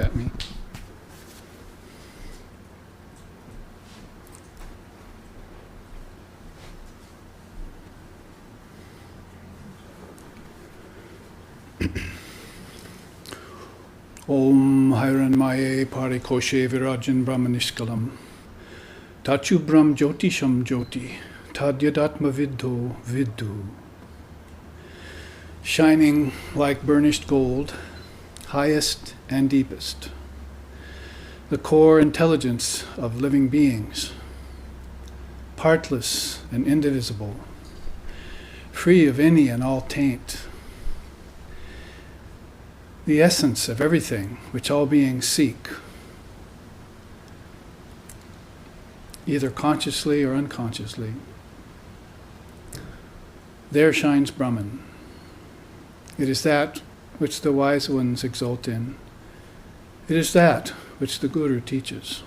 at me. Om Hiranmaye Parikoshe Virajan Brahmanishkalam Tachu Brahm Jyotisham Jyoti Tadyadatma Vidho Vidhu. Shining like burnished gold, highest and deepest, the core intelligence of living beings, partless and indivisible, free of any and all taint, the essence of everything which all beings seek, either consciously or unconsciously. There shines Brahman. It is that which the wise ones exult in. It is that which the Guru teaches.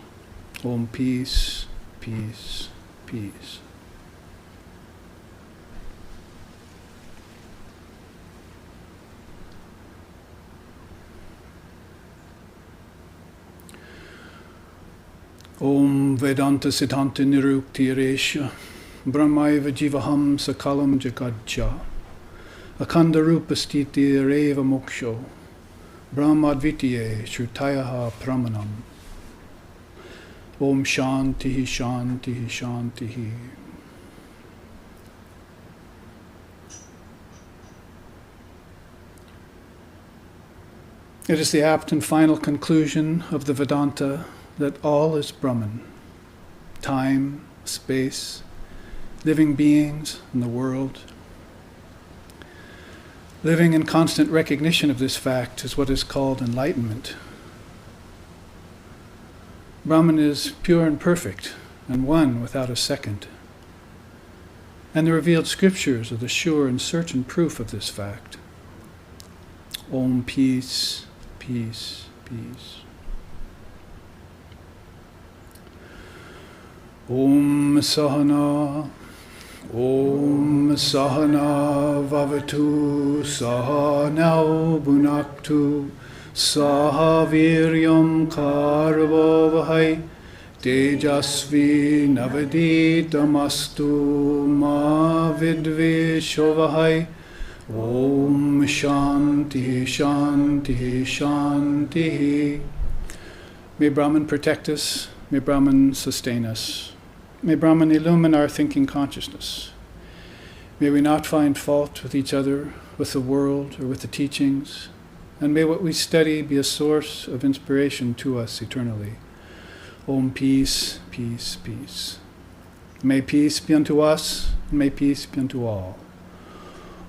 Om peace, peace, peace. Om Vedanta Siddhanta Nirukti Resha Brahmaiva Jivaham Sakalam Jagadja Akanda Rupa Stiti Reva Moksho Brahmadvitiye Shrutayaha Pramanam. Om Shantihi Shantihi Shantihi. It is the apt and final conclusion of the Vedanta that all is Brahman. Time, space, living beings, and the world. Living in constant recognition of this fact is what is called enlightenment. Brahman is pure and perfect, and one without a second. And the revealed scriptures are the sure and certain proof of this fact. Om peace, peace, peace. Om Sahana, Om Sahana Vavatu, Sahanau Bhunaktu, Sahaviryam Karvavahai, Tejasvi Navaditamastu, Ma Vidvishovahai. Om Shanti, Shanti, Shanti. May Brahman protect us, may Brahman sustain us. May Brahman illumine our thinking consciousness. May we not find fault with each other, with the world, or with the teachings, and may what we study be a source of inspiration to us eternally. Om peace, peace, peace. May peace be unto us, and may peace be unto all.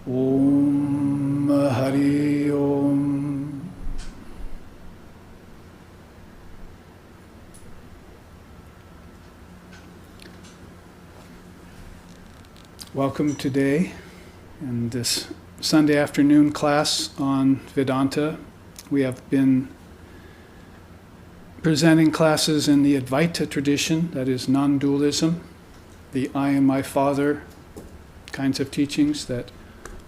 Om Hari Om. Welcome today in this Sunday afternoon class on Vedanta. We have been presenting classes in the Advaita tradition, that is non-dualism, the I and my Father kinds of teachings that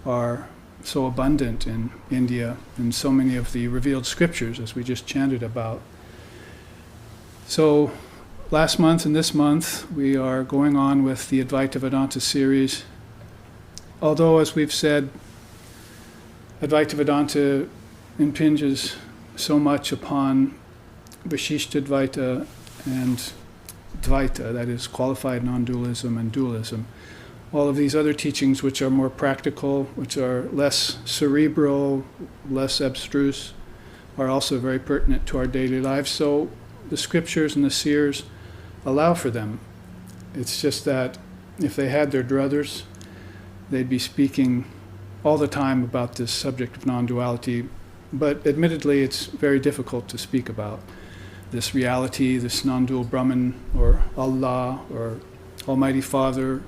are so abundant in India and so many of the revealed scriptures, as we just chanted about. So last month and this month, we are going on with the Advaita Vedanta series. Although, as we've said, Advaita Vedanta impinges so much upon Vishishta Advaita and Dvaita, that is, qualified non-dualism and dualism. All of these other teachings which are more practical, which are less cerebral, less abstruse, are also very pertinent to our daily lives. So the scriptures and the seers allow for them. It's just that if they had their druthers, they'd be speaking all the time about this subject of non-duality. But admittedly, it's very difficult to speak about this reality, this non-dual Brahman, or Allah, or Almighty Father,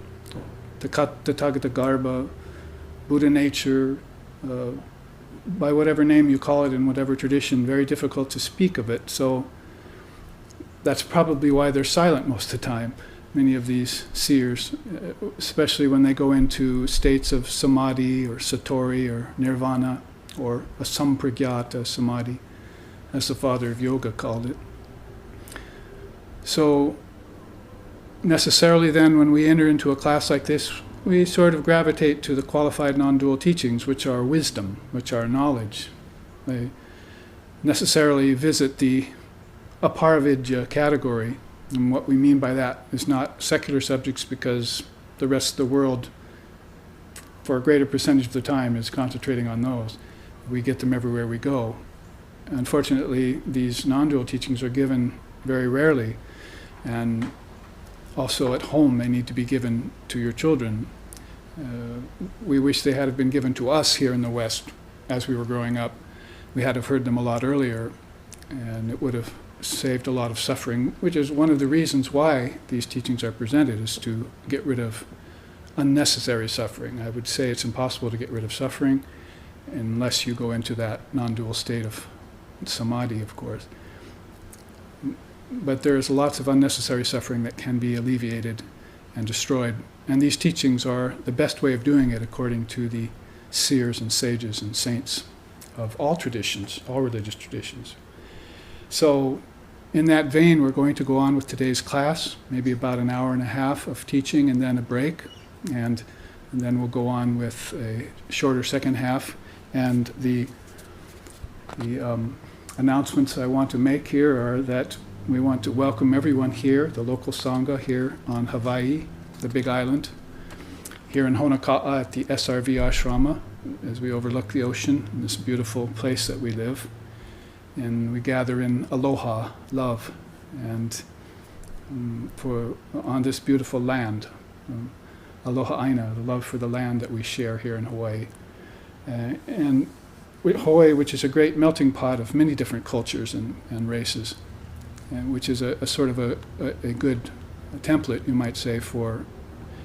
Tathagata Garbha, Buddha nature, by whatever name you call it in whatever tradition, very difficult to speak of it. So that's probably why they're silent most of the time, many of these seers, especially when they go into states of samadhi or satori or nirvana or a sampragyata samadhi. as the father of yoga called it. So necessarily then, when we enter into a class like this, we sort of gravitate to the qualified non-dual teachings, which are wisdom, which are knowledge. They necessarily visit the aparavidya category. And what we mean by that is not secular subjects, because the rest of the world, for a greater percentage of the time, is concentrating on those. We get them everywhere we go. Unfortunately, these non-dual teachings are given very rarely, and also at home they need to be given to your children. We wish they had been given to us here in the West as we were growing up. We had to have heard them a lot earlier, and it would have saved a lot of suffering, which is one of the reasons why these teachings are presented, is to get rid of unnecessary suffering. I would say it's impossible to get rid of suffering unless you go into that non-dual state of samadhi, of course. But there's lots of unnecessary suffering that can be alleviated and destroyed. And these teachings are the best way of doing it, according to the seers and sages and saints of all traditions, all religious traditions. So in that vein, we're going to go on with today's class, maybe about an hour and a half of teaching and then a break. And then we'll go on with a shorter second half. And the announcements I want to make here are that we want to welcome everyone here, the local Sangha here on Hawaii, the Big Island, here in Honaka'a at the SRV Ashrama, as we overlook the ocean in this beautiful place that we live. And we gather in aloha, love, and on this beautiful land, aloha aina, the love for the land that we share here in Hawaii. And Hawaii, which is a great melting pot of many different cultures and races, and which is a sort of a good template, you might say, for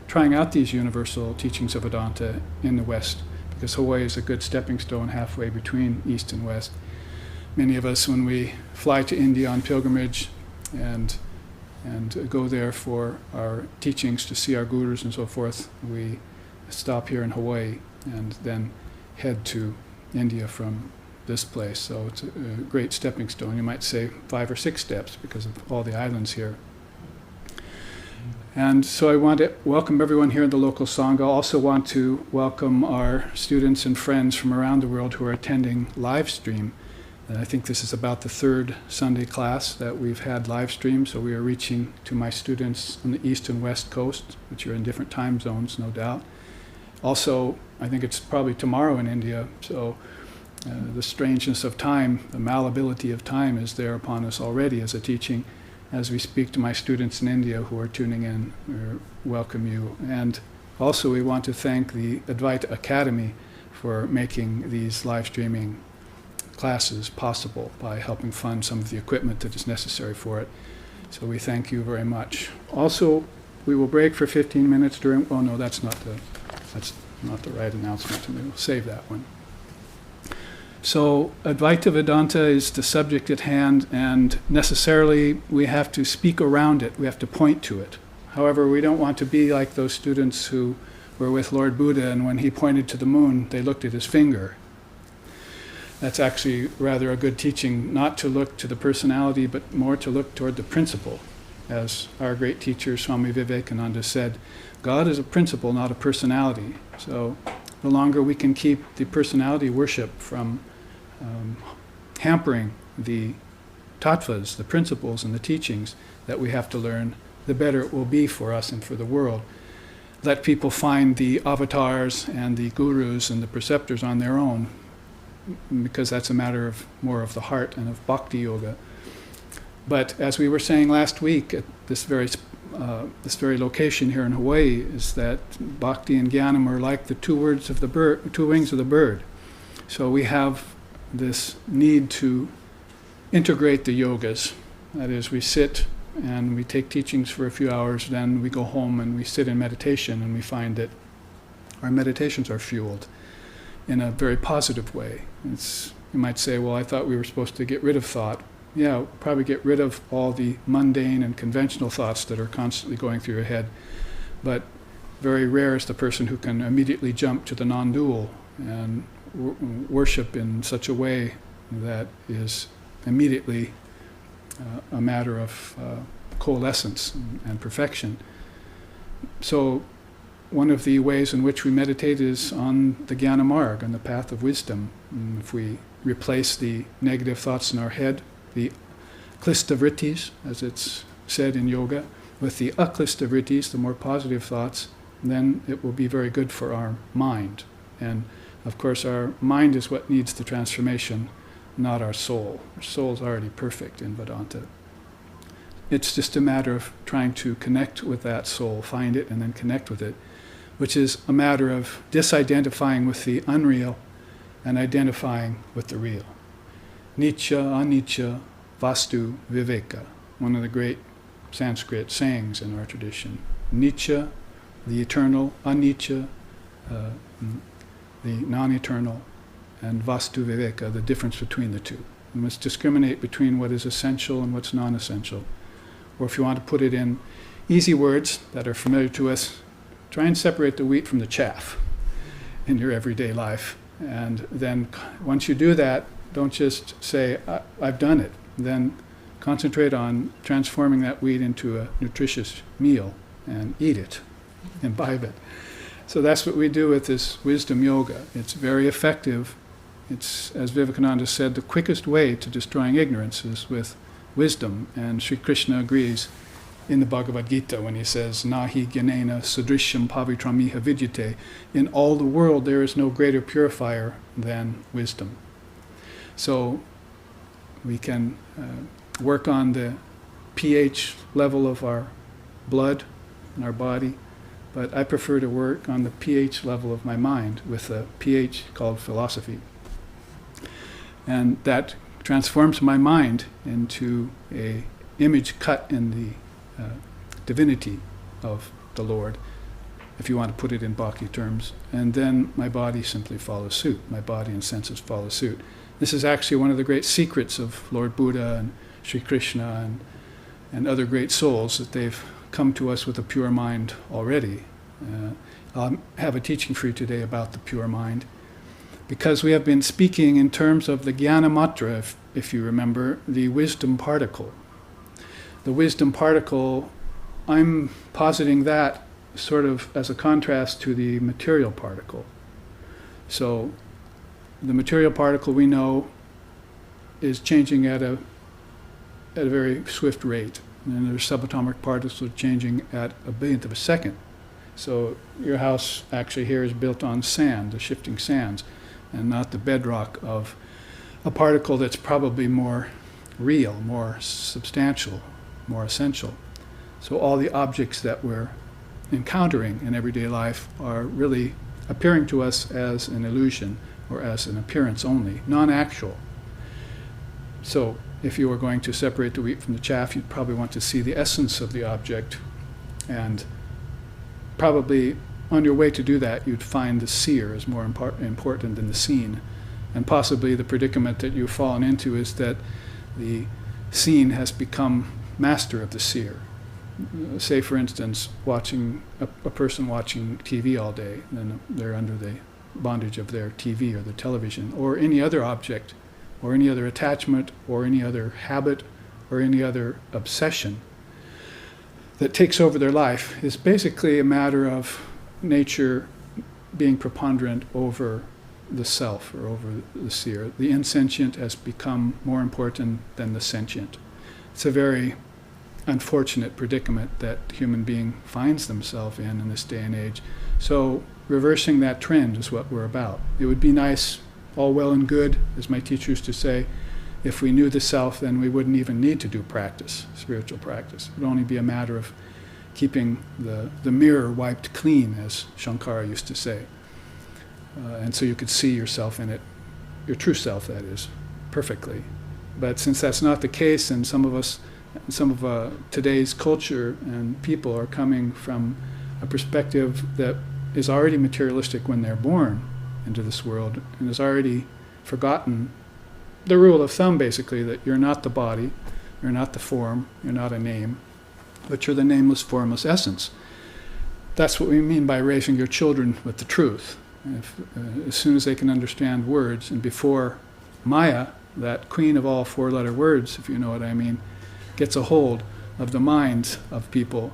trying out these universal teachings of Vedanta in the West, because Hawaii is a good stepping stone halfway between East and West. Many of us, when we fly to India on pilgrimage and go there for our teachings to see our gurus and so forth, we stop here in Hawaii and then head to India from this place. So it's a great stepping stone. You might say 5 or 6 steps because of all the islands here. And so I want to welcome everyone here in the local Sangha. I also want to welcome our students and friends from around the world who are attending live stream. And I think this is about the 3rd Sunday class that we've had live stream, so we are reaching to my students on the East and West Coast, which are in different time zones, no doubt. Also, I think it's probably tomorrow in India, so the strangeness of time, the malleability of time is there upon us already as a teaching. As we speak to my students in India who are tuning in, we welcome you. And also we want to thank the Advaita Academy for making these live streaming classes possible by helping fund some of the equipment that is necessary for it. So we thank you very much. Also, we will break for 15 minutes during, oh no, that's not the right announcement. We'll save that one. So Advaita Vedanta is the subject at hand, and necessarily we have to speak around it. We have to point to it. However, we don't want to be like those students who were with Lord Buddha, and when he pointed to the moon, they looked at his finger. That's actually rather a good teaching, not to look to the personality, but more to look toward the principle. As our great teacher, Swami Vivekananda, said, God is a principle, not a personality. So the longer we can keep the personality worship from hampering the tattvas, the principles and the teachings that we have to learn, the better it will be for us and for the world. Let people find the avatars and the gurus and the preceptors on their own, because that's a matter of more of the heart and of bhakti yoga. But as we were saying last week at this very location here in Hawaii, is that bhakti and jnanam are like the two wings of the bird. So we have this need to integrate the yogas. That is, we sit and we take teachings for a few hours, then we go home and we sit in meditation, and we find that our meditations are fueled in a very positive way. You might say, well, I thought we were supposed to get rid of thought. Yeah, probably get rid of all the mundane and conventional thoughts that are constantly going through your head. But very rare is the person who can immediately jump to the non-dual and worship in such a way that is immediately a matter of coalescence and perfection. So one of the ways in which we meditate is on the Jnana Marg, on the path of wisdom. And if we replace the negative thoughts in our head, the klista vrittis, as it's said in yoga, with the aklista vrittis, the more positive thoughts, then it will be very good for our mind. And of course our mind is what needs the transformation, not our soul. Our soul is already perfect in Vedanta. It's just a matter of trying to connect with that soul, find it and then connect with it, which is a matter of disidentifying with the unreal and identifying with the real. Nitya, anicca, vastu, viveka, one of the great Sanskrit sayings in our tradition. Nitya, the eternal, anicca, the non-eternal, and vastu viveka, the difference between the two. We must discriminate between what is essential and what's non-essential. Or if you want to put it in easy words that are familiar to us, try and separate the wheat from the chaff in your everyday life. And then once you do that, don't just say, I've done it. Then concentrate on transforming that wheat into a nutritious meal and eat it, imbibe it. So that's what we do with this wisdom yoga. It's very effective. It's, as Vivekananda said, the quickest way to destroying ignorance is with wisdom. And Sri Krishna agrees in the Bhagavad Gita when he says, Nahi gyanena sudrishyam pavitramiha vidyate. In all the world there is no greater purifier than wisdom. So we can work on the pH level of our blood in our body, but I prefer to work on the pH level of my mind with a pH called philosophy. And that transforms my mind into a image cut in the divinity of the Lord, if you want to put it in bhakti terms. And then my body simply follows suit. My body and senses follow suit. This is actually one of the great secrets of Lord Buddha and Sri Krishna and other great souls, that they've come to us with a pure mind already. I'll have a teaching for you today about the pure mind, because we have been speaking in terms of the Jnana Matra, if you remember, the wisdom particle. The wisdom particle, I'm positing that sort of as a contrast to the material particle. So the material particle, we know, is changing at a very swift rate. And there's subatomic particles changing at a billionth of a second. So your house actually here is built on sand, the shifting sands, and not the bedrock of a particle that's probably more real, more substantial, more essential. So all the objects that we're encountering in everyday life are really appearing to us as an illusion or as an appearance only, non-actual. So if you were going to separate the wheat from the chaff, you'd probably want to see the essence of the object, and probably on your way to do that, you'd find the seer is more important than the seen. And possibly the predicament that you've fallen into is that the seen has become master of the seer. Say, for instance, watching a person watching TV all day, then they're under the bondage of their TV or the television, or any other object, or any other attachment, or any other habit, or any other obsession that takes over their life. Is basically a matter of nature being preponderant over the self or over the seer. The insentient has become more important than the sentient. It's a very unfortunate predicament that the human being finds themselves in this day and age. So reversing that trend is what we're about. It would be nice, all well and good, as my teacher used to say, if we knew the self, then we wouldn't even need to do practice, spiritual practice. It would only be a matter of keeping the mirror wiped clean, as Shankara used to say. And so you could see yourself in it, your true self, that is, perfectly. But since that's not the case, and some of today's culture and people are coming from a perspective that is already materialistic when they're born into this world, and has already forgotten the rule of thumb, basically, that you're not the body, you're not the form, you're not a name, but you're the nameless, formless essence. That's what we mean by raising your children with the truth. As soon as they can understand words, and before Maya that queen of all four-letter words, if you know what I mean, gets a hold of the minds of people,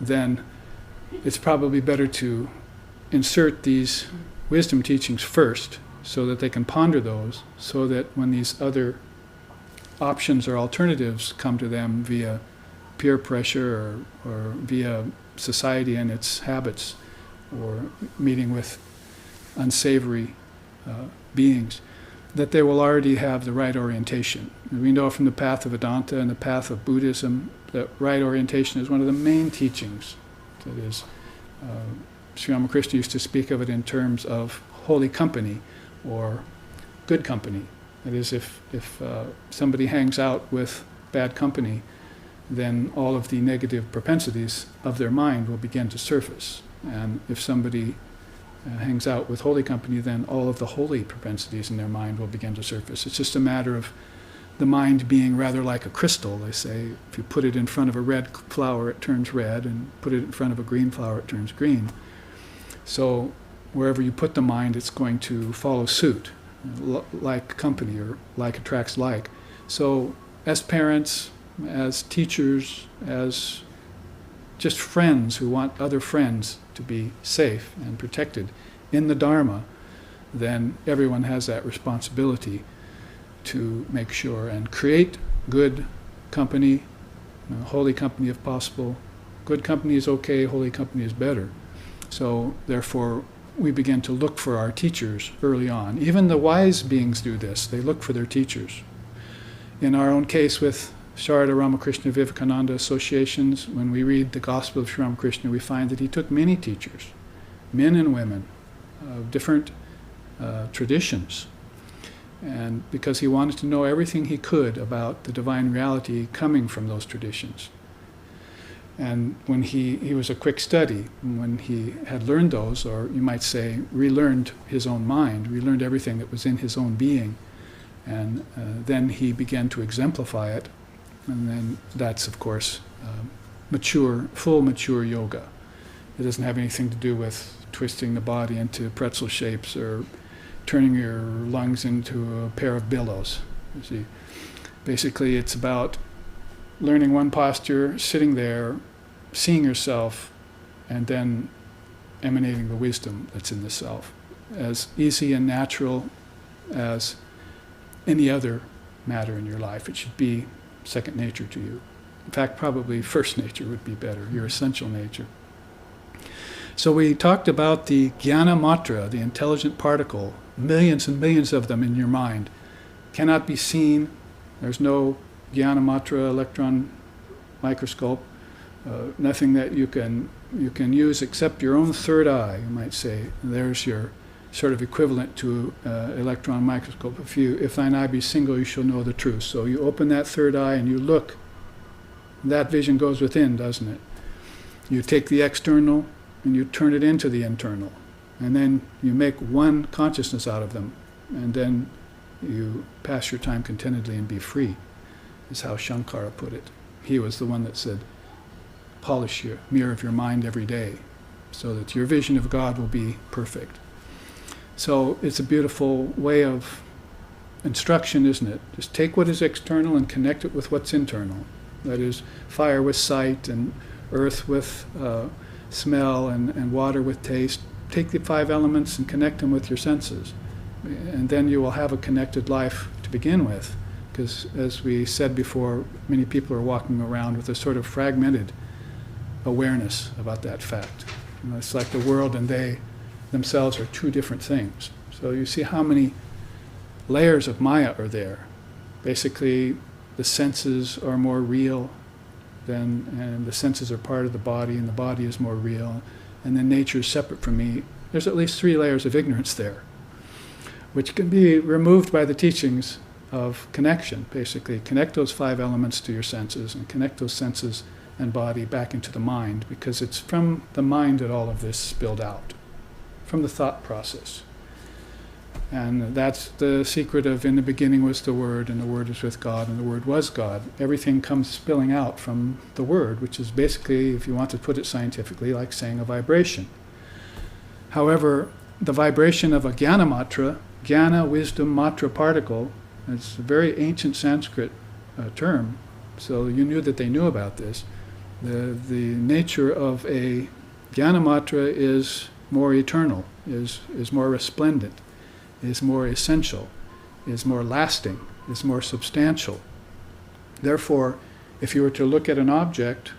then it's probably better to insert these wisdom teachings first so that they can ponder those, so that when these other options or alternatives come to them via peer pressure or via society and its habits or meeting with unsavory beings, that they will already have the right orientation. And we know from the path of Vedanta and the path of Buddhism that right orientation is one of the main teachings. That is, Sri Ramakrishna used to speak of it in terms of holy company or good company. That is, if somebody hangs out with bad company, then all of the negative propensities of their mind will begin to surface. And if somebody hangs out with holy company, then all of the holy propensities in their mind will begin to surface. It's just a matter of the mind being rather like a crystal. They say if you put it in front of a red flower, it turns red, and put it in front of a green flower, it turns green. So wherever you put the mind, it's going to follow suit. Like company, or like attracts like. So as parents, as teachers, as just friends who want other friends to be safe and protected in the Dharma, then everyone has that responsibility to make sure and create good company, holy company if possible. Good company is okay, holy company is better. So therefore, we begin to look for our teachers early on. Even the wise beings do this. They look for their teachers. In our own case with Sharada Ramakrishna Vivekananda associations, when we read the Gospel of Sri Ramakrishna, we find that he took many teachers, men and women, of different traditions. And because he wanted to know everything he could about the divine reality coming from those traditions. And when he was a quick study, when he had learned those, or you might say relearned his own mind, relearned everything that was in his own being, and then he began to exemplify it, and then that's, of course, full mature yoga. It doesn't have anything to do with twisting the body into pretzel shapes or turning your lungs into a pair of billows. You see, basically it's about learning one posture, sitting there, seeing yourself, and then emanating the wisdom that's in the self. As easy and natural as any other matter in your life. It should be second nature to you. In fact, probably first nature would be better, your essential nature. So we talked about the jnana matra, the intelligent particle, millions and millions of them in your mind. Cannot be seen. There's no jnana matra electron microscope. Nothing that you can use except your own third eye, you might say. There's your sort of equivalent to electron microscope. If thine eye be single, you shall know the truth. So you open that third eye and you look. That vision goes within, doesn't it? You take the external and you turn it into the internal. And then you make one consciousness out of them. And then you pass your time contentedly and be free, is how Shankara put it. He was the one that said, polish your mirror of your mind every day so that your vision of God will be perfect. So it's a beautiful way of instruction, isn't it? Just take what is external and connect it with what's internal. That is, fire with sight and earth with smell and water with taste. Take the 5 elements and connect them with your senses. And then you will have a connected life to begin with. Because as we said before, many people are walking around with a sort of fragmented awareness about that fact. You know, it's like the world and they themselves are two different things. So you see how many layers of Maya are there. Basically, the senses are more real and the senses are part of the body, and the body is more real, and then nature is separate from me. There's at least 3 layers of ignorance there, which can be removed by the teachings of connection. Basically, connect those 5 elements to your senses, and connect those senses and body back into the mind, because it's from the mind that all of this spilled out, from the thought process. And that's the secret of in the beginning was the Word, and the Word was with God, and the Word was God. Everything comes spilling out from the Word, which is basically, if you want to put it scientifically, like saying a vibration. However, the vibration of a jnana matra, jnana, wisdom, matra particle, It's a very ancient Sanskrit term, so you knew that they knew about this. The nature of a Jnanamatra is more eternal, is more resplendent, is more essential, is more lasting, is more substantial. Therefore, if you were to look at an object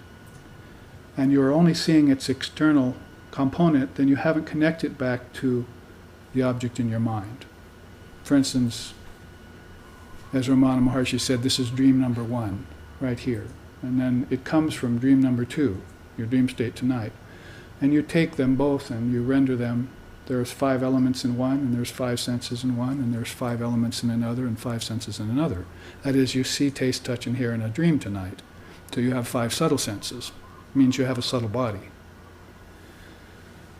and you are only seeing its external component, then you haven't connected back to the object in your mind. For instance, as Ramana Maharshi said, this is dream number 1, right here. And then it comes from dream number 2, your dream state tonight. And you take them both and you render them. There's 5 elements in one, and there's 5 senses in one, and there's 5 elements in another, and 5 senses in another. That is, you see, taste, touch, and hear in a dream tonight. So you have 5 subtle senses. It means you have a subtle body.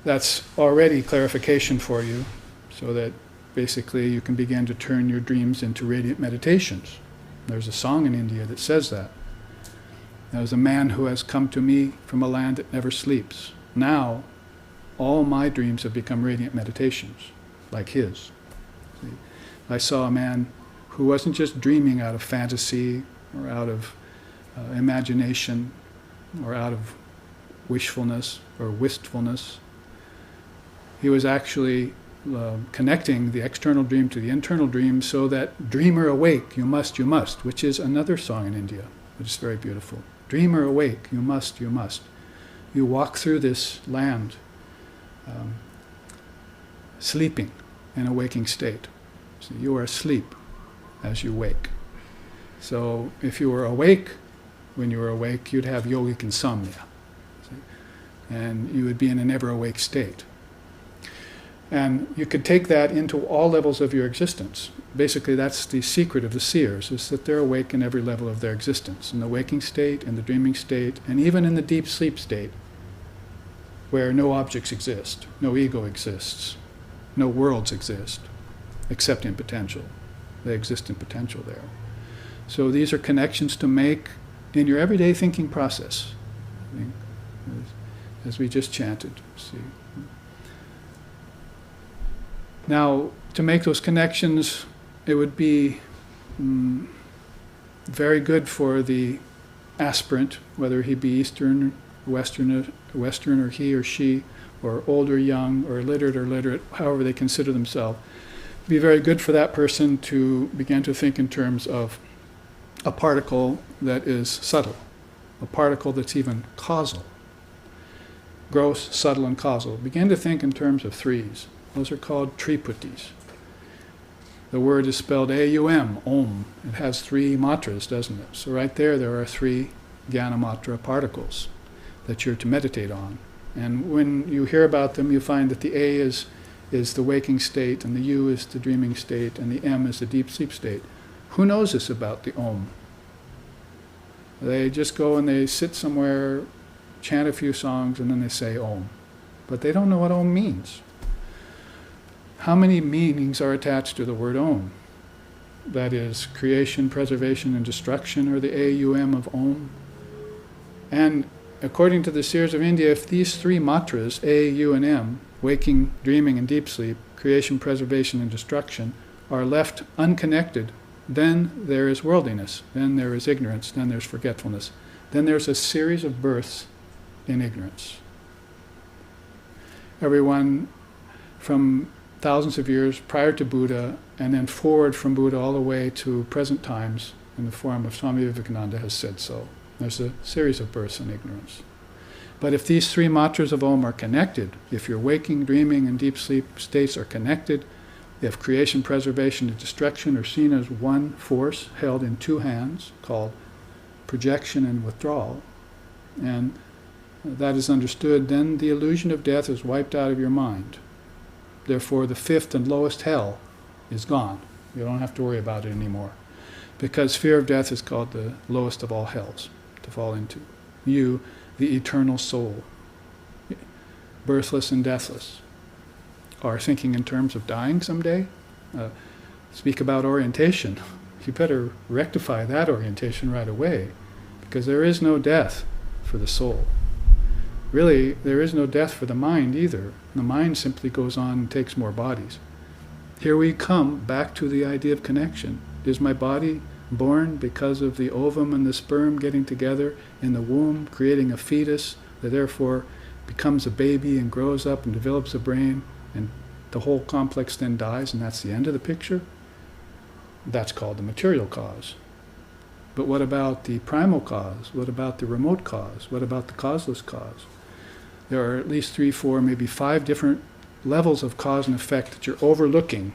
That's already clarification for you, so that basically you can begin to turn your dreams into radiant meditations. There's a song in India that says that. There's a man who has come to me from a land that never sleeps. Now, all my dreams have become radiant meditations, like his. See? I saw a man who wasn't just dreaming out of fantasy or out of imagination or out of wishfulness or wistfulness. He was actually connecting the external dream to the internal dream, so that dreamer awake, you must, which is another song in India, which is very beautiful. Dreamer awake, you must. You walk through this land sleeping in a waking state. So you are asleep as you wake. So if you were awake, when you were awake, you'd have yogic insomnia. See? And you would be in an ever-awake state. And you could take that into all levels of your existence. Basically, that's the secret of the seers, is that they're awake in every level of their existence, in the waking state, in the dreaming state, and even in the deep sleep state, where no objects exist, no ego exists, no worlds exist, except in potential. They exist in potential there. So these are connections to make in your everyday thinking process, as we just chanted. See. Now, to make those connections, it would be very good for the aspirant, whether he be Eastern, Western, or he or she, or old or young, or literate, however they consider themselves. It would be very good for that person to begin to think in terms of a particle that is subtle, a particle that's even causal. Gross, subtle, and causal. Begin to think in terms of 3s. Those are called triputis. The word is spelled A-U-M, Om. It has 3 matras, doesn't it? So right there are 3 Jnanamatra particles that you're to meditate on. And when you hear about them, you find that the A is the waking state, and the U is the dreaming state, and the M is the deep sleep state. Who knows this about the Om? They just go and they sit somewhere, chant a few songs, and then they say Om. But they don't know what Om means. How many meanings are attached to the word Om? That is, creation, preservation, and destruction, or the A-U-M of Om. And according to the seers of India, if these 3 matras, A, U, and M, waking, dreaming, and deep sleep, creation, preservation, and destruction, are left unconnected, then there is worldliness, then there is ignorance, then there's forgetfulness. Then there's a series of births in ignorance. Everyone from thousands of years prior to Buddha, and then forward from Buddha all the way to present times, in the form of Swami Vivekananda, has said so. There's a series of births in ignorance. But if these 3 matras of Om are connected, if your waking, dreaming, and deep sleep states are connected, if creation, preservation, and destruction are seen as one force held in 2 hands, called projection and withdrawal, and that is understood, then the illusion of death is wiped out of your mind. Therefore, the 5th and lowest hell is gone. You don't have to worry about it anymore. Because fear of death is called the lowest of all hells to fall into. You, the eternal soul, birthless and deathless, are thinking in terms of dying someday. Speak about orientation. You better rectify that orientation right away, because there is no death for the soul. Really, there is no death for the mind either. The mind simply goes on and takes more bodies. Here we come back to the idea of connection. is my body born because of the ovum and the sperm getting together in the womb, creating a fetus that therefore becomes a baby and grows up and develops a brain, and the whole complex then dies, and that's the end of the picture? That's called the material cause. But what about the primal cause? What about the remote cause? What about the causeless cause? There are at least 3, 4, maybe 5 different levels of cause and effect that you're overlooking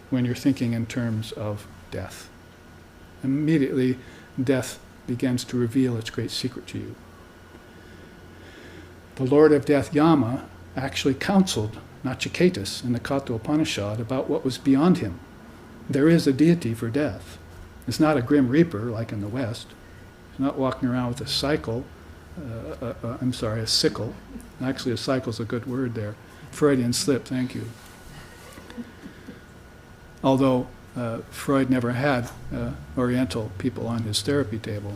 when you're thinking in terms of death. Immediately, death begins to reveal its great secret to you. The Lord of Death, Yama, actually counseled Nachiketas in the Katha Upanishad about what was beyond him. There is a deity for death. It's not a grim reaper like in the West. He's not walking around with a sickle. Actually, a cycle's a good word there. Freudian slip, thank you. Although Freud never had Oriental people on his therapy table.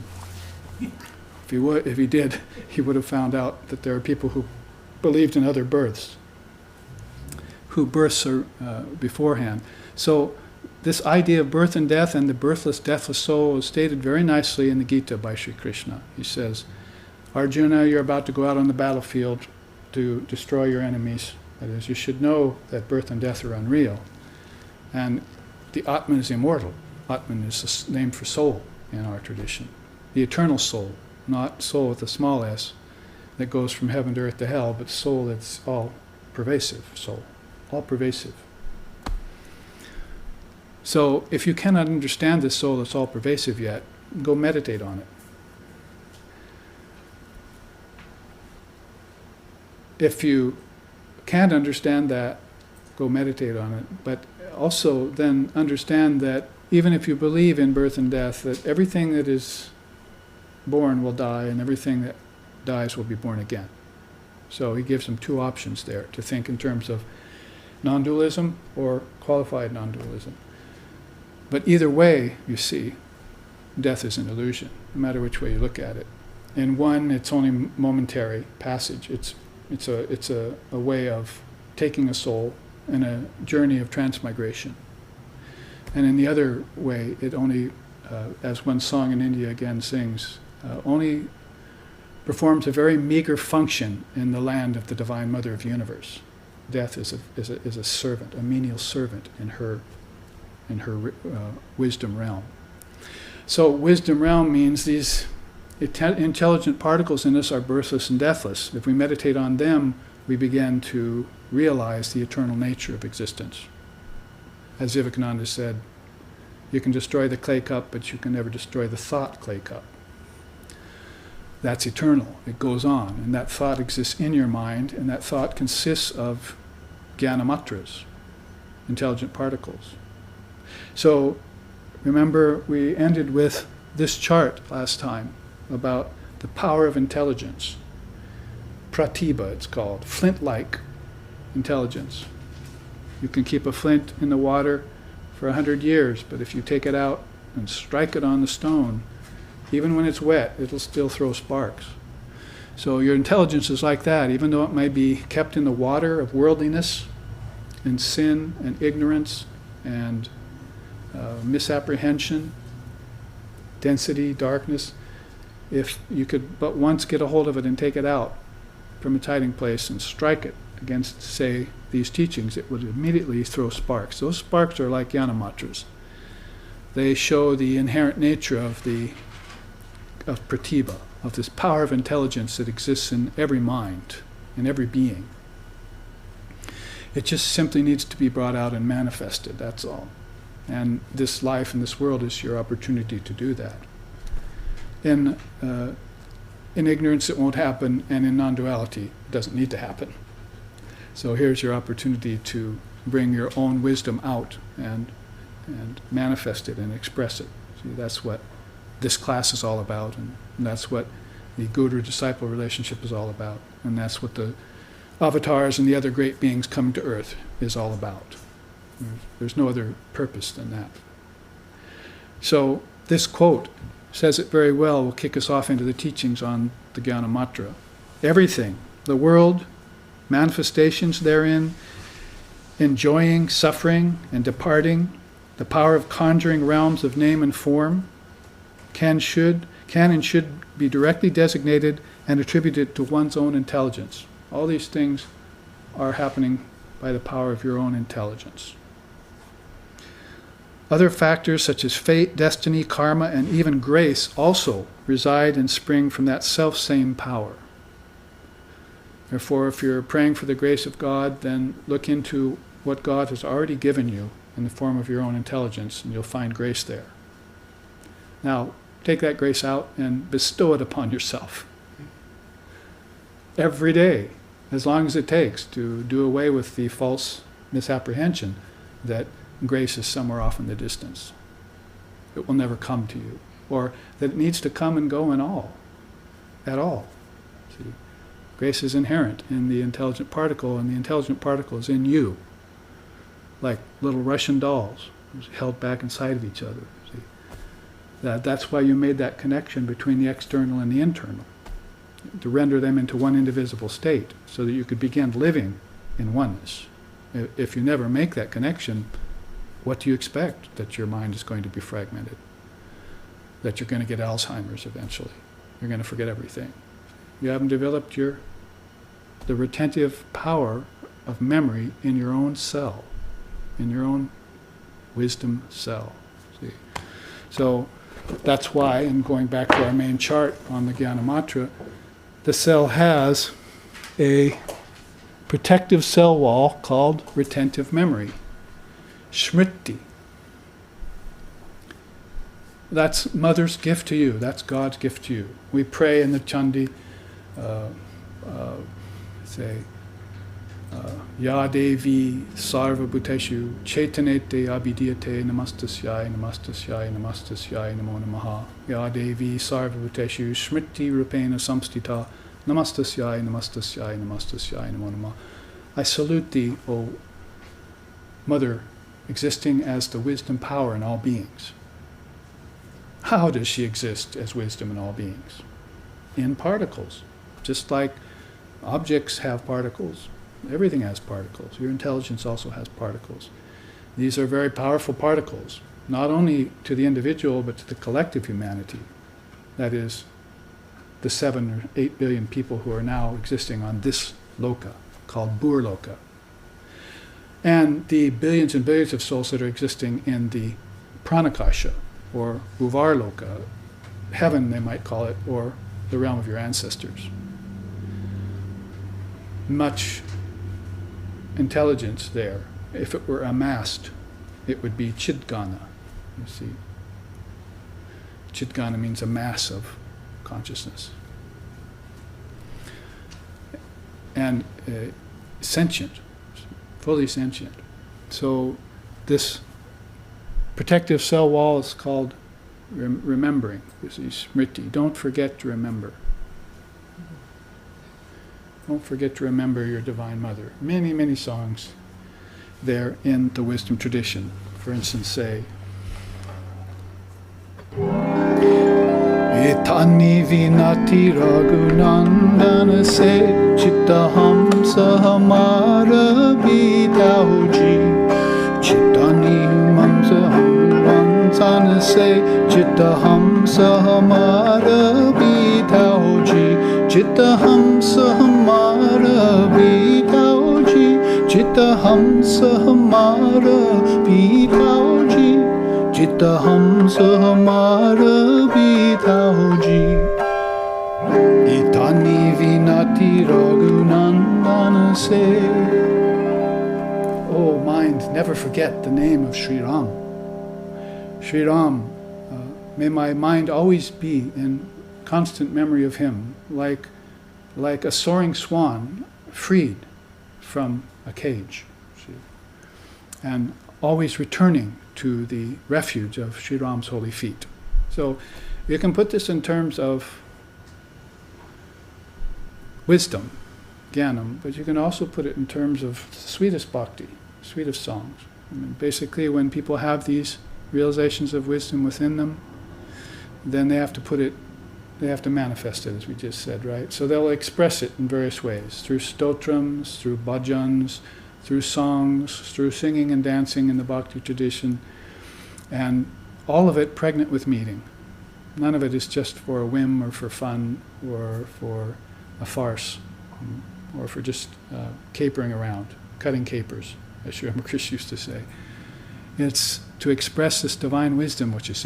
If he did, he would have found out that there are people who believed in other births, who births are beforehand. So this idea of birth and death and the birthless, deathless soul is stated very nicely in the Gita by Sri Krishna. He says, Arjuna, you're about to go out on the battlefield to destroy your enemies. That is, you should know that birth and death are unreal. And the Atman is immortal. Atman is the name for soul in our tradition. The eternal soul, not soul with a small s that goes from heaven to earth to hell, but soul that's all pervasive soul, all pervasive. So if you cannot understand this soul that's all pervasive yet, go meditate on it. If you can't understand that, go meditate on it. But also then understand that even if you believe in birth and death, that everything that is born will die and everything that dies will be born again. So he gives them 2 options there to think in terms of non-dualism or qualified non-dualism. But either way, you see, death is an illusion, no matter which way you look at it. In one, it's only momentary passage. It's a way of taking a soul in a journey of transmigration. And in the other way, it only, as one song in India again sings, only performs a very meager function in the land of the Divine Mother of the Universe. Death is a servant, a menial servant in her wisdom realm. So wisdom realm means these intelligent particles in us are birthless and deathless. If we meditate on them, we begin to realize the eternal nature of existence. As Vivekananda said, you can destroy the clay cup, but you can never destroy the thought clay cup. That's eternal. It goes on, and that thought exists in your mind, and that thought consists of jnanamatras, intelligent particles. So, remember, we ended with this chart last time about the power of intelligence. Pratibha, it's called, flint-like intelligence. You can keep a flint in the water for 100 years, but if you take it out and strike it on the stone, even when it's wet, it'll still throw sparks. So your intelligence is like that, even though it may be kept in the water of worldliness and sin and ignorance and misapprehension, density, darkness. If you could but once get a hold of it and take it out from its hiding place and strike it against, say, these teachings, it would immediately throw sparks. Those sparks are like jnanamatras. They show the inherent nature of pratibha, of this power of intelligence that exists in every mind, in every being. It just simply needs to be brought out and manifested, that's all. And this life and this world is your opportunity to do that. In ignorance it won't happen, and in non-duality it doesn't need to happen. So here's your opportunity to bring your own wisdom out and manifest it and express it. See, that's what this class is all about, and that's what the guru-disciple relationship is all about, and that's what the avatars and the other great beings coming to earth is all about. There's no other purpose than that. So this quote says it very well, will kick us off into the teachings on the Jnanamatra. Everything, the world, manifestations therein, enjoying, suffering, and departing, The power of conjuring realms of name and form can and should be directly designated and attributed to one's own intelligence. All these things are happening by the power of your own intelligence. Other factors such as fate, destiny, karma, and even grace also reside and spring from that self-same power. Therefore, if you're praying for the grace of God, then look into what God has already given you in the form of your own intelligence, and you'll find grace there. Now, take that grace out and bestow it upon yourself. Every day, as long as it takes to do away with the false misapprehension that grace is somewhere off in the distance. It will never come to you. Or that it needs to come and go at all. See? Grace is inherent in the intelligent particle, and the intelligent particle is in you. Like little Russian dolls, held back inside of each other. See? That's why you made that connection between the external and the internal, to render them into one indivisible state, so that you could begin living in oneness. If you never make that connection, what do you expect? That your mind is going to be fragmented, that you're going to get Alzheimer's eventually, you're going to forget everything. You haven't developed the retentive power of memory in your own cell, in your own wisdom cell. See? So that's why, and going back to our main chart on the Jnana Matra, the cell has a protective cell wall called retentive memory, Smriti. That's Mother's gift to you. That's God's gift to you. We pray in the Chandi, say, Ya Devi Sarva Bhuteshu Chetanete Abhidhyate Namastasyai Namastasyai Namastasyai Namo Namaha. Ya Devi Sarva Bhuteshu Smriti Rupena Samstita Namastasyai Namastasyai Namastasyai Namo Namaha. I salute thee, O Mother, existing as the wisdom power in all beings. How does she exist as wisdom in all beings? In particles. Just like objects have particles, everything has particles. Your intelligence also has particles. These are very powerful particles, not only to the individual, but to the collective humanity. That is, the 7 or 8 billion people who are now existing on this loka, called Burloka. And the billions and billions of souls that are existing in the Pranakasha, or Uvarloka, heaven they might call it, or the realm of your ancestors. Much intelligence there. If it were amassed, it would be Chidgana, you see. Chidgana means a mass of consciousness. And sentient, fully sentient. So this protective cell wall is called remembering. You see, smriti. Don't forget to remember. Don't forget to remember your Divine Mother. Many, many songs there in the wisdom tradition. For instance, say, Etani vinati raghunandana se chittaham sahamara bitauji. Chittani mamsaham vansana se chittaham sahamara bitauji. Chittaham sahamara bitauji. Chittaham sahamara bitauji. Chittaham sahamara bitauji. Itani vinati raghunandana se. Oh mind, never forget the name of Sri Ram. Sri Ram, may my mind always be in constant memory of him, like a soaring swan freed from a cage, and always returning to the refuge of Sri Ram's holy feet. So you can put this in terms of wisdom, jnanam, but you can also put it in terms of sweetest bhakti, sweetest songs. I mean, basically, when people have these realizations of wisdom within them, then they have to manifest it, as we just said, right? So they'll express it in various ways, through stotrams, through bhajans, through songs, through singing and dancing in the bhakti tradition. And all of it pregnant with meaning. None of it is just for a whim or for fun or for a farce or for just capering around, cutting capers, as Sri Ramakrishna used to say. It's to express this divine wisdom which is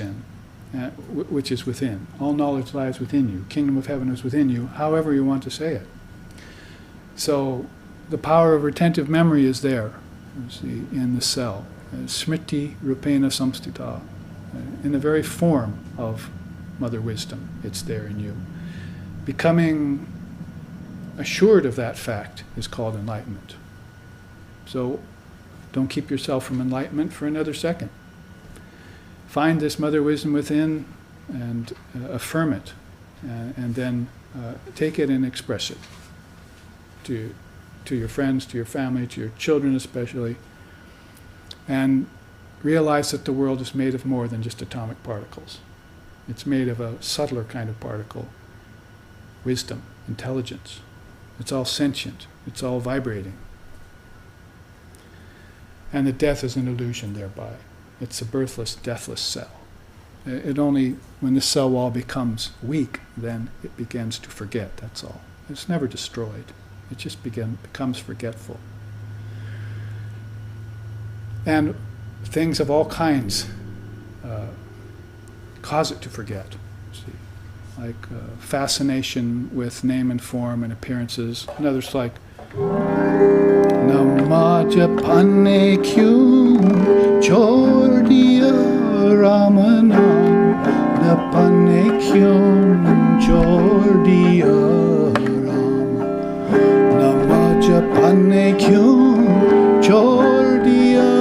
within. All knowledge lies within you. Kingdom of heaven is within you, however you want to say it. So the power of retentive memory is there, you see, in the cell. Smriti rupena samstita. In the very form of Mother Wisdom, it's there in you. Becoming assured of that fact is called enlightenment. So don't keep yourself from enlightenment for another second. Find this Mother Wisdom within and affirm it, and then take it and express it to your friends, to your family, to your children especially, and realize that the world is made of more than just atomic particles. It's made of a subtler kind of particle, wisdom, intelligence. It's all sentient. It's all vibrating. And the death is an illusion thereby. It's a birthless, deathless cell. It only, when the cell wall becomes weak, then it begins to forget, that's all. It's never destroyed. It just becomes forgetful. And things of all kinds cause it to forget. See, like fascination with name and form and appearances. And others like Namajapane Kyu Chordiya Ramana Napane Kyun Chordiya Rama Namajapane Kyun Chordiya.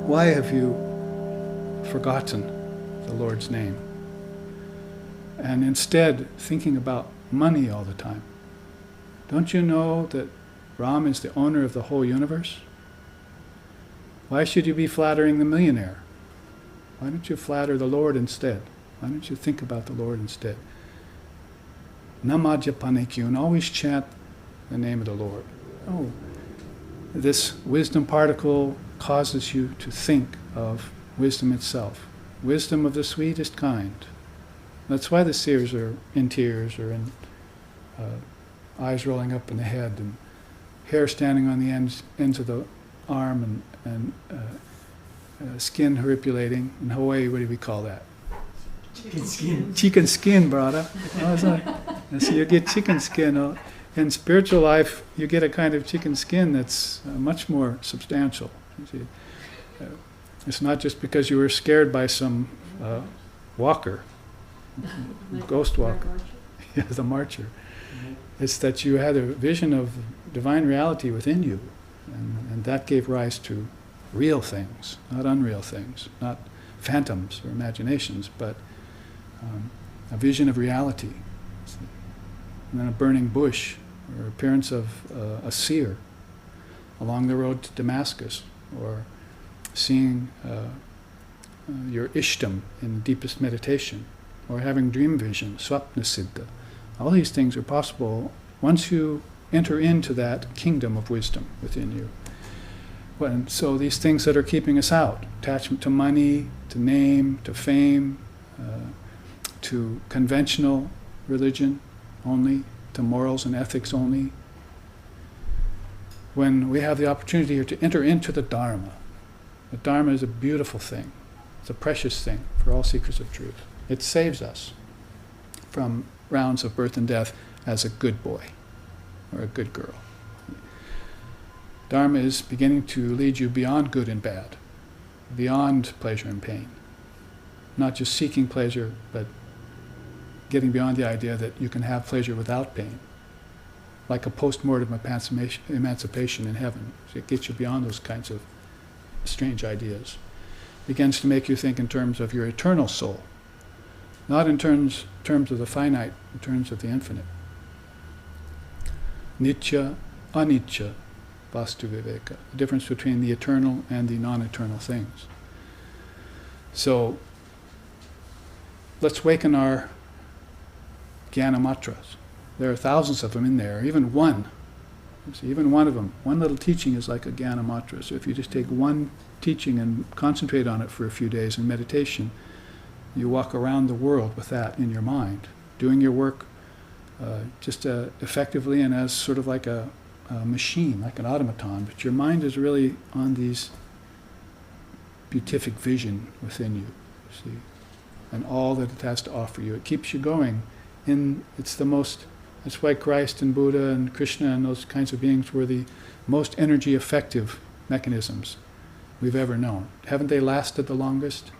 Why have you forgotten the Lord's name and instead thinking about money all the time? Don't you know that Ram is the owner of the whole universe? Why should you be flattering the millionaire? Why don't you flatter the Lord instead? Why don't you think about the Lord instead? Namajapanekyun, always chant the name of the Lord. Oh, this wisdom particle causes you to think of wisdom itself. Wisdom of the sweetest kind. That's why the seers are in tears or in eyes rolling up in the head and hair standing on the ends of the arm and skin horripulating. In Hawaii, what do we call that? Chicken skin. Chicken skin, brother. So you get chicken skin. In spiritual life, you get a kind of chicken skin that's much more substantial. You see, it's not just because you were scared by some walker, ghost walker, yeah, the marcher. Mm-hmm. It's that you had a vision of divine reality within you, and that gave rise to real things, not unreal things, not phantoms or imaginations, but a vision of reality. And then a burning bush, or appearance of a seer along the road to Damascus, or seeing your ishtam in deepest meditation, or having dream vision, swapna siddha. All these things are possible once you enter into that kingdom of wisdom within you. And so these things that are keeping us out, attachment to money, to name, to fame, to conventional religion only, to morals and ethics only, when we have the opportunity here to enter into the Dharma. The Dharma is a beautiful thing. It's a precious thing for all seekers of truth. It saves us from rounds of birth and death as a good boy or a good girl. Dharma is beginning to lead you beyond good and bad, beyond pleasure and pain. Not just seeking pleasure, but getting beyond the idea that you can have pleasure without pain, like a post-mortem emancipation in heaven. So it gets you beyond those kinds of strange ideas. Begins to make you think in terms of your eternal soul, not in terms of the finite, in terms of the infinite. Nitya, anicca, vastu viveka, the difference between the eternal and the non-eternal things. So let's waken our jnana matras. There are thousands of them in there, even one. You see, even one of them, one little teaching is like a Jnana mantra. So if you just take one teaching and concentrate on it for a few days in meditation, you walk around the world with that in your mind, doing your work just effectively and as sort of like a machine, like an automaton. But your mind is really on these beatific vision within you see, and all that it has to offer you. It keeps you going. That's why Christ and Buddha and Krishna and those kinds of beings were the most energy effective mechanisms we've ever known. Haven't they lasted the longest?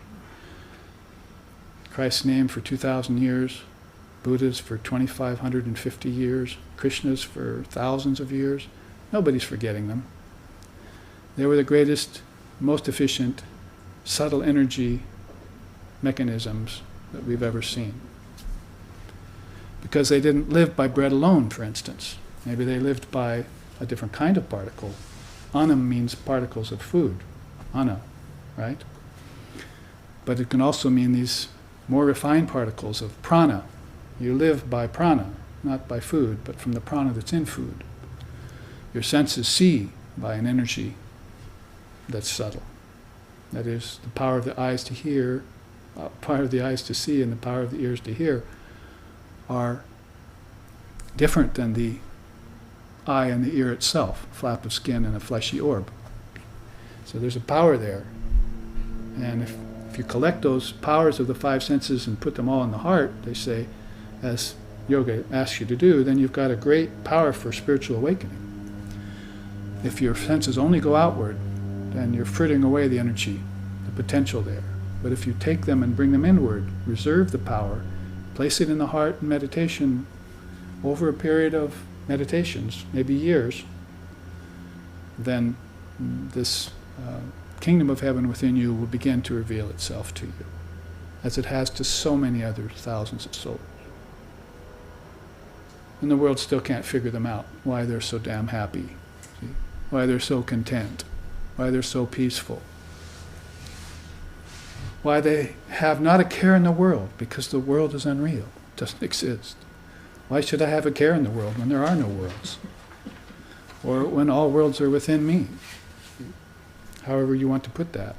Christ's name for 2,000 years, Buddha's for 2,550 years, Krishna's for thousands of years. Nobody's forgetting them. They were the greatest, most efficient, subtle energy mechanisms that we've ever seen. Because they didn't live by bread alone, for instance. Maybe they lived by a different kind of particle. Annam means particles of food. Anna, right? But it can also mean these more refined particles of prana. You live by prana, not by food, but from the prana that's in food. Your senses see by an energy that's subtle. That is, the power of the eyes to hear, power of the eyes to see, and the power of the ears to hear are different than the eye and the ear itself, a flap of skin and a fleshy orb. So there's a power there. And if you collect those powers of the five senses and put them all in the heart, they say, as yoga asks you to do, then you've got a great power for spiritual awakening. If your senses only go outward, then you're frittering away the energy, the potential there. But if you take them and bring them inward, reserve the power, place it in the heart in meditation over a period of meditations, maybe years, then this kingdom of heaven within you will begin to reveal itself to you, as it has to so many other thousands of souls. And the world still can't figure them out, why they're so damn happy, see? Why they're so content, why they're so peaceful, why they have not a care in the world, because the world is unreal, it doesn't exist. Why should I have a care in the world when there are no worlds? Or when all worlds are within me? However you want to put that.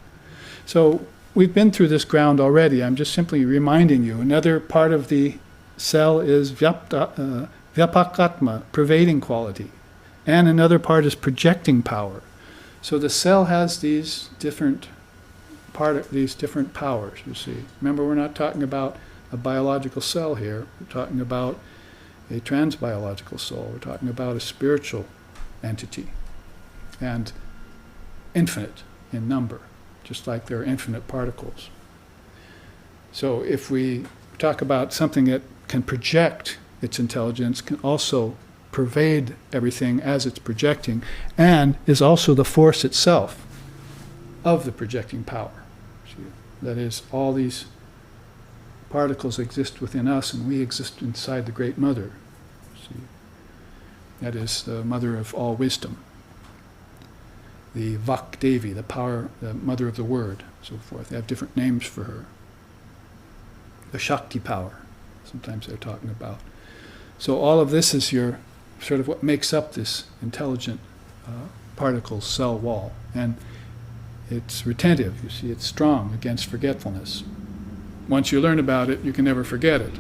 So we've been through this ground already. I'm just simply reminding you. Another part of the cell is vyapakatma, pervading quality. And another part is projecting power. So the cell has these different powers, you see. Remember, we're not talking about a biological cell here. We're talking about a transbiological soul. We're talking about a spiritual entity. And infinite in number, just like there are infinite particles. So if we talk about something that can project its intelligence, can also pervade everything as it's projecting, and is also the force itself of the projecting power. That is, all these particles exist within us, and we exist inside the Great Mother. See? That is the mother of all wisdom. The Vak Devi, the power, the mother of the word, so forth. They have different names for her. The Shakti power, sometimes they're talking about. So all of this is your sort of what makes up this intelligent particle cell wall. And it's retentive, you see, it's strong against forgetfulness. Once you learn about it, you can never forget it.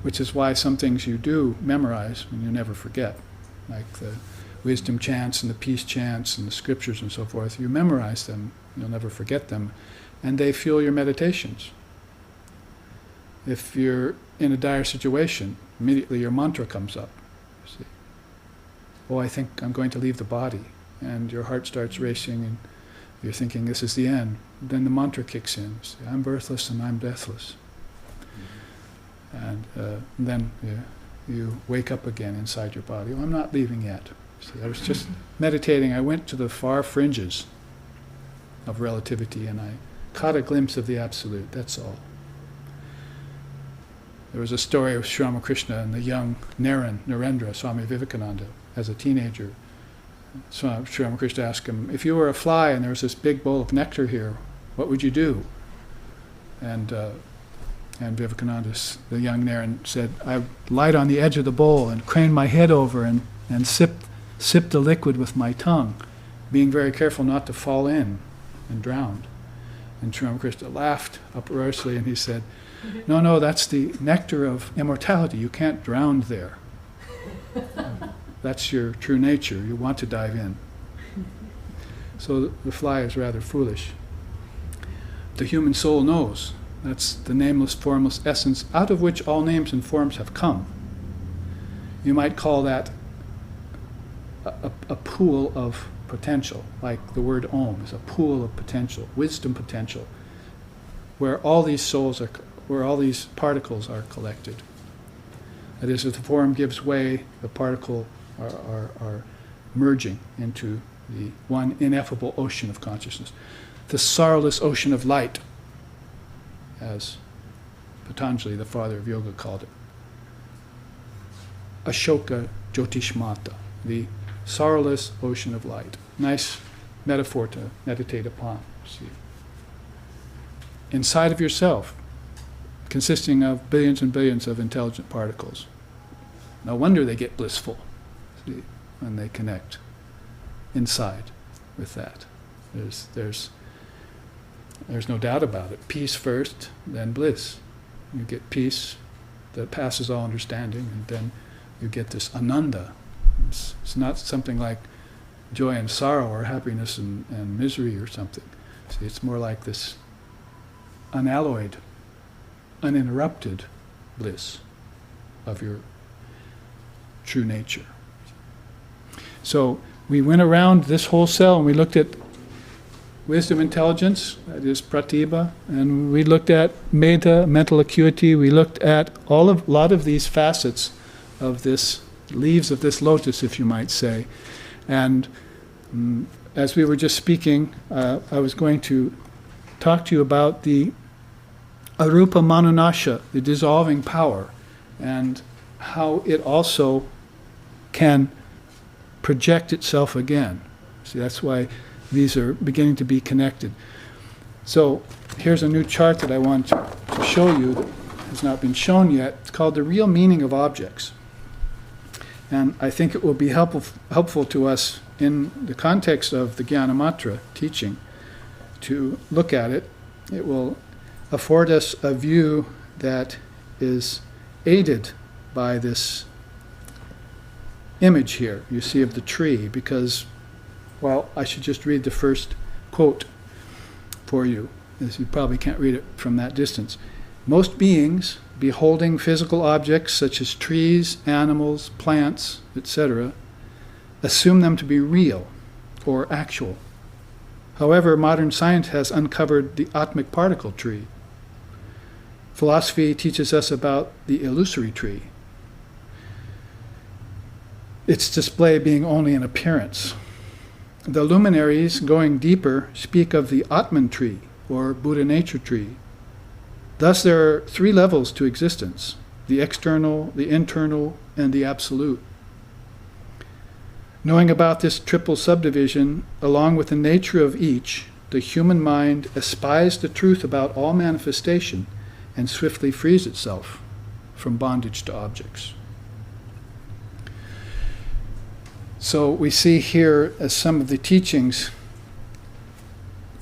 Which is why some things you do memorize and you never forget, like the wisdom chants and the peace chants and the scriptures and so forth. You memorize them, you'll never forget them, and they fuel your meditations. If you're in a dire situation, immediately your mantra comes up. You see, oh, I think I'm going to leave the body, and your heart starts racing, and you're thinking this is the end. Then the mantra kicks in. See, I'm birthless and I'm deathless. And then you wake up again inside your body. Oh, I'm not leaving yet. See, I was just meditating. I went to the far fringes of relativity, and I caught a glimpse of the Absolute. That's all. There was a story of Sri Ramakrishna and the young Narendra, Swami Vivekananda, as a teenager. So Sri Ramakrishna asked him, if you were a fly and there was this big bowl of nectar here, what would you do? And And Vivekananda, the young Naren, said, I light on the edge of the bowl and crane my head over and sip the liquid with my tongue, being very careful not to fall in and drown. And Sri Ramakrishna laughed uproariously and he said, no, that's the nectar of immortality. You can't drown there. That's your true nature. You want to dive in. So the fly is rather foolish. The human soul knows. That's the nameless, formless essence out of which all names and forms have come. You might call that a pool of potential, like the word Om is a pool of potential, wisdom potential, where all these souls are, where all these particles are collected. That is, if the form gives way, the particle are merging into the one ineffable ocean of consciousness, the sorrowless ocean of light, as Patanjali, the father of yoga, called it. Ashoka Jyotishmata, the sorrowless ocean of light. Nice metaphor to meditate upon. See. Inside of yourself, consisting of billions and billions of intelligent particles. No wonder they get blissful, see, when they connect inside with that. There's no doubt about it. Peace first, then bliss. You get peace that passes all understanding, and then you get this ananda. It's not something like joy and sorrow or happiness and misery or something. See, it's more like this unalloyed, uninterrupted bliss of your true nature. So we went around this whole cell and we looked at wisdom intelligence, that is pratibha, and we looked at metta, mental acuity. We looked at a lot of these facets of this, leaves of this lotus, if you might say. And as we were just speaking, I was going to talk to you about the arupa manunasha, the dissolving power, and how it also can project itself again. See, that's why these are beginning to be connected. So here's a new chart that I want to show you that has not been shown yet. It's called The Real Meaning of Objects. And I think it will be helpful to us in the context of the Jnanamatra teaching to look at it. It will afford us a view that is aided by this image here you see of the tree, because, well, I should just read the first quote for you, as you probably can't read it from that distance. Most beings, beholding physical objects such as trees, animals, plants, etc., assume them to be real or actual. However, modern science has uncovered the atmic particle tree. Philosophy teaches us about the illusory tree, its display being only an appearance. The luminaries, going deeper, speak of the Atman tree, or Buddha nature tree. Thus there are three levels to existence: the external, the internal, and the absolute. Knowing about this triple subdivision, along with the nature of each, the human mind espies the truth about all manifestation and swiftly frees itself from bondage to objects. So we see here as some of the teachings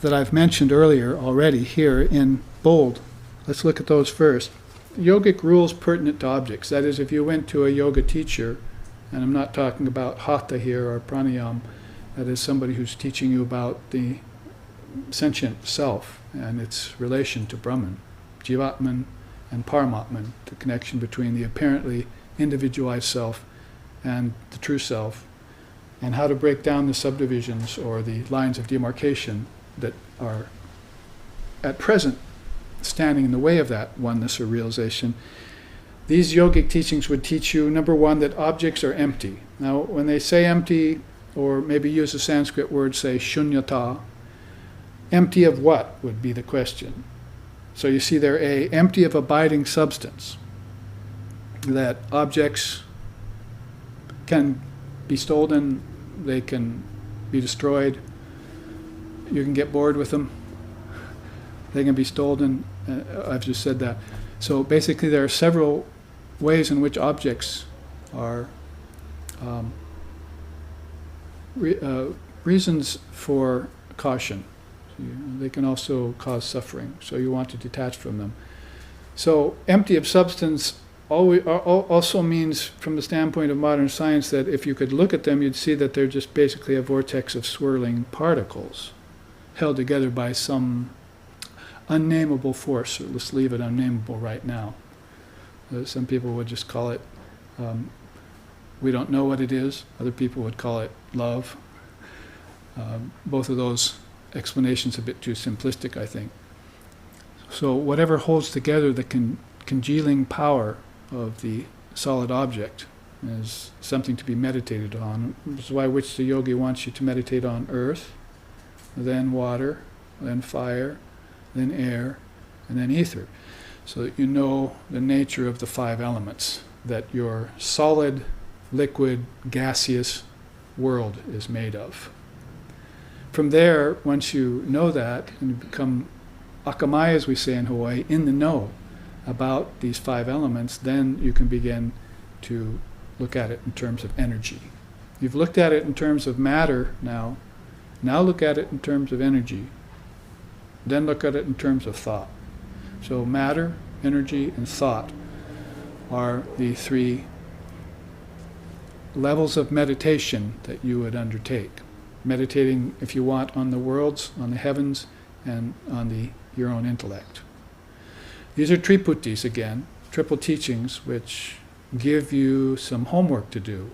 that I've mentioned earlier already here in bold. Let's look at those first. Yogic rules pertinent to objects. That is, if you went to a yoga teacher, and I'm not talking about hatha here or pranayam, that is somebody who's teaching you about the sentient self and its relation to Brahman, Jivatman and Paramatman, the connection between the apparently individualized self and the true self, and how to break down the subdivisions or the lines of demarcation that are at present standing in the way of that oneness or realization. These yogic teachings would teach you, number one, that objects are empty. Now, when they say empty, or maybe use a Sanskrit word, say shunyata, empty of what would be the question. So you see they're empty of abiding substance, that objects can be stolen, they can be destroyed, you can get bored with them, they can be stolen. I've just said that. So basically there are several ways in which objects are reasons for caution. They can also cause suffering, so you want to detach from them. So empty of substance also means, from the standpoint of modern science, that if you could look at them, you'd see that they're just basically a vortex of swirling particles held together by some unnameable force. Or let's leave it unnameable right now. Some people would just call it, we don't know what it is. Other people would call it love. Both of those explanations are a bit too simplistic, I think. So whatever holds together the congealing power of the solid object is something to be meditated on. This is why which the yogi wants you to meditate on earth, then water, then fire, then air, and then ether, so that you know the nature of the 5 elements that your solid, liquid, gaseous world is made of. From there, once you know that, and you become akamai, as we say in Hawaii, in the know about these 5 elements, then you can begin to look at it in terms of energy. You've looked at it in terms of matter now look at it in terms of energy. Then look at it in terms of thought. So matter, energy, and thought are the 3 levels of meditation that you would undertake. Meditating, if you want, on the worlds, on the heavens, and on your own intellect. These are triputis again, triple teachings, which give you some homework to do.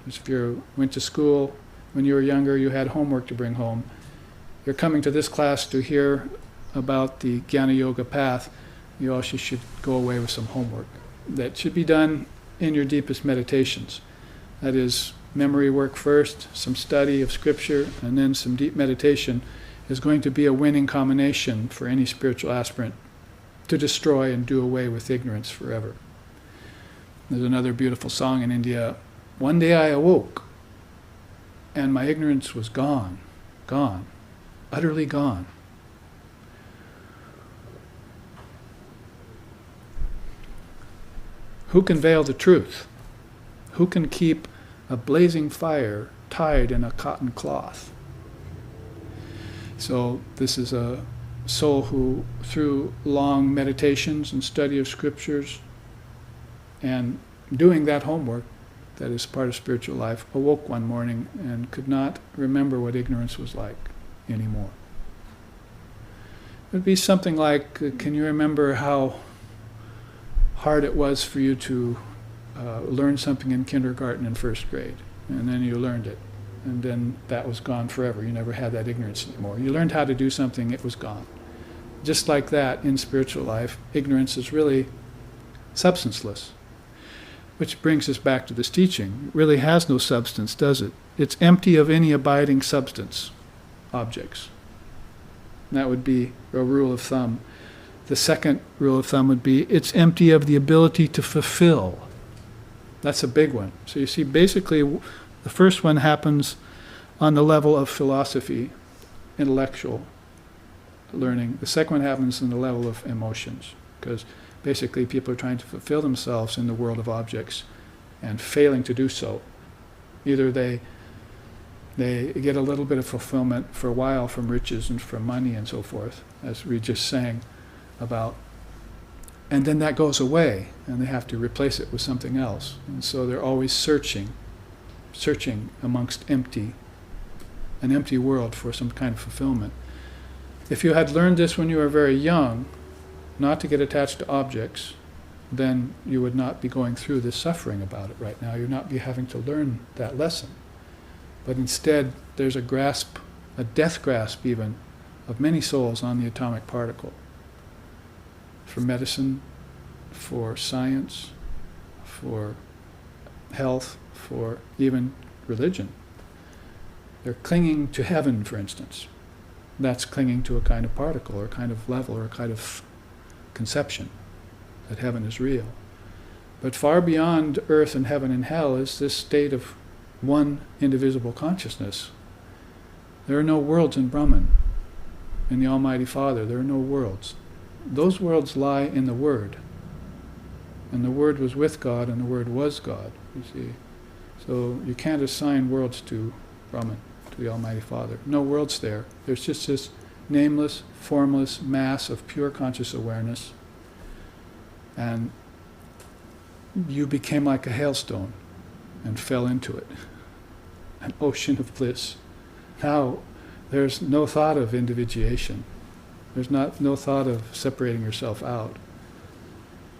If you went to school when you were younger, you had homework to bring home. You're coming to this class to hear about the Jnana Yoga path, you also should go away with some homework that should be done in your deepest meditations. That is, memory work first, some study of scripture, and then some deep meditation is going to be a winning combination for any spiritual aspirant to destroy and do away with ignorance forever. There's another beautiful song in India. One day I awoke, and my ignorance was gone, utterly gone. Who can veil the truth? Who can keep a blazing fire tied in a cotton cloth? So this is a soul who, through long meditations and study of scriptures and doing that homework that is part of spiritual life, awoke one morning and could not remember what ignorance was like anymore. It would be something like, can you remember how hard it was for you to learn something in kindergarten and first grade, and then you learned it, and then that was gone forever. You never had that ignorance anymore. You learned how to do something, it was gone. Just like that, in spiritual life, ignorance is really substanceless. Which brings us back to this teaching. It really has no substance, does it? It's empty of any abiding substance, objects. That would be a rule of thumb. The second rule of thumb would be, it's empty of the ability to fulfill. That's a big one. So you see, basically, the first one happens on the level of philosophy, intellectual learning. The second one happens on the level of emotions, because basically people are trying to fulfill themselves in the world of objects and failing to do so. Either they get a little bit of fulfillment for a while from riches and from money and so forth, as we just sang about, and then that goes away and they have to replace it with something else. And so they're always searching amongst an empty world for some kind of fulfillment. If you had learned this when you were very young, not to get attached to objects, then you would not be going through this suffering about it right now. You'd not be having to learn that lesson. But instead, there's a grasp, a death grasp even, of many souls on the atomic particle. For medicine, for science, for health, for even religion. They're clinging to heaven, for instance. That's clinging to a kind of particle, or a kind of level, or a kind of conception that heaven is real. But far beyond earth and heaven and hell is this state of one indivisible consciousness. There are no worlds in Brahman. In the Almighty Father, there are no worlds. Those worlds lie in the Word. And the Word was with God, and the Word was God, you see. So you can't assign worlds to Brahman, to the Almighty Father. No worlds there. There's just this nameless, formless mass of pure conscious awareness. And you became like a hailstone and fell into it. An ocean of bliss. Now, there's no thought of individuation. There's no thought of separating yourself out.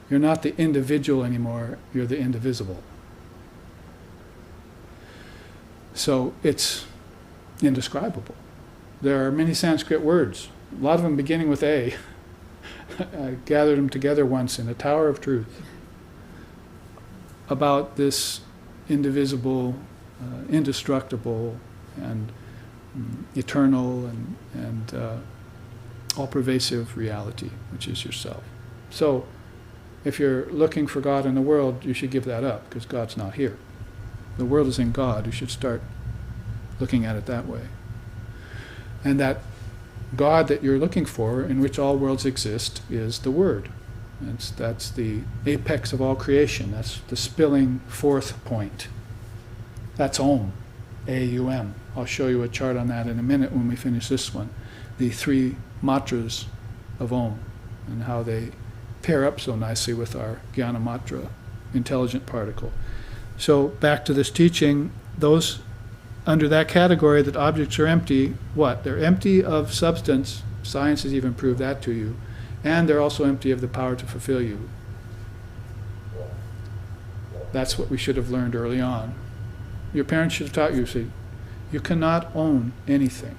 You're not the individual anymore, you're the indivisible. So it's indescribable. There are many Sanskrit words, a lot of them beginning with A. I gathered them together once in a Tower of Truth about this indivisible, indestructible, and eternal and all-pervasive reality, which is yourself. So, if you're looking for God in the world, you should give that up, because God's not here. The world is in God. You should start looking at it that way. And that God that you're looking for, in which all worlds exist, is the Word. That's the apex of all creation. That's the spilling forth point. That's Om, A-U-M. I'll show you a chart on that in a minute when we finish this one. The 3 matras of Om and how they pair up so nicely with our Jnana Matra, intelligent particle. So back to this teaching, those under that category that objects are empty, what? They're empty of substance. Science has even proved that to you. And they're also empty of the power to fulfill you. That's what we should have learned early on. Your parents should have taught you, say, you cannot own anything.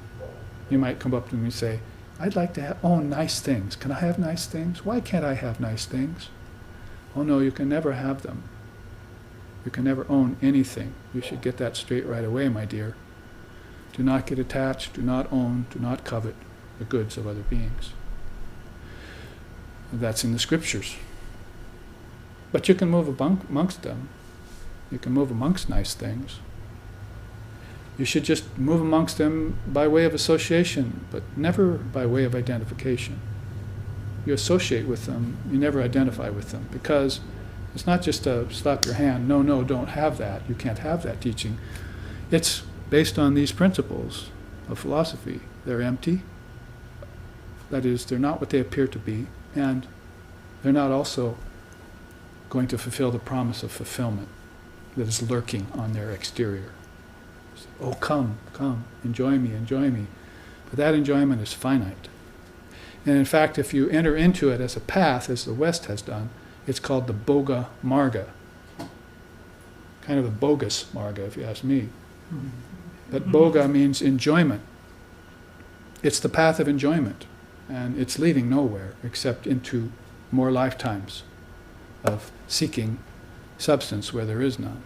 You might come up to me and say, I'd like to own nice things. Can I have nice things? Why can't I have nice things? Oh no, you can never have them. You can never own anything. You should get that straight right away, my dear. Do not get attached, do not own, do not covet the goods of other beings. That's in the scriptures. But you can move amongst them. You can move amongst nice things. You should just move amongst them by way of association, but never by way of identification. You associate with them, you never identify with them, because it's not just a slap your hand, no, don't have that, you can't have that teaching. It's based on these principles of philosophy. They're empty, that is, they're not what they appear to be, and they're not also going to fulfill the promise of fulfillment that is lurking on their exterior. Oh, come, enjoy me. But that enjoyment is finite. And in fact, if you enter into it as a path, as the West has done, it's called the Bhoga Marga. Kind of a bogus Marga, if you ask me. But Bhoga means enjoyment. It's the path of enjoyment. And it's leading nowhere except into more lifetimes of seeking substance where there is none.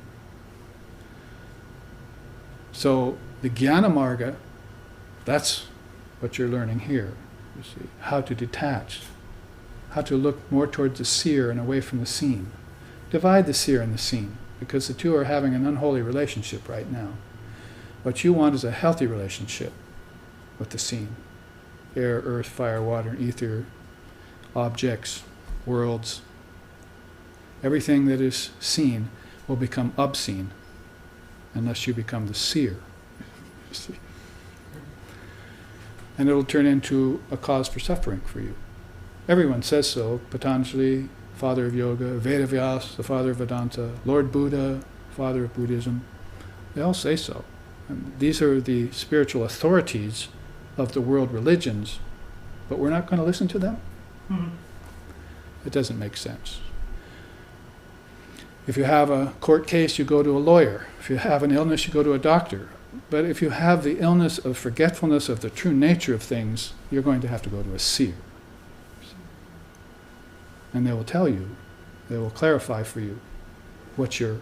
So the Jnana Marga, that's what you're learning here. You see, how to detach, how to look more towards the seer and away from the seen. Divide the seer and the seen, because the two are having an unholy relationship right now. What you want is a healthy relationship with the seen. Air, earth, fire, water, ether, objects, worlds. Everything that is seen will become obscene unless you become the seer. You see? And it'll turn into a cause for suffering for you. Everyone says so. Patanjali, father of yoga, Vedavyas, the father of Vedanta, Lord Buddha, father of Buddhism. They all say so. And these are the spiritual authorities of the world religions, but we're not going to listen to them? It doesn't make sense. If you have a court case, you go to a lawyer. If you have an illness, you go to a doctor. But if you have the illness of forgetfulness of the true nature of things, you're going to have to go to a seer. And they will tell you, they will clarify for you what your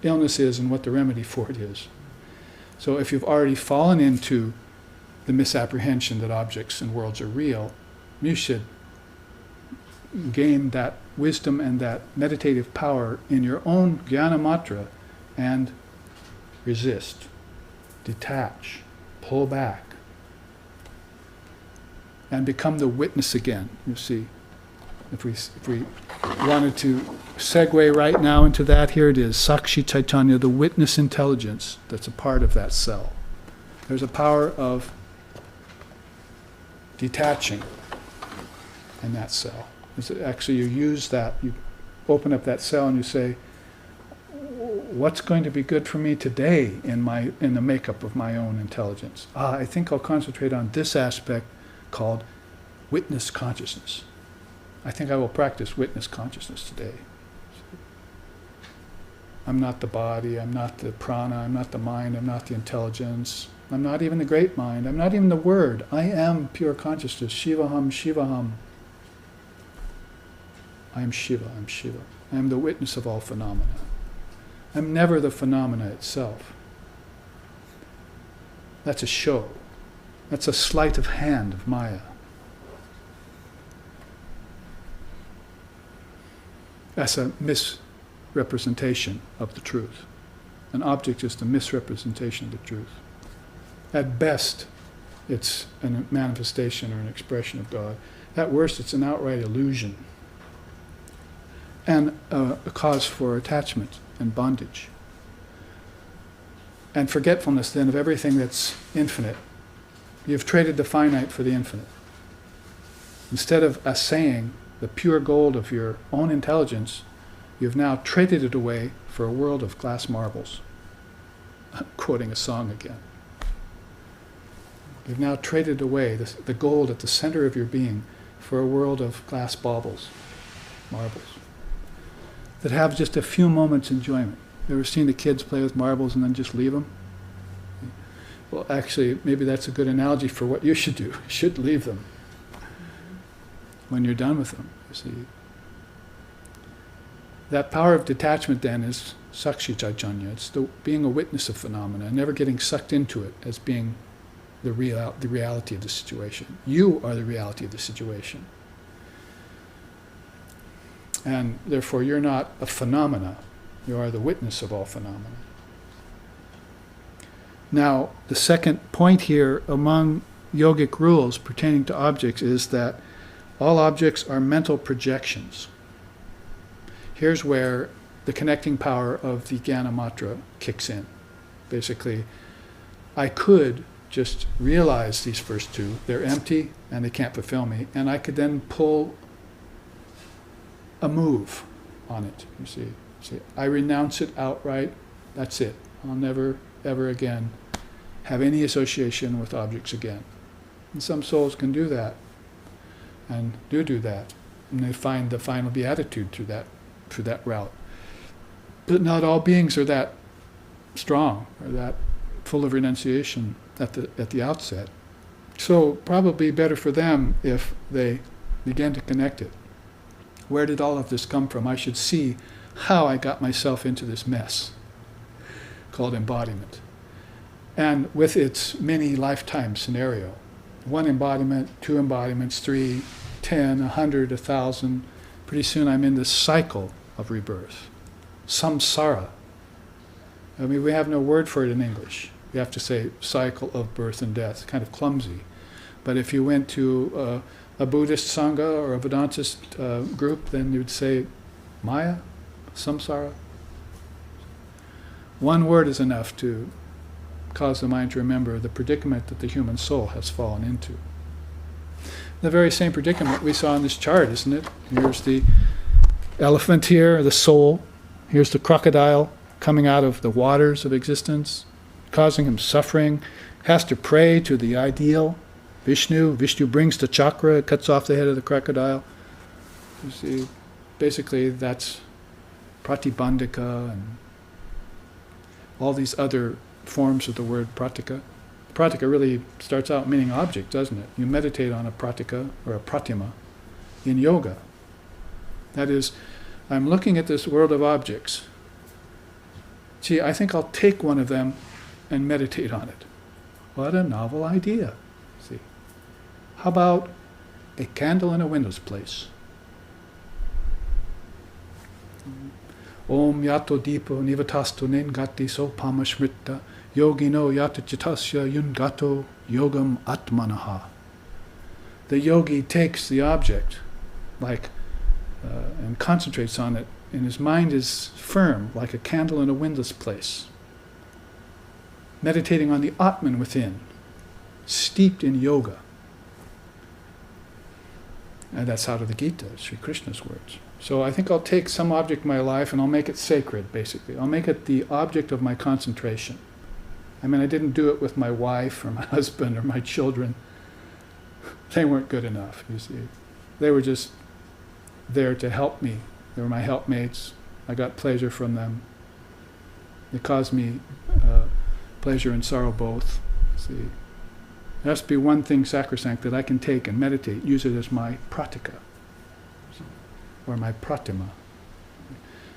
illness is and what the remedy for it is. So if you've already fallen into the misapprehension that objects and worlds are real, you should gain that wisdom and that meditative power in your own Jnana Matra and resist, detach, pull back, and become the witness again, you see. If we wanted to segue right now into that, here it is, Sakshi Chaitanya, the witness intelligence that's a part of that cell. There's a power of detaching in that cell. Actually, you use that, you open up that cell and you say, what's going to be good for me today in the makeup of my own intelligence? I think I'll concentrate on this aspect called witness consciousness. I think I will practice witness consciousness today. I'm not the body, I'm not the prana, I'm not the mind, I'm not the intelligence, I'm not even the great mind, I'm not even the word. I am pure consciousness. Shivaham, Shivaham. I am Shiva, I'm Shiva. I am the witness of all phenomena. I'm never the phenomena itself. That's a show. That's a sleight of hand of Maya. That's a misrepresentation of the truth. An object is the misrepresentation of the truth. At best, it's a manifestation or an expression of God. At worst, it's an outright illusion and a cause for attachment and bondage. And forgetfulness then of everything that's infinite. You've traded the finite for the infinite. Instead of assaying the pure gold of your own intelligence, you've now traded it away for a world of glass marbles. I'm quoting a song again. You've now traded away the gold at the center of your being for a world of glass baubles, marbles, that have just a few moments enjoyment. You ever seen the kids play with marbles and then just leave them? Well, actually, maybe that's a good analogy for what you should do. You should leave them when you're done with them, you see. That power of detachment then is Sakshi Chaitanya. It's being a witness of phenomena, never getting sucked into it as being the reality of the situation. You are the reality of the situation. And therefore you're not a phenomena, you are the witness of all phenomena. Now, the second point here among yogic rules pertaining to objects is that all objects are mental projections. Here's where the connecting power of the Jnana Matra kicks in. Basically, I could just realize these first two, they're empty and they can't fulfill me, and I could then pull a move on it, you see. I renounce it outright, that's it. I'll never, ever again have any association with objects again. And some souls can do that, and do that, and they find the final beatitude through that route. But not all beings are that strong, or that full of renunciation at the outset. So probably better for them if they begin to connect it. Where did all of this come from? I should see how I got myself into this mess called embodiment. And with its many lifetime scenario, 1 embodiment, 2 embodiments, 3, 10, 100, 1,000, pretty soon I'm in this cycle of rebirth. Samsara. I mean, we have no word for it in English. You have to say cycle of birth and death. It's kind of clumsy. But if you went to a Buddhist Sangha or a Vedantist group, then you'd say Maya, samsara. One word is enough to cause the mind to remember the predicament that the human soul has fallen into. The very same predicament we saw in this chart, isn't it? Here's the elephant here, the soul. Here's the crocodile coming out of the waters of existence, causing him suffering, has to pray to the ideal, Vishnu. Vishnu brings the chakra, cuts off the head of the crocodile. You see, basically that's pratibandhika and all these other forms of the word pratika. Pratika really starts out meaning object, doesn't it? You meditate on a pratika or a pratima in yoga. That is, I'm looking at this world of objects. Gee, I think I'll take one of them and meditate on it. What a novel idea. See, how about a candle in a window's place? Om yato dipo nivatasto nengati sopama smritta yogino yata chitasya yungato yogam atmanaha. The yogi takes the object, like and concentrates on it, and his mind is firm, like a candle in a windless place. Meditating on the Atman within, steeped in yoga. And that's out of the Gita, Sri Krishna's words. So I think I'll take some object in my life and I'll make it sacred, basically. I'll make it the object of my concentration. I mean, I didn't do it with my wife or my husband or my children. They weren't good enough, you see. They were just there to help me. They were my helpmates. I got pleasure from them. They caused me pleasure and sorrow both. See, there has to be one thing sacrosanct that I can take and meditate, use it as my pratika, or my pratima.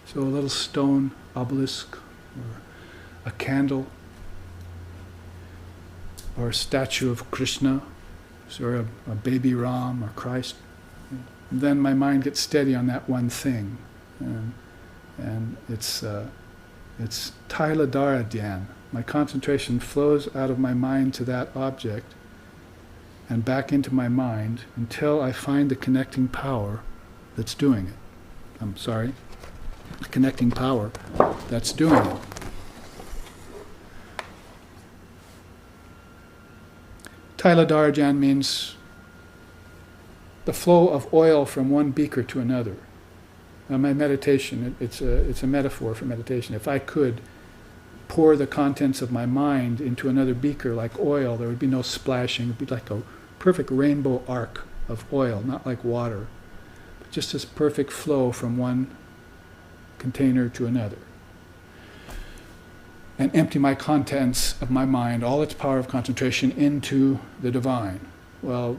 So a little stone obelisk, or a candle, or a statue of Krishna, or a baby Ram or Christ. And then my mind gets steady on that one thing, and it's Tailadara Dhyan. My concentration flows out of my mind to that object and back into my mind until I find the connecting power that's doing it. The connecting power that's doing it. Tailadara Dhyan means the flow of oil from one beaker to another. Now my meditation, it's a metaphor for meditation. If I could pour the contents of my mind into another beaker like oil, there would be no splashing. It would be like a perfect rainbow arc of oil, not like water, but just this perfect flow from one container to another. And empty my contents of my mind, all its power of concentration, into the divine. Well,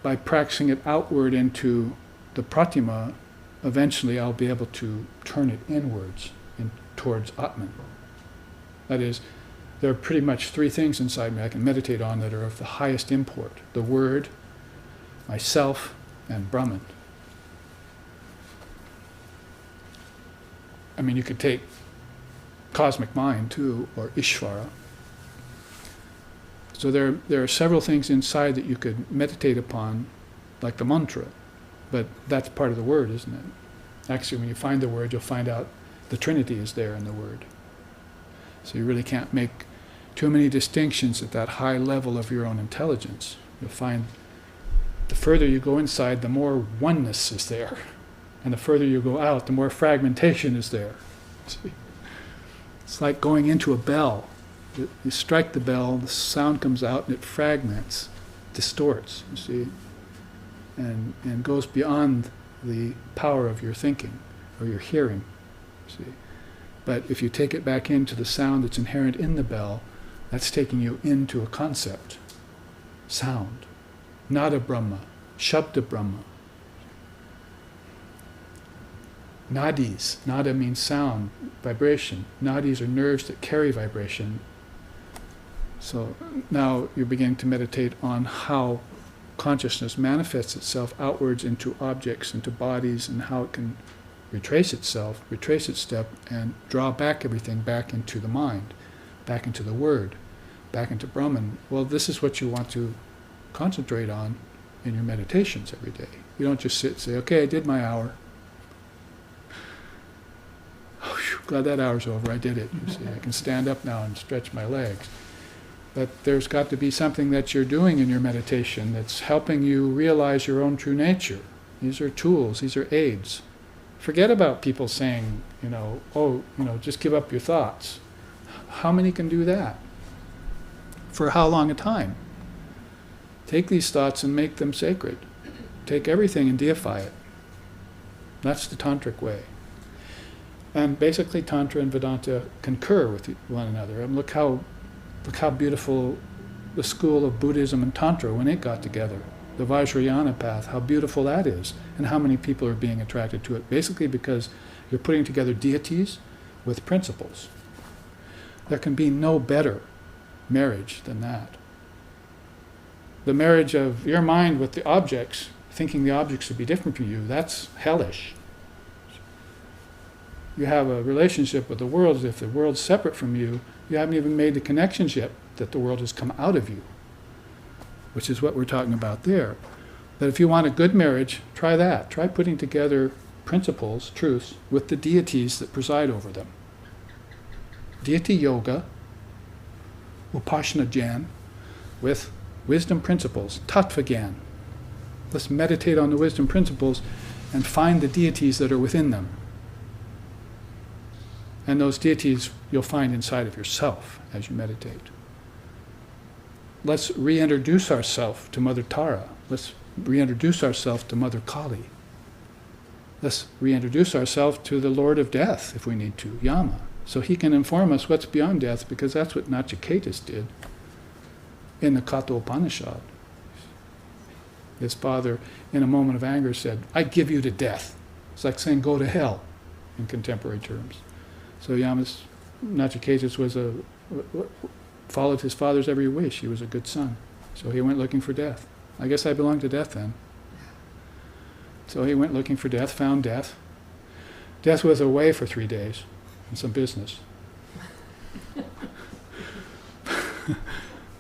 by practicing it outward into the pratima, eventually I'll be able to turn it inwards towards Atman. That is, there are pretty much three things inside me I can meditate on that are of the highest import: the Word, myself, and Brahman. I mean, you could take cosmic mind too, or Ishvara. So there are several things inside that you could meditate upon, like the mantra, but that's part of the word, isn't it? Actually, when you find the word, you'll find out the Trinity is there in the word. So you really can't make too many distinctions at that high level of your own intelligence. You'll find the further you go inside, the more oneness is there. And the further you go out, the more fragmentation is there. See? It's like going into a bell. You strike the bell, the sound comes out, and it fragments, distorts, you see, and goes beyond the power of your thinking or your hearing, you see. But if you take it back into the sound that's inherent in the bell, that's taking you into a concept, sound, Nada Brahma, Shabda Brahma. Nadis, nada means sound, vibration. Nadis are nerves that carry vibration. So now you're beginning to meditate on how consciousness manifests itself outwards into objects, into bodies, and how it can retrace itself, retrace its step, and draw back everything back into the mind, back into the Word, back into Brahman. Well, this is what you want to concentrate on in your meditations every day. You don't just sit and say, okay, I did my hour. Oh, whew, glad that hour's over, I did it. You see, I can stand up now and stretch my legs. But there's got to be something that you're doing in your meditation that's helping you realize your own true nature. These are tools, these are aids. Forget about people saying, just give up your thoughts. How many can do that? For how long a time? Take these thoughts and make them sacred. Take everything and deify it. That's the tantric way. And basically Tantra and Vedanta concur with one another. And look how beautiful the school of Buddhism and Tantra, when it got together. The Vajrayana path, how beautiful that is, and how many people are being attracted to it. Basically because you're putting together deities with principles. There can be no better marriage than that. The marriage of your mind with the objects, thinking the objects would be different from you, that's hellish. You have a relationship with the world as if the world's separate from you. You haven't even made the connections yet that the world has come out of you, which is what we're talking about there. But if you want a good marriage, try that. Try putting together principles, truths, with the deities that preside over them. Deity yoga, Upasana Jnana, with wisdom principles, Tattva Gyan. Let's meditate on the wisdom principles and find the deities that are within them. And those deities you'll find inside of yourself as you meditate. Let's reintroduce ourselves to Mother Tara. Let's reintroduce ourselves to Mother Kali. Let's reintroduce ourselves to the Lord of Death, if we need to, Yama, so he can inform us what's beyond death, because that's what Nachiketas did in the Katha Upanishad. His father, in a moment of anger, said, I give you to death. It's like saying, go to hell, in contemporary terms. So Nachiketas followed his father's every wish. He was a good son. So he went looking for death. I guess I belonged to death then. So he went looking for death, found death. Death was away for 3 days in some business.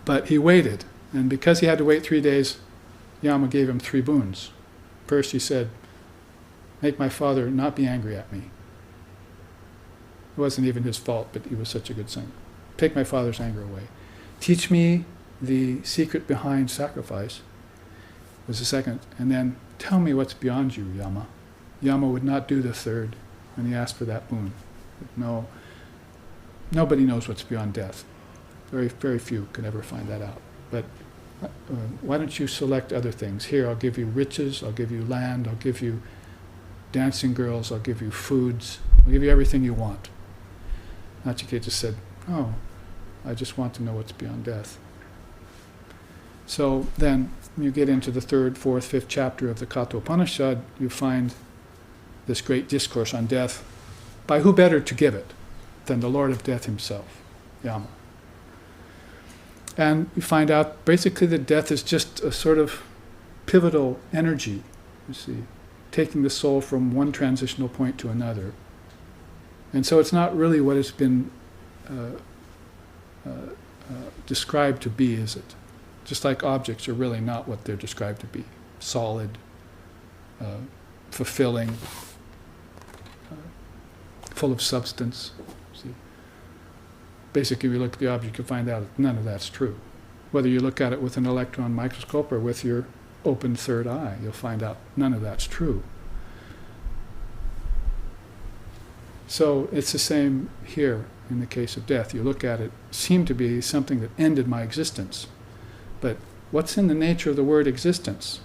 But he waited. And because he had to wait 3 days, Yama gave him 3 boons. First he said, make my father not be angry at me. It wasn't even his fault, but he was such a good son. Take my father's anger away. Teach me the secret behind sacrifice, was the second. And then, tell me what's beyond you, Yama. Yama would not do the third when he asked for that boon. No, nobody knows what's beyond death. Very, very few can ever find that out. But why don't you select other things? Here, I'll give you riches, I'll give you land, I'll give you dancing girls, I'll give you foods, I'll give you everything you want. Nachiketas said, oh, I just want to know what's beyond death. So then, when you get into the 3rd, 4th, 5th chapter of the Katha Upanishad, you find this great discourse on death. By who better to give it than the Lord of Death himself, Yama? And you find out basically that death is just a sort of pivotal energy, you see, taking the soul from one transitional point to another. And so it's not really what it's been described to be, is it? Just like objects are really not what they're described to be. Solid, fulfilling, full of substance. See? Basically, if you look at the object, you'll find out that none of that's true. Whether you look at it with an electron microscope or with your open third eye, you'll find out none of that's true. So it's the same here in the case of death. You look at it, seemed to be something that ended my existence. But what's in the nature of the word existence?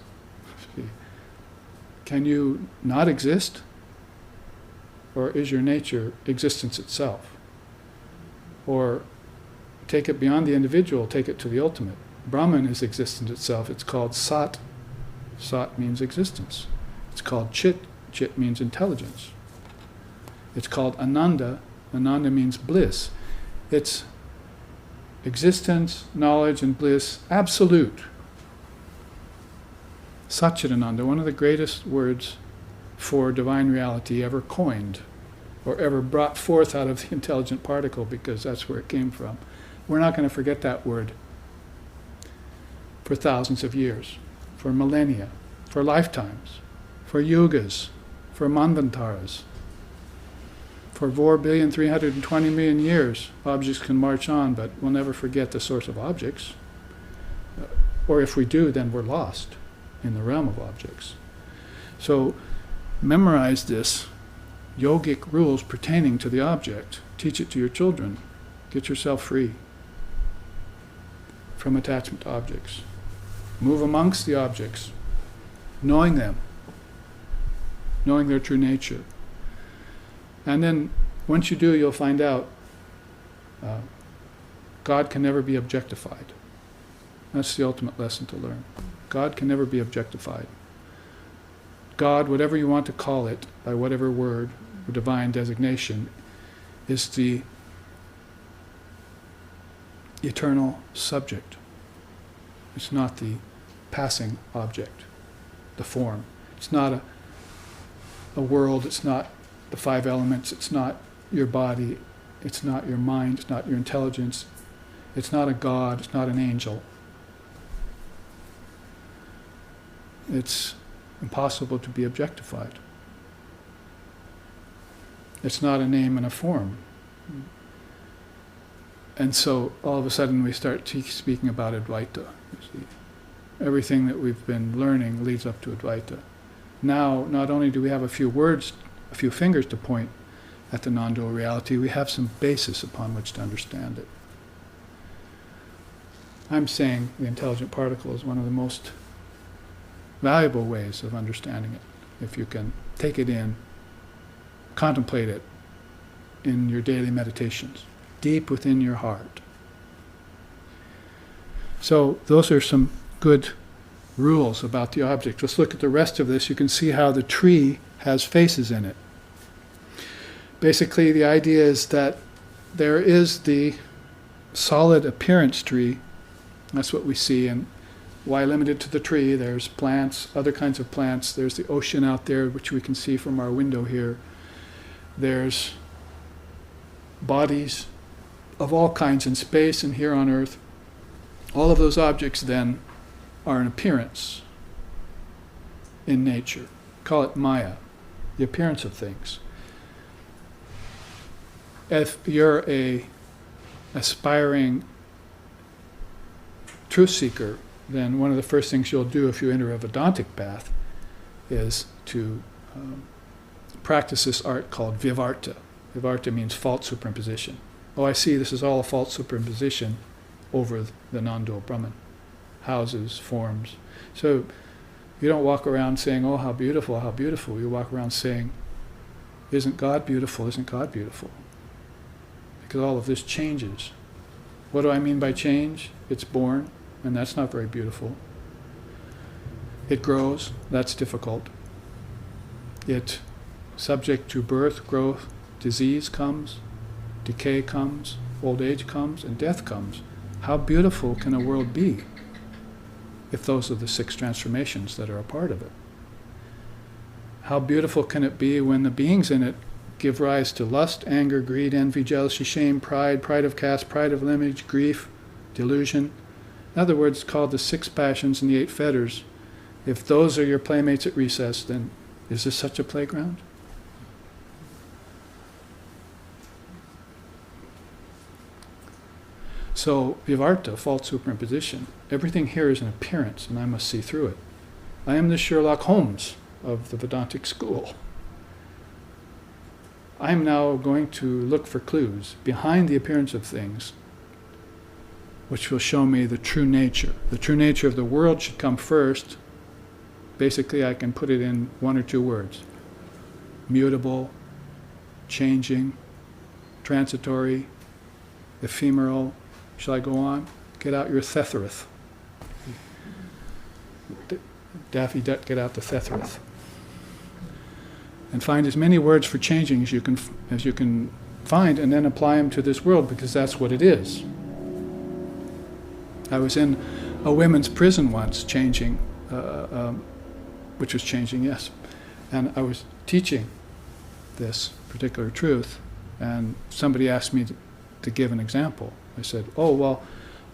Can you not exist? Or is your nature existence itself? Or take it beyond the individual, take it to the ultimate. Brahman is existence itself. It's called Sat. Sat means existence. It's called Chit. Chit means intelligence. It's called Ananda. Ananda means bliss. It's existence, knowledge, and bliss, absolute. Satchidananda, one of the greatest words for divine reality ever coined, or ever brought forth out of the intelligent particle, because that's where it came from. We're not going to forget that word for thousands of years, for millennia, for lifetimes, for yugas, for manvantaras. For 4,320,000,000 years, objects can march on, but we'll never forget the source of objects. Or if we do, then we're lost in the realm of objects. So memorize this yogic rules pertaining to the object. Teach it to your children. Get yourself free from attachment to objects. Move amongst the objects, knowing them, knowing their true nature. And then, once you do, you'll find out God can never be objectified. That's the ultimate lesson to learn. God can never be objectified. God, whatever you want to call it, by whatever word or divine designation, is the eternal subject. It's not the passing object, the form. It's not a world, it's not the 5 elements, it's not your body, it's not your mind, it's not your intelligence, it's not a God, it's not an angel. It's impossible to be objectified. It's not a name and a form. And so all of a sudden we start speaking about Advaita. You see. Everything that we've been learning leads up to Advaita. Now, not only do we have a few words, a few fingers to point at the non-dual reality, we have some basis upon which to understand it. I'm saying the intelligent particle is one of the most valuable ways of understanding it. If you can take it in, contemplate it in your daily meditations, deep within your heart. So those are some good rules about the object. Let's look at the rest of this. You can see how the tree has faces in it. Basically, the idea is that there is the solid appearance tree. That's what we see. And why limited to the tree? There's plants, other kinds of plants. There's the ocean out there, which we can see from our window here. There's bodies of all kinds in space and here on Earth. All of those objects then are an appearance in nature. Call it Maya, the appearance of things. If you're a aspiring truth seeker, then one of the first things you'll do if you enter a Vedantic path is to practice this art called Vivarta. Vivarta means false superimposition. Oh, I see, this is all a false superimposition over the non-dual Brahman. Houses, forms. So you don't walk around saying, oh, how beautiful, how beautiful. You walk around saying, isn't God beautiful, isn't God beautiful? Because all of this changes. What do I mean by change? It's born, and that's not very beautiful. It grows, that's difficult. It, subject to birth, growth, disease comes, decay comes, old age comes, and death comes. How beautiful can a world be if those are the 6 transformations that are a part of it? How beautiful can it be when the beings in it give rise to lust, anger, greed, envy, jealousy, shame, pride, pride of caste, pride of lineage, grief, delusion. In other words, called the 6 passions and the 8 fetters. If those are your playmates at recess, then is this such a playground? So, Vivarta, false superimposition. Everything here is an appearance, and I must see through it. I am the Sherlock Holmes of the Vedantic school. I am now going to look for clues behind the appearance of things, which will show me the true nature. The true nature of the world should come first. Basically, I can put it in 1 or 2 words. Mutable, changing, transitory, ephemeral. Shall I go on? Get out your Thethereth. Daffy Duck, get out the Thethereth. And find as many words for changing as you can find, and then apply them to this world, because that's what it is. I was in a women's prison once, changing, which was changing, yes. And I was teaching this particular truth, and somebody asked me to give an example. I said, oh, well,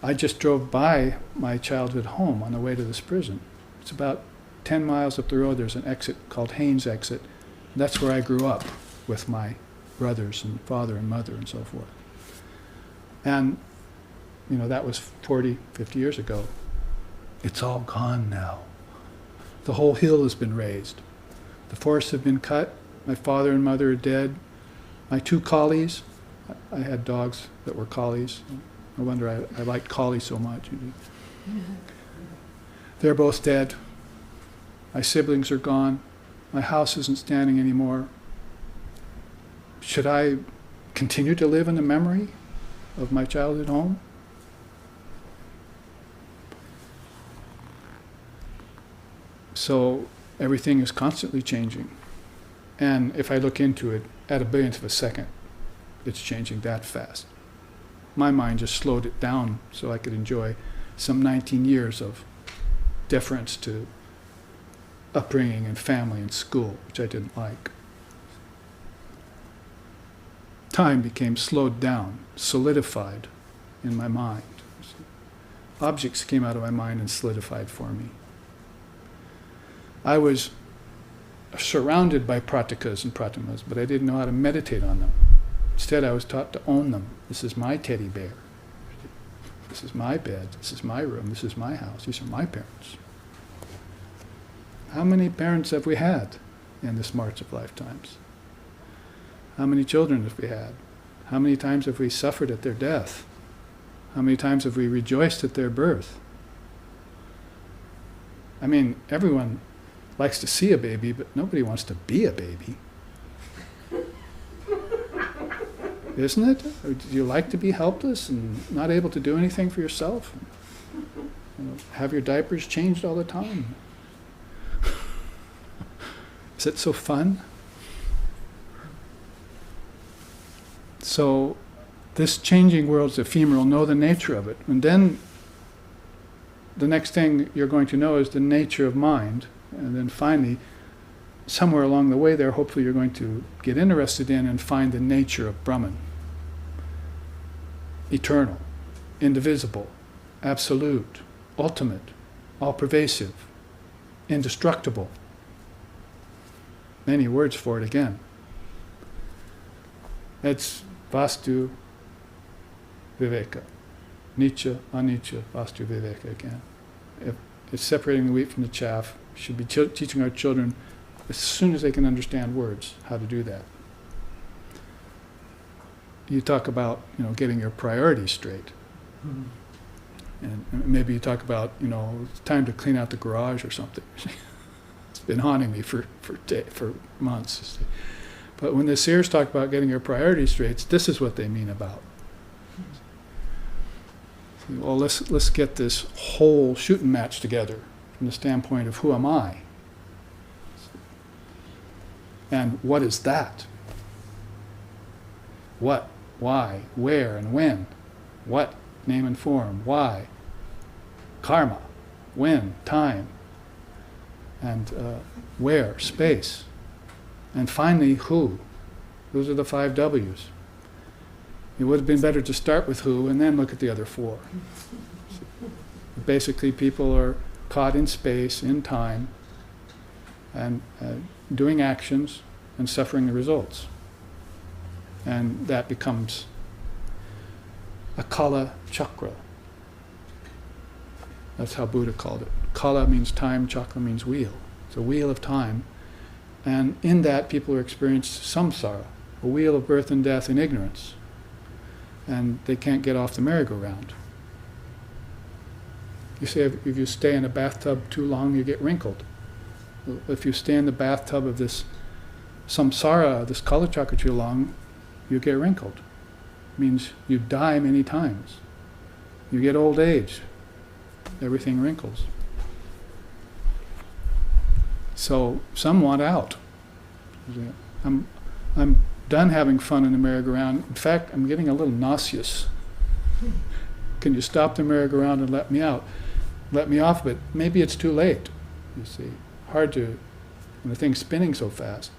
I just drove by my childhood home on the way to this prison. It's about 10 miles up the road. There's an exit called Haynes Exit. That's where I grew up with my brothers and father and mother and so forth. And, that was 40, 50 years ago. It's all gone now. The whole hill has been raised. The forests have been cut. My father and mother are dead. My 2 collies, I had dogs that were collies. No wonder I liked collies so much. They're both dead. My siblings are gone. My house isn't standing anymore. Should I continue to live in the memory of my childhood home? So everything is constantly changing. And if I look into it, at a billionth of a second, it's changing that fast. My mind just slowed it down so I could enjoy some 19 years of deference to upbringing and family and school, which I didn't like. Time became slowed down, solidified in my mind. Objects came out of my mind and solidified for me. I was surrounded by pratikas and pratimas, but I didn't know how to meditate on them. Instead, I was taught to own them. This is my teddy bear. This is my bed. This is my room. This is my house. These are my parents. How many parents have we had in this march of lifetimes? How many children have we had? How many times have we suffered at their death? How many times have we rejoiced at their birth? I mean, everyone likes to see a baby, but nobody wants to be a baby. Isn't it? Or do you like to be helpless and not able to do anything for yourself? Have your diapers changed all the time? Is it so fun? So this changing world is ephemeral. Know the nature of it. And then the next thing you're going to know is the nature of mind. And then finally, somewhere along the way there, hopefully you're going to get interested in and find the nature of Brahman. Eternal, indivisible, absolute, ultimate, all-pervasive, indestructible. Many words for it again. It's Vastu Viveka. Nitya, Anicca, Vastu Viveka again. It's separating the wheat from the chaff. We should be teaching our children as soon as they can understand words how to do that. You talk about, getting your priorities straight. Mm-hmm. And maybe you talk about, it's time to clean out the garage or something. It's been haunting me for months. But when the seers talk about getting your priorities straight, this is what they mean about. Well, let's get this whole shooting match together from the standpoint of who am I? And what is that? What, why, where, and when? What, name and form, why? Karma, when, time, and where, space. And finally, who? Those are the 5 W's. It would have been better to start with who and then look at the other 4. Basically, people are caught in space, in time, and doing actions and suffering the results. And that becomes a Kala chakra. That's how Buddha called it. Kala means time, chakra means wheel. It's a wheel of time. And in that, people are experiencing samsara, a wheel of birth and death and ignorance. And they can't get off the merry-go-round. You say if you stay in a bathtub too long, you get wrinkled. If you stay in the bathtub of this samsara, this kala chakra too long, you get wrinkled. It means you die many times. You get old age. Everything wrinkles. So some want out. I'm done having fun in the merry-go-round. In fact, I'm getting a little nauseous. Can you stop the merry-go-round and let me out? Let me off, but maybe it's too late. You see, hard to, when the thing's spinning so fast,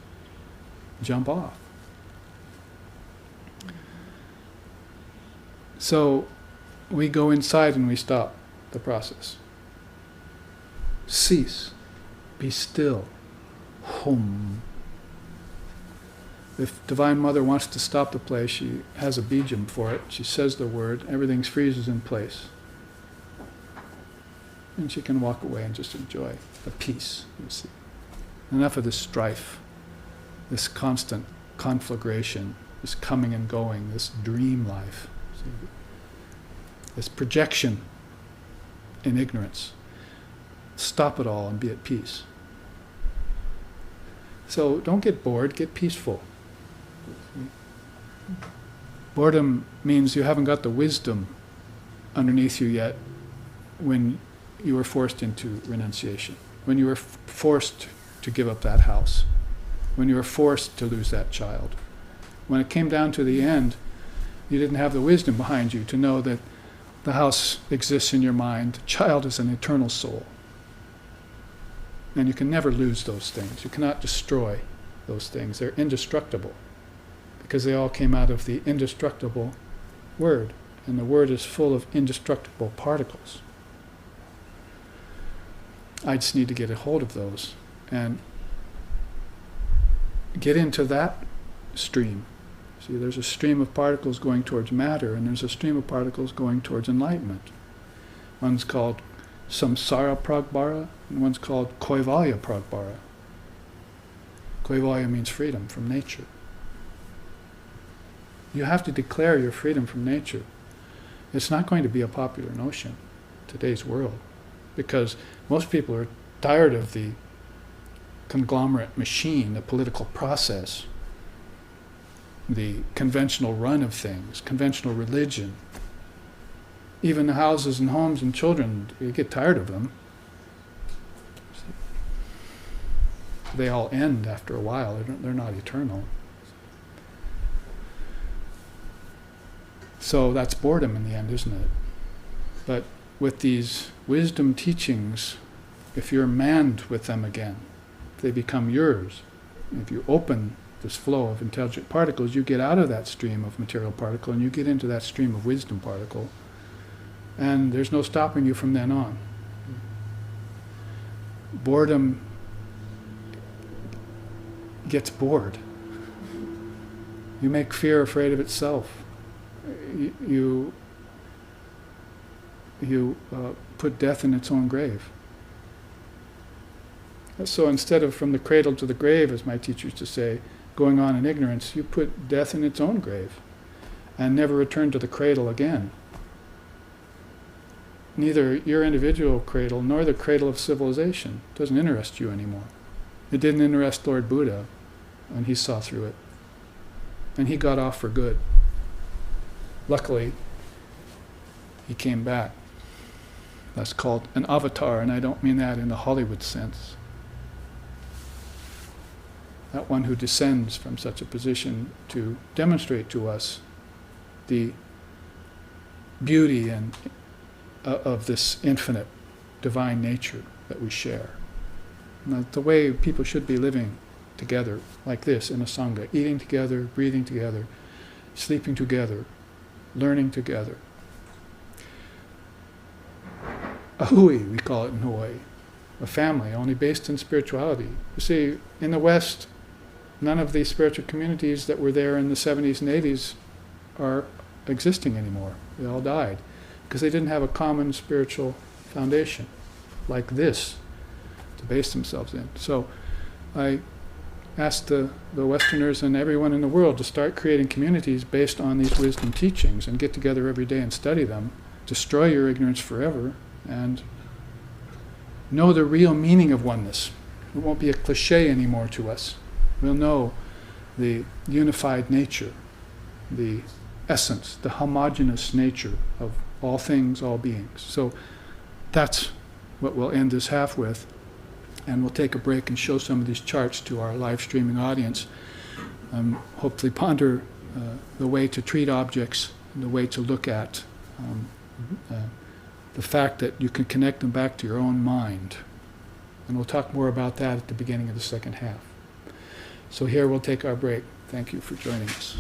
jump off. So we go inside and we stop the process. Cease. Be still. Hum. If Divine Mother wants to stop the play, she has a bijam for it. She says the word, everything freezes in place. And she can walk away and just enjoy the peace, you see. Enough of this strife, this constant conflagration, this coming and going, this dream life, see? This projection in ignorance. Stop it all and be at peace. So don't get bored, get peaceful. Boredom means you haven't got the wisdom underneath you yet when you were forced into renunciation, when you were forced to give up that house, when you were forced to lose that child. When it came down to the end, you didn't have the wisdom behind you to know that the house exists in your mind. The child is an eternal soul. And you can never lose those things. You cannot destroy those things. They're indestructible because they all came out of the indestructible word. And the word is full of indestructible particles. I just need to get a hold of those and get into that stream. See, there's a stream of particles going towards matter, and there's a stream of particles going towards enlightenment. One's called samsara pragbara, and one's called koivalya pragbara. Koivalya means freedom from nature. You have to declare your freedom from nature. It's not going to be a popular notion in today's world, because most people are tired of the conglomerate machine, the political process, the conventional run of things, conventional religion. Even the houses and homes and children, you get tired of them. They all end after a while. They're not eternal. So that's boredom in the end, isn't it? But with these wisdom teachings, if you're manned with them again, they become yours. If you open this flow of intelligent particles, you get out of that stream of material particle and you get into that stream of wisdom particle. And there's no stopping you from then on. Boredom gets bored. You make fear afraid of itself. You put death in its own grave. So instead of from the cradle to the grave, as my teacher used to say, going on in ignorance, you put death in its own grave and never return to the cradle again. Neither your individual cradle nor the cradle of civilization doesn't interest you anymore. It didn't interest Lord Buddha, and he saw through it. And he got off for good. Luckily, he came back. That's called an avatar, and I don't mean that in the Hollywood sense. That one who descends from such a position to demonstrate to us the beauty and of this infinite divine nature that we share. And the way people should be living together, like this, in a sangha, eating together, breathing together, sleeping together, learning together. A hui, we call it in Hawaii, a family only based in spirituality. You see, in the West, none of these spiritual communities that were there in the 70s and 80s are existing anymore. They all died because they didn't have a common spiritual foundation like this to base themselves in. So I asked the Westerners and everyone in the world to start creating communities based on these wisdom teachings and get together every day and study them, destroy your ignorance forever, and know the real meaning of oneness. It won't be a cliche anymore to us. We'll know the unified nature, the essence, the homogeneous nature of all things, all beings. So that's what we'll end this half with. And we'll take a break and show some of these charts to our live streaming audience. Hopefully ponder the way to treat objects, and the way to look at the fact that you can connect them back to your own mind. And we'll talk more about that at the beginning of the second half. So here we'll take our break. Thank you for joining us.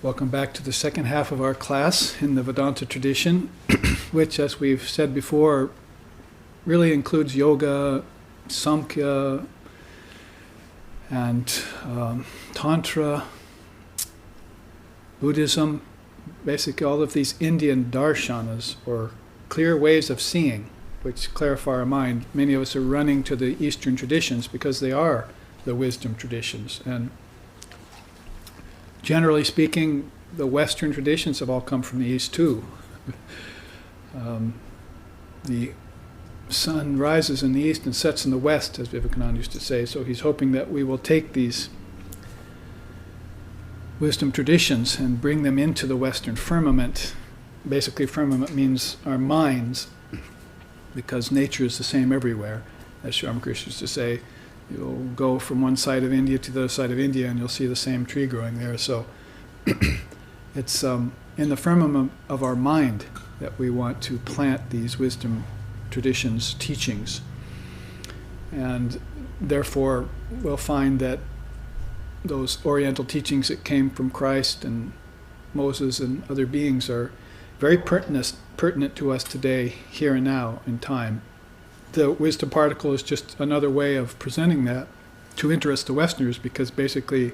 Welcome back to the second half of our class in the Vedanta tradition, which, as we've said before, really includes yoga, Samkhya, and Tantra, Buddhism, basically all of these Indian darshanas, or clear ways of seeing, which clarify our mind. Many of us are running to the Eastern traditions because they are the wisdom traditions. And generally speaking, the Western traditions have all come from the East too. The sun rises in the East and sets in the West, as Vivekananda used to say, so he's hoping that we will take these wisdom traditions and bring them into the Western firmament. Basically, firmament means our minds, because nature is the same everywhere. As Sri Ramakrishna used to say, you'll go from one side of India to the other side of India and you'll see the same tree growing there. So it's in the firmament of our mind that we want to plant these wisdom traditions, teachings. And therefore, we'll find that those Oriental teachings that came from Christ and Moses and other beings are very pertinent to us today, here and now, in time. The wisdom particle is just another way of presenting that to interest the Westerners, because basically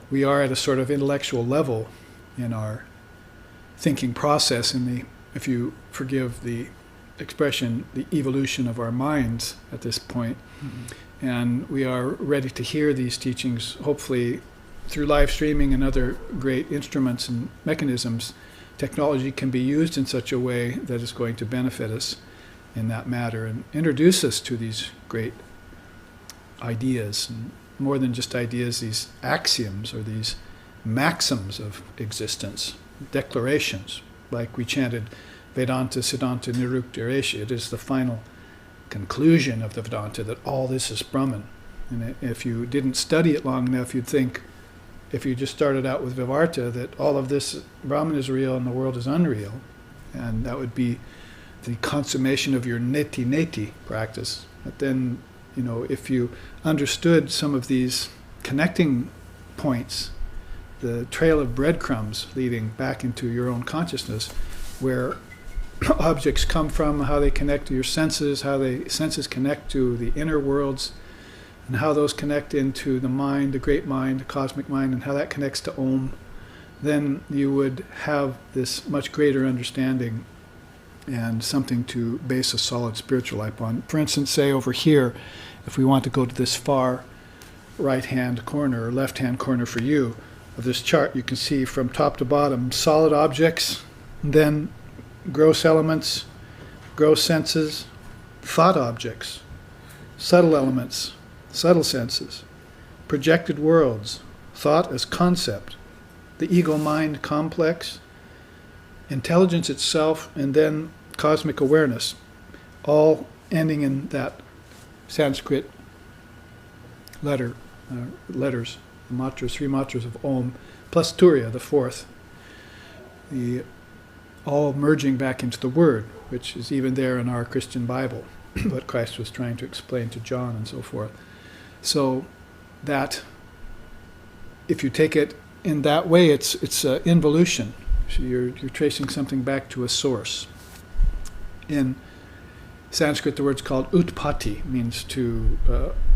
we are at a sort of intellectual level in our thinking process, in the, if you forgive the expression, the evolution of our minds at this point. Mm-hmm. And we are ready to hear these teachings, hopefully through live streaming and other great instruments and mechanisms. Technology can be used in such a way that is going to benefit us in that matter and introduce us to these great ideas, and more than just ideas, these axioms or these maxims of existence, declarations, like we chanted Vedanta Siddhanta Nirukta. It is the final conclusion of the Vedanta that all this is Brahman. And if you didn't study it long enough, you'd think, if you just started out with Vivarta, that all of this, Brahman is real and the world is unreal. And that would be the consummation of your neti practice. But then, if you understood some of these connecting points, the trail of breadcrumbs leading back into your own consciousness, where objects come from, how they connect to your senses, how the senses connect to the inner worlds, and how those connect into the mind, the great mind, the cosmic mind, and how that connects to Om, then you would have this much greater understanding and something to base a solid spiritual life on. For instance, say over here, if we want to go to this far right-hand corner or left-hand corner for you of this chart, you can see from top to bottom solid objects, then gross elements, gross senses, thought objects, subtle elements, subtle senses, projected worlds, thought as concept, the ego-mind complex, intelligence itself, and then cosmic awareness, all ending in that Sanskrit letters, the matras, 3 matras of Om, plus Turiya, the fourth, all merging back into the Word, which is even there in our Christian Bible, what Christ was trying to explain to John and so forth. So that, if you take it in that way, it's involution. So you're tracing something back to a source. In Sanskrit, the word's called utpatti, means to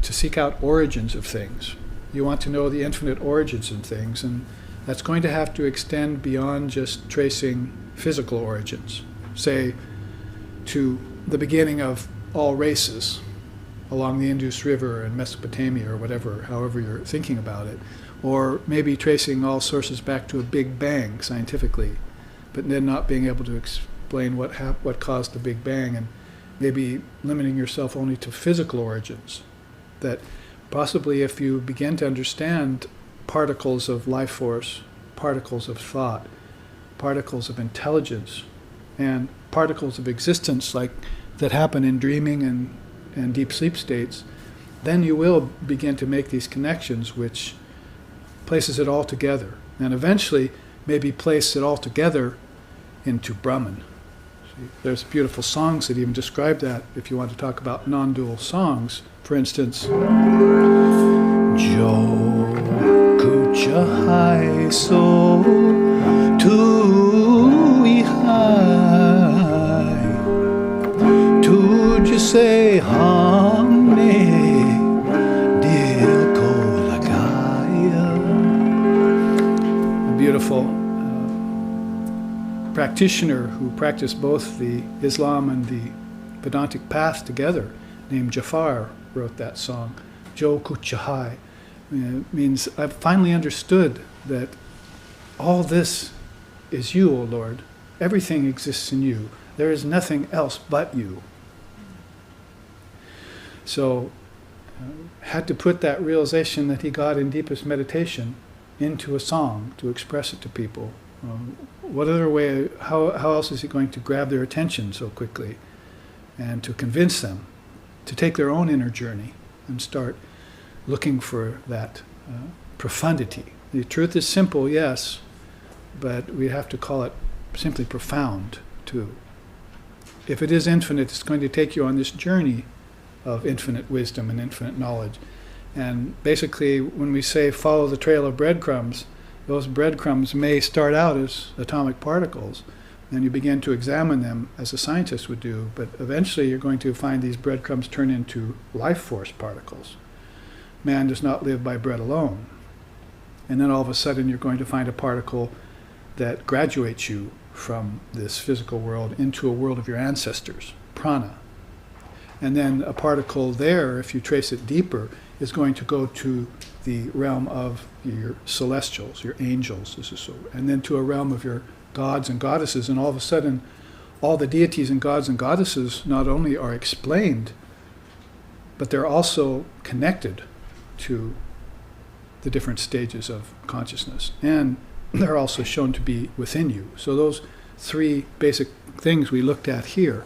seek out origins of things. You want to know the infinite origins of things, and that's going to have to extend beyond just tracing physical origins. Say, to the beginning of all races along the Indus River in Mesopotamia or whatever, however you're thinking about it. Or maybe tracing all sources back to a Big Bang scientifically, but then not being able to explain what caused the Big Bang, and maybe limiting yourself only to physical origins. That possibly if you begin to understand particles of life force, particles of thought, particles of intelligence, and particles of existence like that happen in dreaming and deep sleep states, then you will begin to make these connections which places it all together, and eventually maybe place it all together into Brahman. See, there's beautiful songs that even describe that, if you want to talk about non-dual songs. For instance, Jo Kucha Hai So tu ihai, tu say hamne dil ko lagaya. A beautiful practitioner who practiced both the Islam and the Vedantic path together, named Jafar, wrote that song. Jo Kuchahai means I've finally understood that all this is you, O Lord. Everything exists in you. There is nothing else but you. So, had to put that realization that he got in deepest meditation into a song to express it to people. What other way, how else is he going to grab their attention so quickly and to convince them to take their own inner journey and start looking for that profundity? The truth is simple, yes, but we have to call it simply profound too. If it is infinite, it's going to take you on this journey of infinite wisdom and infinite knowledge. And basically, when we say follow the trail of breadcrumbs, those breadcrumbs may start out as atomic particles, and you begin to examine them as a scientist would do, but eventually you're going to find these breadcrumbs turn into life force particles. Man does not live by bread alone. And then all of a sudden you're going to find a particle that graduates you from this physical world into a world of your ancestors, prana. And then a particle there, if you trace it deeper, is going to go to the realm of your celestials, your angels, and then to a realm of your gods and goddesses. And all of a sudden, all the deities and gods and goddesses not only are explained, but they're also connected to the different stages of consciousness. And they're also shown to be within you. So those three basic things we looked at here,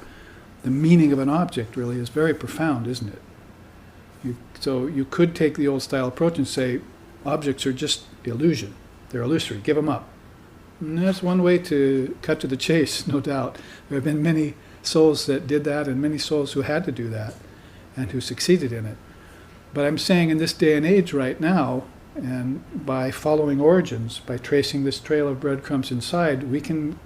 the meaning of an object really is very profound, isn't it? So you could take the old style approach and say, objects are just illusion. They're illusory. Give them up. And that's one way to cut to the chase, no doubt. There have been many souls that did that and many souls who had to do that and who succeeded in it. But I'm saying in this day and age right now, and by following origins, by tracing this trail of breadcrumbs inside, we can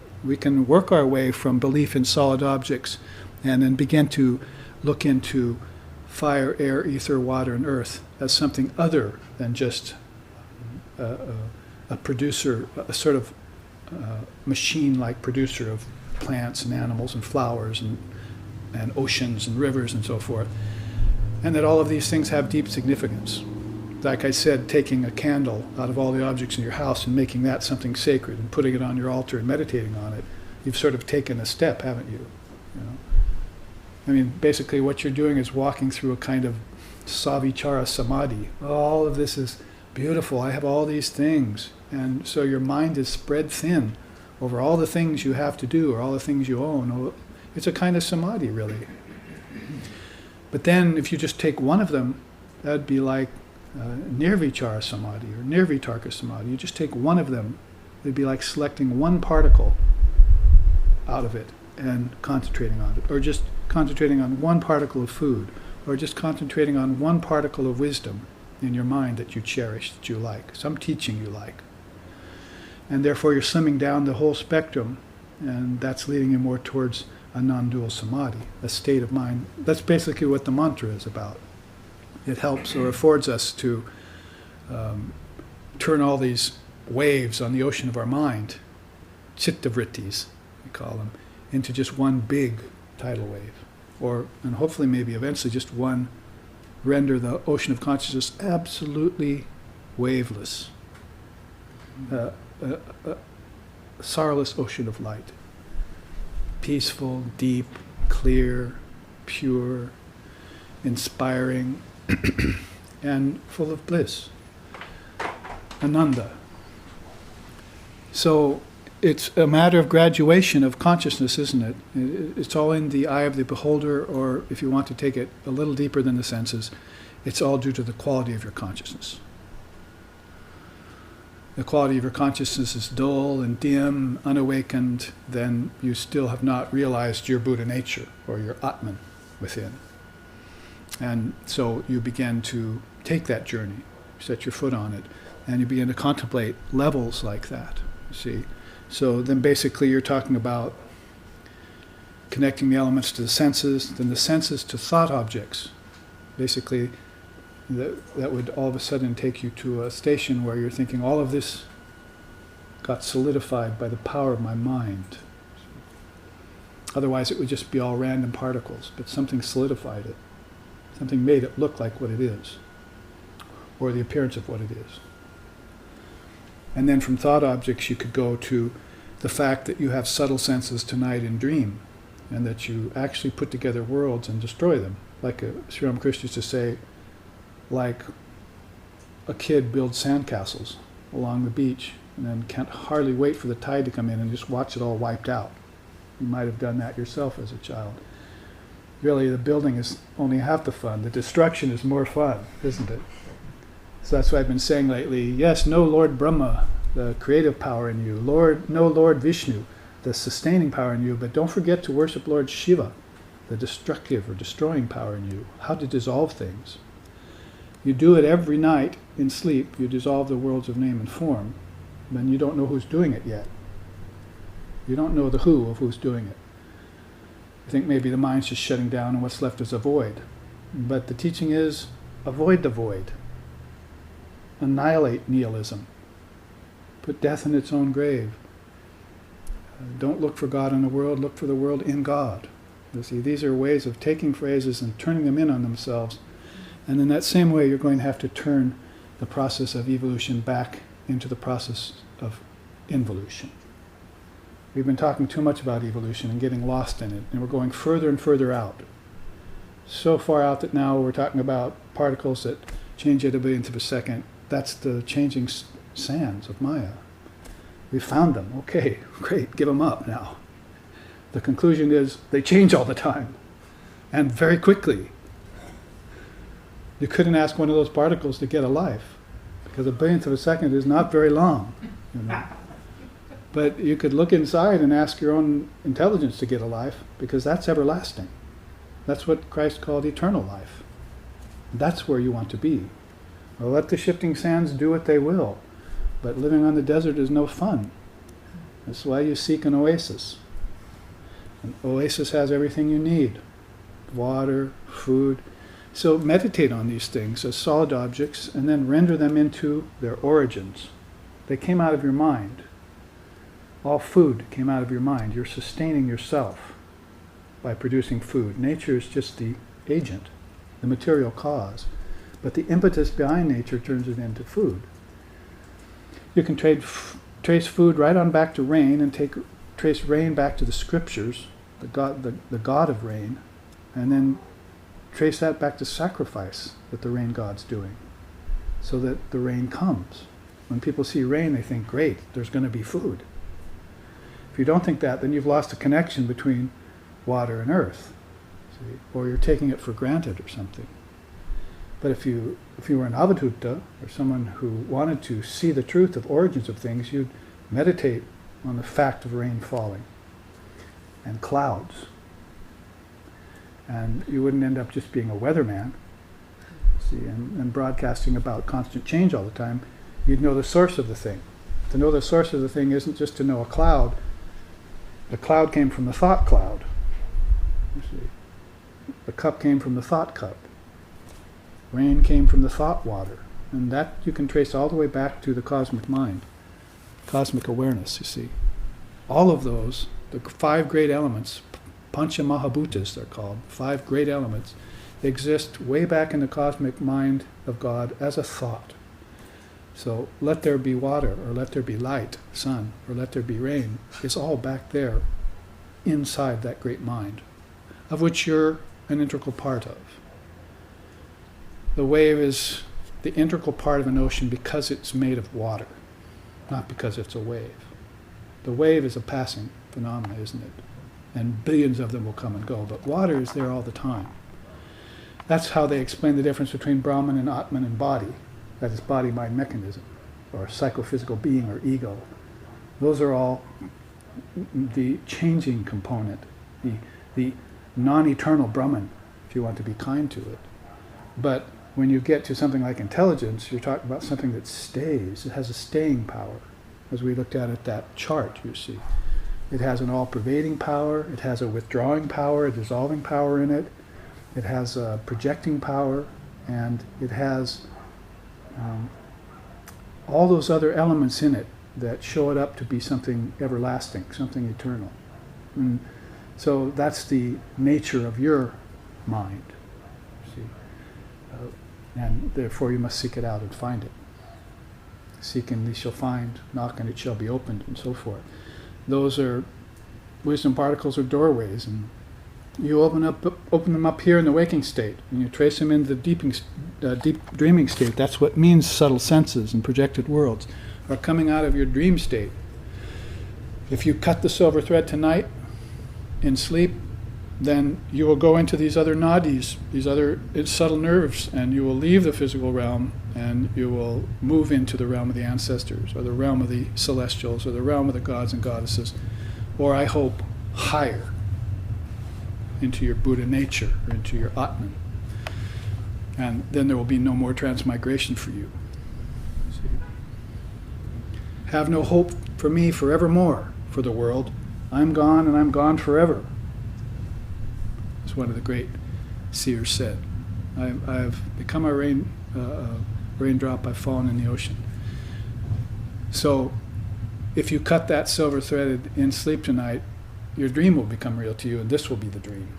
work our way from belief in solid objects and then begin to look into fire, air, ether, water, and earth as something other than just a producer, a sort of machine-like producer of plants and animals and flowers and oceans and rivers and so forth. And that all of these things have deep significance. Like I said, taking a candle out of all the objects in your house and making that something sacred and putting it on your altar and meditating on it, you've sort of taken a step, haven't you? I mean, basically what you're doing is walking through a kind of savichara samadhi. All of this is beautiful. I have all these things. And so your mind is spread thin over all the things you have to do or all the things you own. It's a kind of samadhi, really. But then if you just take one of them, that'd be like nirvichara samadhi or nirvitarka samadhi. You just take one of them, it'd be like selecting one particle out of it and concentrating on it, or just concentrating on one particle of food, or just concentrating on one particle of wisdom in your mind that you cherish, that you like, some teaching you like. And therefore you're slimming down the whole spectrum, and that's leading you more towards a non-dual samadhi, a state of mind. That's basically what the mantra is about. It helps or affords us to turn all these waves on the ocean of our mind, chittavrittis, we call them, into just one big tidal wave. And hopefully maybe eventually just one, render the ocean of consciousness absolutely waveless. A sorrowless ocean of light. Peaceful, deep, clear, pure, inspiring, and full of bliss. Ananda. So it's a matter of graduation of consciousness, isn't it? It's all in the eye of the beholder, or if you want to take it a little deeper than the senses, it's all due to the quality of your consciousness. The quality of your consciousness is dull and dim, unawakened, then you still have not realized your Buddha nature or your Atman within. And so you begin to take that journey, set your foot on it, and you begin to contemplate levels like that, you see. So then basically you're talking about connecting the elements to the senses, then the senses to thought objects. Basically, that would all of a sudden take you to a station where you're thinking all of this got solidified by the power of my mind. Otherwise it would just be all random particles, but something solidified it. Something made it look like what it is, or the appearance of what it is. And then from thought objects you could go to the fact that you have subtle senses tonight in dream, and that you actually put together worlds and destroy them. Like Sri Ramakrishna used to say, like a kid builds sandcastles along the beach and then can't hardly wait for the tide to come in and just watch it all wiped out. You might have done that yourself as a child. Really, the building is only half the fun. The destruction is more fun, isn't it? So that's what I've been saying lately. Yes, know Lord Brahma, the creative power in you. Know Lord Vishnu, the sustaining power in you. But don't forget to worship Lord Shiva, the destructive or destroying power in you. How to dissolve things. You do it every night in sleep. You dissolve the worlds of name and form. Then you don't know who's doing it yet. You don't know the who of who's doing it. You think maybe the mind's just shutting down and what's left is a void. But the teaching is avoid the void. Annihilate nihilism. Put death in its own grave. Don't look for God in the world, look for the world in God. You see, these are ways of taking phrases and turning them in on themselves. And in that same way, you're going to have to turn the process of evolution back into the process of involution. We've been talking too much about evolution and getting lost in it, and we're going further and further out. So far out that now we're talking about particles that change at a billionth of a second. That's the changing sands of Maya. We found them. Okay, great, give them up now. The conclusion is they change all the time, and very quickly. You couldn't ask one of those particles to get a life, because a billionth of a second is not very long. You know? But you could look inside and ask your own intelligence to get a life, because that's everlasting. That's what Christ called eternal life. That's where you want to be. Well, let the shifting sands do what they will, but living on the desert is no fun. That's why you seek an oasis. An oasis has everything you need. Water, food. So meditate on these things as solid objects and then render them into their origins. They came out of your mind. All food came out of your mind. You're sustaining yourself by producing food. Nature is just the agent, the material cause. But the impetus behind nature turns it into food. You can trace food right on back to rain and trace rain back to the scriptures, the God of rain, and then trace that back to sacrifice that the rain god's doing, so that the rain comes. When people see rain, they think, great, there's going to be food. If you don't think that, then you've lost a connection between water and earth, see? Or you're taking it for granted or something. But if you were an avadhuta, or someone who wanted to see the truth of origins of things, you'd meditate on the fact of rain falling and clouds. And you wouldn't end up just being a weatherman, see, and broadcasting about constant change all the time. You'd know the source of the thing. To know the source of the thing isn't just to know a cloud. The cloud came from the thought cloud. You see. The cup came from the thought cup. Rain came from the thought water. And that you can trace all the way back to the cosmic mind, cosmic awareness, you see. All of those, the 5 great elements, Pancha Mahabhutas they're called, 5 great elements, exist way back in the cosmic mind of God as a thought. So let there be water, or let there be light, sun, or let there be rain, is all back there inside that great mind, of which you're an integral part of. The wave is the integral part of an ocean because it's made of water, not because it's a wave. The wave is a passing phenomenon, isn't it? And billions of them will come and go, but water is there all the time. That's how they explain the difference between Brahman and Atman and body, that is body-mind mechanism, or psychophysical being or ego. Those are all the changing component, the non-eternal Brahman, if you want to be kind to it. But when you get to something like intelligence, you're talking about something that stays, it has a staying power. as we looked at it, that chart, you see. It has an all-pervading power, it has a withdrawing power, a dissolving power in it, it has a projecting power, and it has all those other elements in it that show it up to be something everlasting, something eternal. And so that's the nature of your mind, see. And therefore you must seek it out and find it. Seek and ye shall find, knock and it shall be opened, and so forth. Those are wisdom particles or doorways, and you open them up here in the waking state, and you trace them into the deep dreaming state. That's what means subtle senses and projected worlds are coming out of your dream state. If you cut the silver thread tonight in sleep, then you will go into these other nadis, these other subtle nerves, and you will leave the physical realm and you will move into the realm of the ancestors, or the realm of the celestials, or the realm of the gods and goddesses, or I hope higher, into your Buddha nature, or into your Atman. And then there will be no more transmigration for you. See? Have no hope for me forevermore, for the world. I'm gone and I'm gone forever. As one of the great seers said. I've become a raindrop, I've fallen in the ocean. So if you cut that silver thread in sleep tonight, your dream will become real to you, and this will be the dream.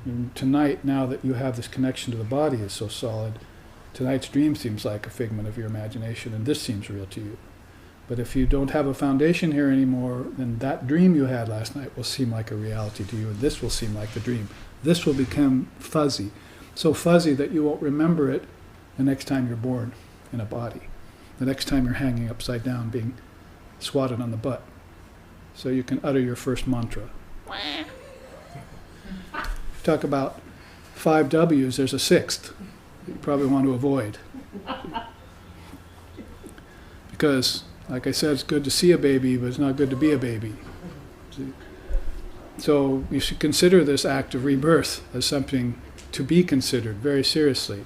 And tonight, now that you have this connection to the body is so solid, tonight's dream seems like a figment of your imagination, and this seems real to you. But if you don't have a foundation here anymore, then that dream you had last night will seem like a reality to you, and this will seem like the dream. This will become fuzzy, so fuzzy that you won't remember it the next time you're born in a body, the next time you're hanging upside down being swatted on the butt. So you can utter your first mantra. Talk about 5 W's, there's a 6th you probably want to avoid. Because, like I said, it's good to see a baby, but it's not good to be a baby. See? So you should consider this act of rebirth as something to be considered very seriously.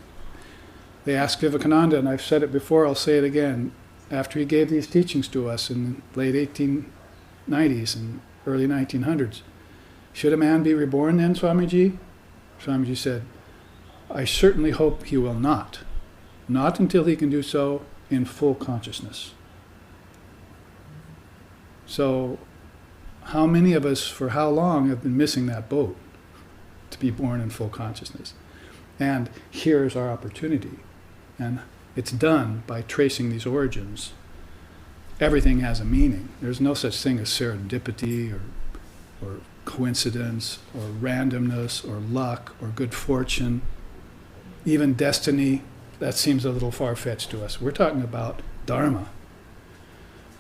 They asked Vivekananda, and I've said it before, I'll say it again, after he gave these teachings to us in the late 1890s and early 1900s, should a man be reborn then, Swamiji? Swamiji said, I certainly hope he will not. Not until he can do so in full consciousness. So, how many of us, for how long, have been missing that boat to be born in full consciousness? And here's our opportunity. And it's done by tracing these origins. Everything has a meaning. There's no such thing as serendipity or coincidence or randomness or luck or good fortune. Even destiny, that seems a little far-fetched to us. We're talking about dharma.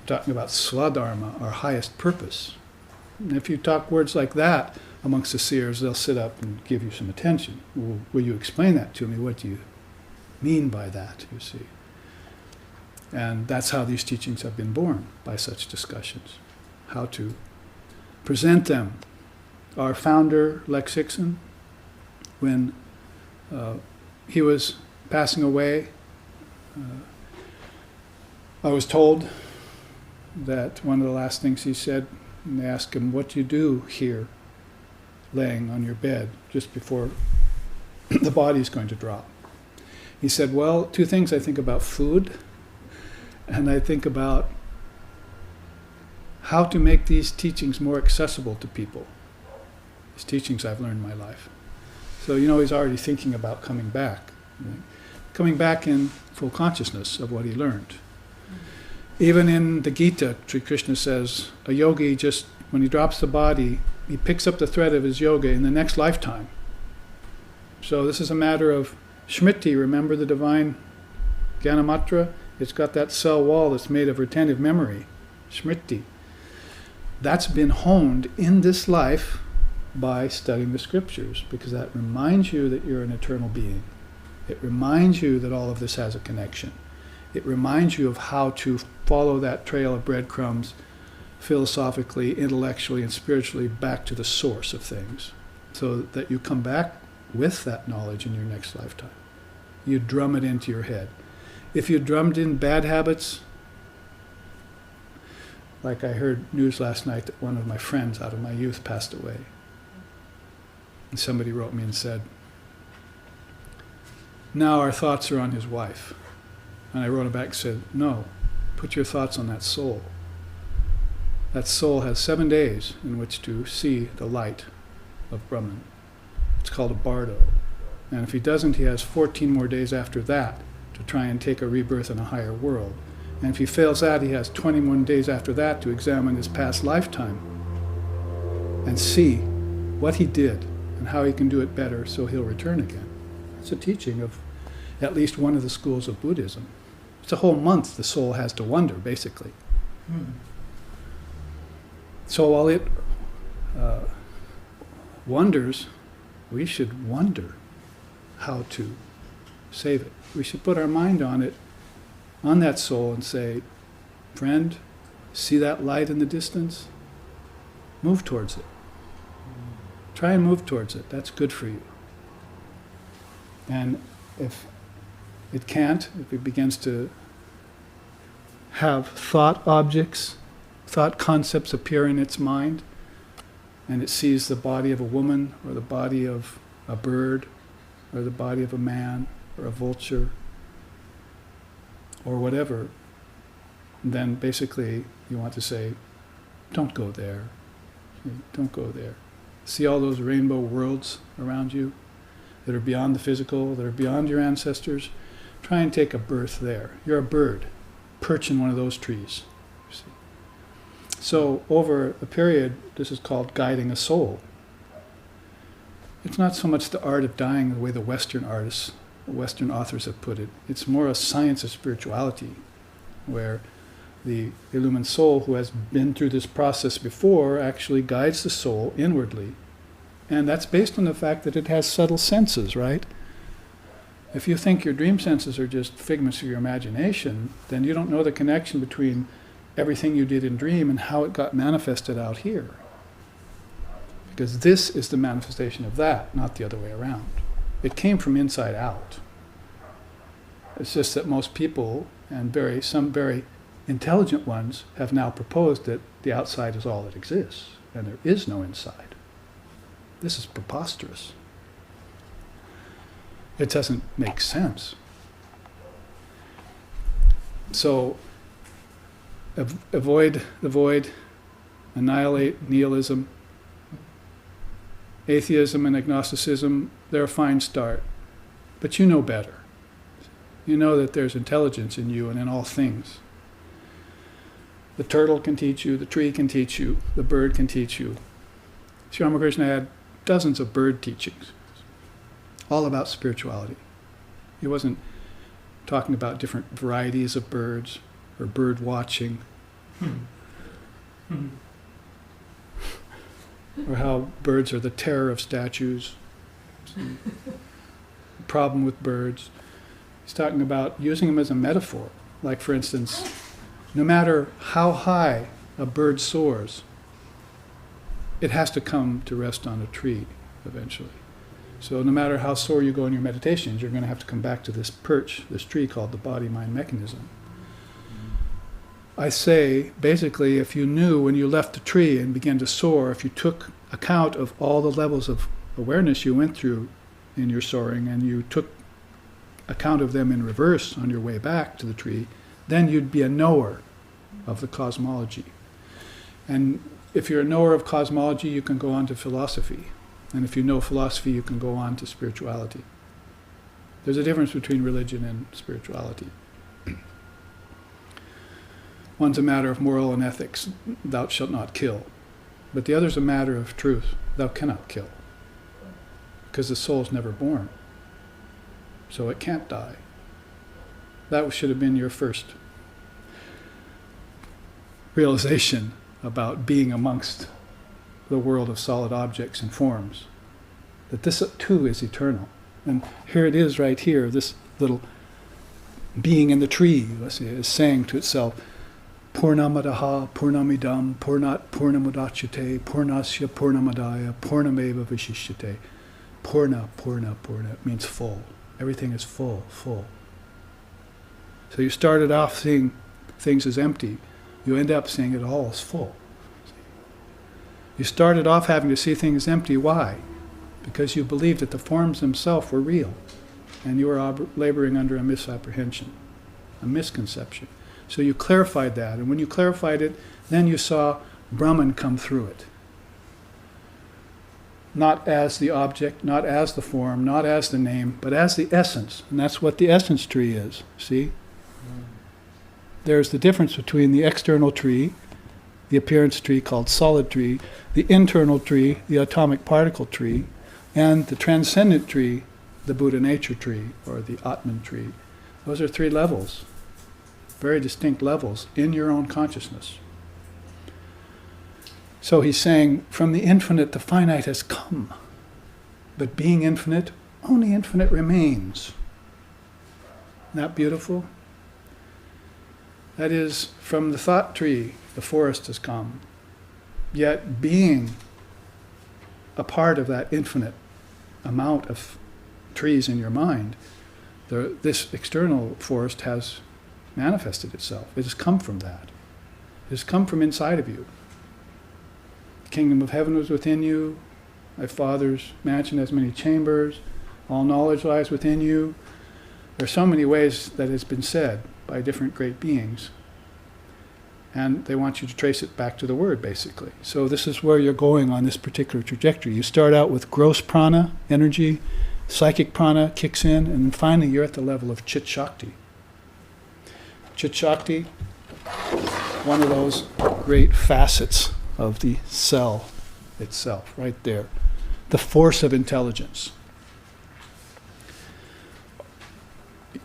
We're talking about swadharma, our highest purpose. And if you talk words like that amongst the seers, they'll sit up and give you some attention. Will you explain that to me? What do you mean by that, you see? And that's how these teachings have been born, by such discussions. How to present them. Our founder, Lex Hixon, when he was passing away, I was told that one of the last things he said, and they asked him, what do you do here, laying on your bed, just before the body's going to drop? He said, well, 2 things. I think about food, and I think about how to make these teachings more accessible to people. These teachings I've learned in my life. So, he's already thinking about coming back. Right? Coming back in full consciousness of what he learned. Even in the Gita, Sri Krishna says, a yogi just, when he drops the body, he picks up the thread of his yoga in the next lifetime. So this is a matter of Smriti, remember the divine Gyanamatra? It's got that cell wall that's made of retentive memory. Smriti. That's been honed in this life by studying the scriptures, because that reminds you that you're an eternal being. It reminds you that all of this has a connection. It reminds you of how to follow that trail of breadcrumbs philosophically, intellectually, and spiritually back to the source of things, so that you come back with that knowledge in your next lifetime. You drum it into your head. If you drummed in bad habits, Like I heard news last night that one of my friends out of my youth passed away. And somebody wrote me and said, now our thoughts are on his wife. And I wrote him back and said, no, put your thoughts on that soul. That soul has 7 days in which to see the light of Brahman. It's called a bardo. And if he doesn't, he has 14 more days after that to try and take a rebirth in a higher world. And if he fails that, he has 21 days after that to examine his past lifetime and see what he did and how he can do it better so he'll return again. It's a teaching of at least one of the schools of Buddhism. It's a whole month the soul has to wonder, basically. So while it wonders, we should wonder how to save it. We should put our mind on it, on that soul, and say, friend, see that light in the distance? Move towards it. Try and move towards it. That's good for you. And if it can't, if it begins to have thought objects, thought concepts appear in its mind, and it sees the body of a woman or the body of a bird or the body of a man or a vulture or whatever, then basically you want to say, don't go there. Don't go there. See all those rainbow worlds around you that are beyond the physical, that are beyond your ancestors? Try and take a birth there. You're a bird. Perch in one of those trees. You see. So over a period, this is called guiding a soul. It's not so much the art of dying the way the Western artists, Western authors have put it. It's more a science of spirituality, where the illumined soul who has been through this process before actually guides the soul inwardly. And that's based on the fact that it has subtle senses, right? If you think your dream senses are just figments of your imagination, then you don't know the connection between everything you did in dream and how it got manifested out here. Because this is the manifestation of that, not the other way around. It came from inside out. It's just that most people, and some very intelligent ones, have now proposed that the outside is all that exists, and there is no inside. This is preposterous. It doesn't make sense. So, avoid the void, annihilate nihilism. Atheism and agnosticism, they're a fine start. But you know better. You know that there's intelligence in you and in all things. The turtle can teach you, the tree can teach you, the bird can teach you. Sri Ramakrishna had dozens of bird teachings, all about spirituality. He wasn't talking about different varieties of birds or bird watching. Or how birds are the terror of statues. Problem with birds. He's talking about using them as a metaphor. Like, for instance, no matter how high a bird soars, it has to come to rest on a tree eventually. So no matter how soar you go in your meditations, you're going to have to come back to this perch, this tree called the body-mind mechanism. I say, basically, if you knew when you left the tree and began to soar, if you took account of all the levels of awareness you went through in your soaring, and you took account of them in reverse on your way back to the tree, then you'd be a knower of the cosmology. And if you're a knower of cosmology, you can go on to philosophy. And if you know philosophy, you can go on to spirituality. There's a difference between religion and spirituality. One's a matter of moral and ethics, thou shalt not kill. But the other's a matter of truth, thou cannot kill. Because the soul's never born. So it can't die. That should have been your first realization about being amongst the world of solid objects and forms. That this too is eternal. And here it is right here, this little being in the tree, let's see, is saying to itself, Purnamadaha, Purnamidam, Purnat Purnamudachyate, Purnasya Purnamadaya, Purnameva Vishishyate. Purna, Purna, Purna. It means full. Everything is full, full. So you started off seeing things as empty, you end up seeing it all as full. You started off having to see things empty. Why? Because you believed that the forms themselves were real, and you were laboring under a misapprehension, a misconception. So you clarified that, and when you clarified it, then you saw Brahman come through it. Not as the object, not as the form, not as the name, but as the essence. And that's what the essence tree is, see? There's the difference between the external tree, the appearance tree called solid tree, the internal tree, the atomic particle tree, and the transcendent tree, the Buddha nature tree, or the Atman tree. Those are 3 levels, very distinct levels in your own consciousness. So he's saying, from the infinite, the finite has come. But being infinite, only infinite remains. Isn't that beautiful? That is, from the thought tree, the forest has come. Yet being a part of that infinite amount of trees in your mind, this external forest has manifested itself. It has come from that. It has come from inside of you. The kingdom of heaven was within you. My Father's mansion has many chambers. All knowledge lies within you. There are so many ways that it's been said by different great beings. And they want you to trace it back to the word, basically. So this is where you're going on this particular trajectory. You start out with gross prana, energy, psychic prana kicks in, and then finally you're at the level of chit shakti. Chit shakti, one of those great facets of the cell itself, right there. The force of intelligence.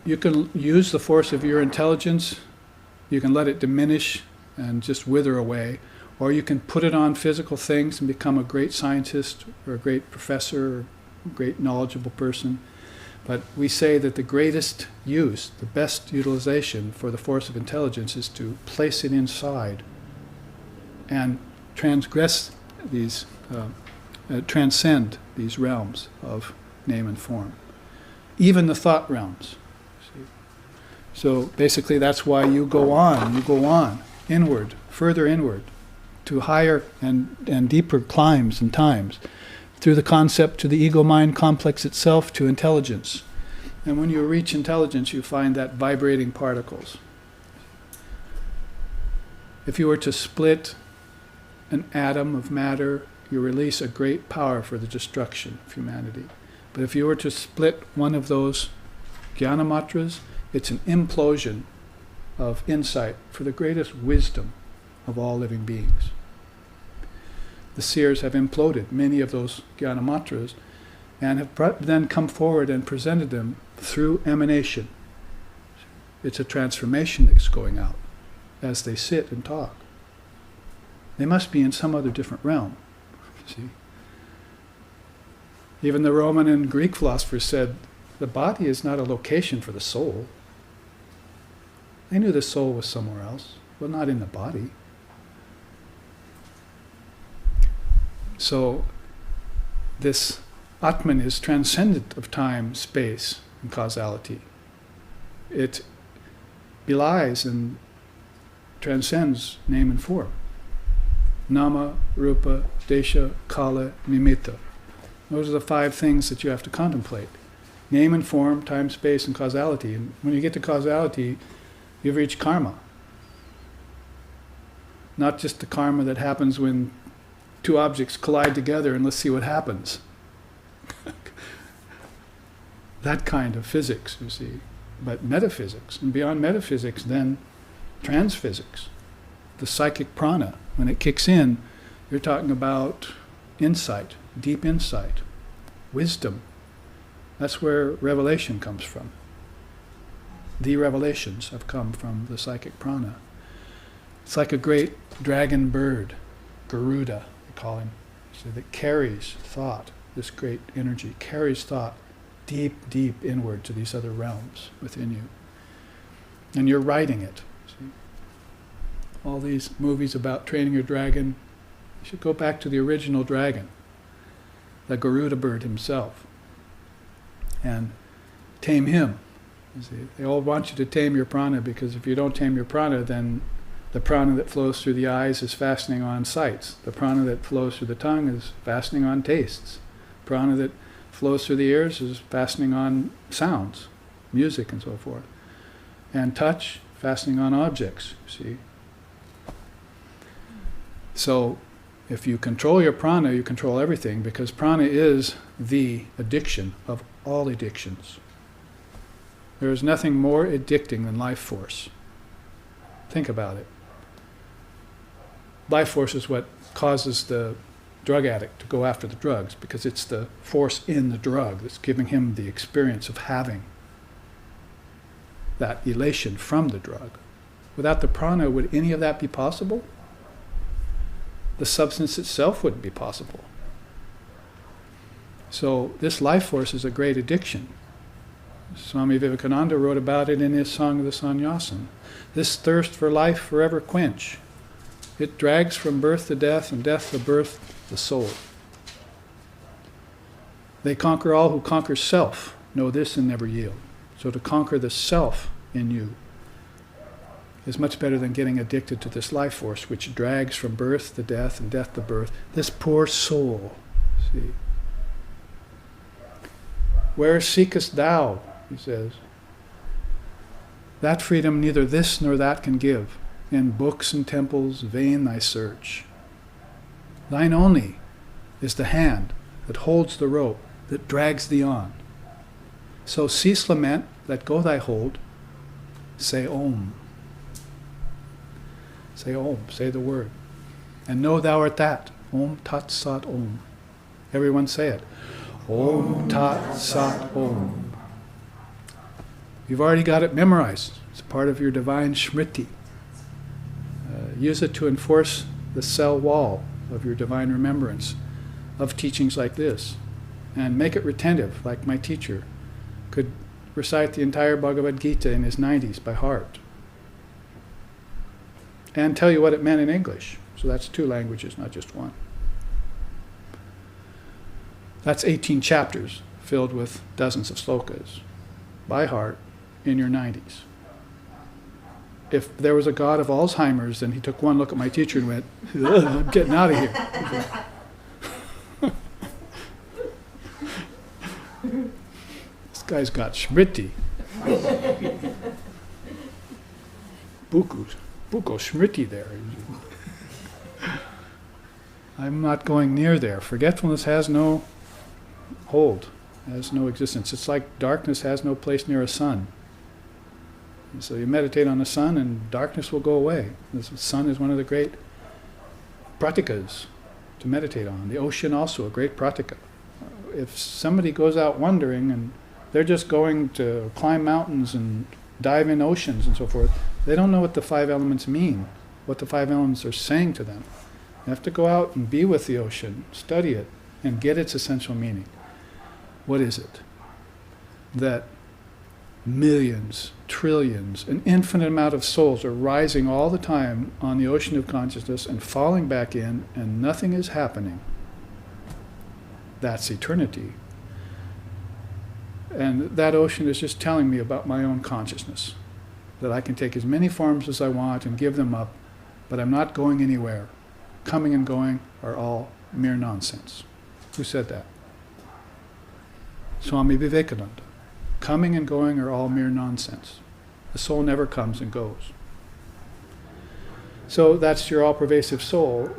You can use the force of your intelligence, you can let it diminish and just wither away, or you can put it on physical things and become a great scientist or a great professor or a great knowledgeable person. But we say that the greatest use, the best utilization for the force of intelligence is to place it inside and transcend these realms of name and form, even the thought realms. See? So basically that's why you go on, inward, further inward, to higher and deeper climbs and times, through the concept to the ego-mind complex itself, to intelligence. And when you reach intelligence, you find that vibrating particles. If you were to split an atom of matter, you release a great power for the destruction of humanity. But if you were to split one of those jnana matras, it's an implosion of insight for the greatest wisdom of all living beings. The seers have imploded many of those jnana matras and have then come forward and presented them through emanation. It's a transformation that's going out as they sit and talk. They must be in some other different realm. See? Even the Roman and Greek philosophers said the body is not a location for the soul. They knew the soul was somewhere else, but not in the body. So this Atman is transcendent of time, space, and causality. It belies and transcends name and form. Nama, Rupa, Desha, Kala, Nimitta. Those are the 5 things that you have to contemplate. Name and form, time, space, and causality. And when you get to causality, you've reached karma. Not just the karma that happens when 2 objects collide together and let's see what happens. That kind of physics, you see. But metaphysics, and beyond metaphysics, then transphysics. The psychic prana, when it kicks in, you're talking about insight, deep insight, wisdom. That's where revelation comes from. The revelations have come from the psychic prana. It's like a great dragon bird, Garuda, they call him, so that carries thought, this great energy, carries thought deep, deep inward to these other realms within you. And you're riding it. See? All these movies about training your dragon, you should go back to the original dragon, the Garuda bird himself, and tame him. You see? They all want you to tame your prana, because if you don't tame your prana, then The prana that flows through the eyes is fastening on sights. The prana that flows through the tongue is fastening on tastes. Prana that flows through the ears is fastening on sounds, music and so forth. And touch, fastening on objects, see. So if you control your prana, you control everything, because prana is the addiction of all addictions. There is nothing more addicting than life force. Think about it. Life force is what causes the drug addict to go after the drugs, because it's the force in the drug that's giving him the experience of having that elation from the drug. Without the prana, would any of that be possible? The substance itself wouldn't be possible. So this life force is a great addiction. Swami Vivekananda wrote about it in his Song of the Sannyasin. This thirst for life forever quench. It drags from birth to death, and death to birth the soul. They conquer all who conquer self. Know this and never yield. So to conquer the self in you is much better than getting addicted to this life force, which drags from birth to death and death to birth. This poor soul, see. Where seekest thou, he says. That freedom neither this nor that can give. In books and temples vain thy search. Thine only is the hand that holds the rope, that drags thee on. So cease lament, let go thy hold, say Om. Say Om, say the word. And know thou art that. Om Tat Sat Om. Everyone say it. Om Tat Sat Om. You've already got it memorized. It's part of your divine smriti. Use it to enforce the cell wall of your divine remembrance of teachings like this. And make it retentive, like my teacher could recite the entire Bhagavad Gita in his 90s by heart. And tell you what it meant in English. So that's 2 languages, not just 1. That's 18 chapters filled with dozens of slokas by heart in your 90s. If there was a god of Alzheimer's, then he took one look at my teacher and went, I'm getting out of here. This guy's got smriti. Buko smriti there. I'm not going near there. Forgetfulness has no hold, has no existence. It's like darkness has no place near a sun. And so you meditate on the sun and darkness will go away. The sun is one of the great pratikas to meditate on. The ocean also, a great pratika. If somebody goes out wandering and they're just going to climb mountains and dive in oceans and so forth, they don't know what the 5 elements mean, what the 5 elements are saying to them. You have to go out and be with the ocean, study it, and get its essential meaning. What is it? That millions, trillions, an infinite amount of souls are rising all the time on the ocean of consciousness and falling back in, and nothing is happening. That's eternity. And that ocean is just telling me about my own consciousness, that I can take as many forms as I want and give them up, but I'm not going anywhere. Coming and going are all mere nonsense. Who said that? Swami Vivekananda. Coming and going are all mere nonsense. The soul never comes and goes. So that's your all-pervasive soul.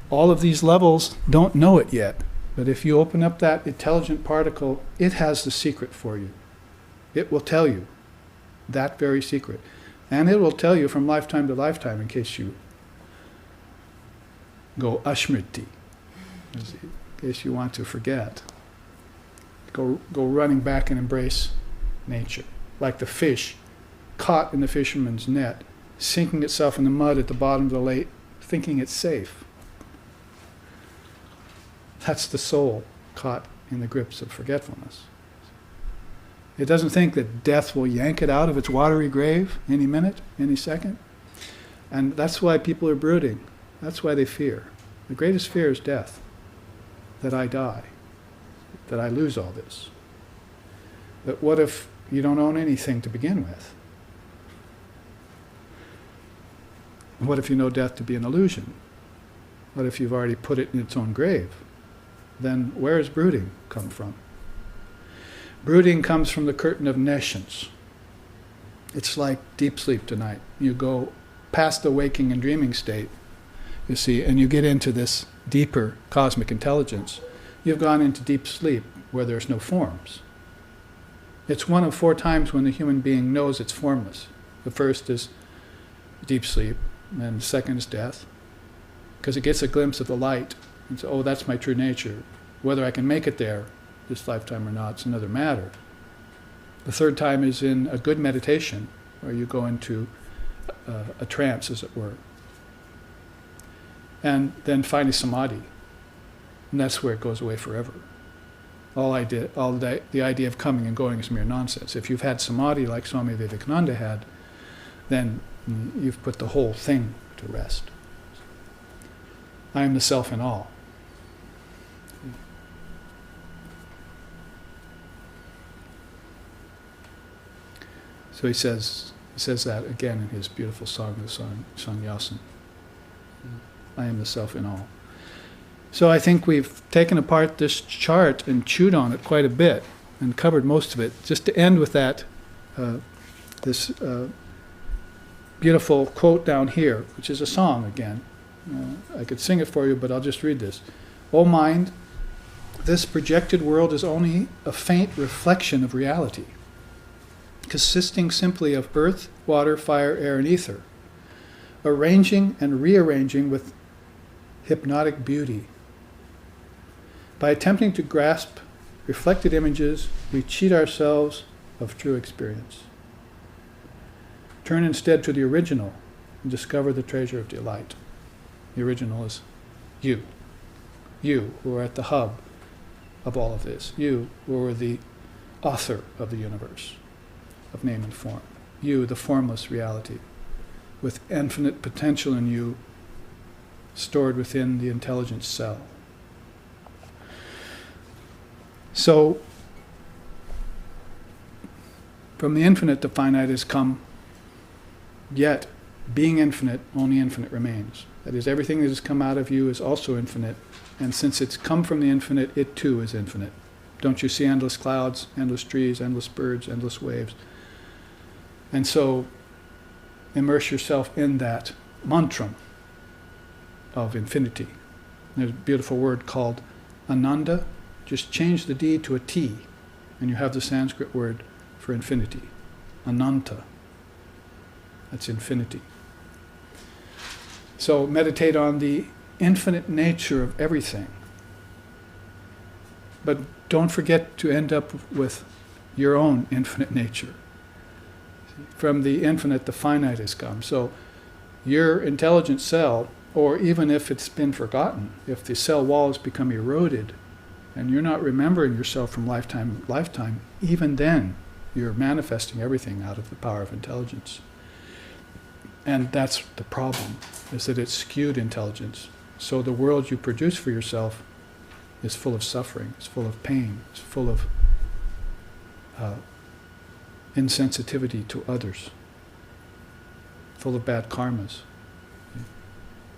All of these levels don't know it yet, but if you open up that intelligent particle, it has the secret for you. It will tell you that very secret. And it will tell you from lifetime to lifetime in case you go asmriti, in case you want to forget. Go running back and embrace nature. Like the fish caught in the fisherman's net, sinking itself in the mud at the bottom of the lake, thinking it's safe. That's the soul caught in the grips of forgetfulness. It doesn't think that death will yank it out of its watery grave any minute, any second. And that's why people are brooding. That's why they fear. The greatest fear is death, that I die, that I lose all this. But what if you don't own anything to begin with? What if you know death to be an illusion? What if you've already put it in its own grave? Then where does brooding come from? Brooding comes from the curtain of nescience. It's like deep sleep tonight. You go past the waking and dreaming state, you see, and you get into this deeper cosmic intelligence. You've gone into deep sleep where there's no forms. It's one of 4 times when the human being knows it's formless. The first is deep sleep, and the second is death, because it gets a glimpse of the light. And so, oh, that's my true nature. Whether I can make it there this lifetime or not, it's another matter. The third time is in a good meditation, where you go into a trance, as it were. And then finally samadhi. And that's where it goes away forever. The idea of coming and going is mere nonsense. If you've had samadhi like Swami Vivekananda had, then you've put the whole thing to rest. I am the self in all. So he says that again in his beautiful song, the song Sannyasin. I am the self in all. So I think we've taken apart this chart and chewed on it quite a bit and covered most of it. Just to end with that, this beautiful quote down here, which is a song again. I could sing it for you, but I'll just read this. O mind, this projected world is only a faint reflection of reality, consisting simply of earth, water, fire, air, and ether, arranging and rearranging with hypnotic beauty. By attempting to grasp reflected images, we cheat ourselves of true experience. Turn instead to the original and discover the treasure of delight. The original is you. You who are at the hub of all of this. You who are the author of the universe, of name and form. You, the formless reality, with infinite potential in you, stored within the intelligent cell. So, from the infinite, the finite has come, yet, being infinite, only infinite remains. That is, everything that has come out of you is also infinite, and since it's come from the infinite, it too is infinite. Don't you see endless clouds, endless trees, endless birds, endless waves? And so, immerse yourself in that mantram of infinity. There's a beautiful word called Ananda. Just change the D to a T, and you have the Sanskrit word for infinity. Ananta. That's infinity. So meditate on the infinite nature of everything. But don't forget to end up with your own infinite nature. From the infinite, the finite has come. So your intelligent cell, or even if it's been forgotten, if the cell walls become eroded, and you're not remembering yourself from lifetime to lifetime, even then you're manifesting everything out of the power of intelligence. And that's the problem, is that it's skewed intelligence. So the world you produce for yourself is full of suffering, it's full of pain, it's full of insensitivity to others, full of bad karmas.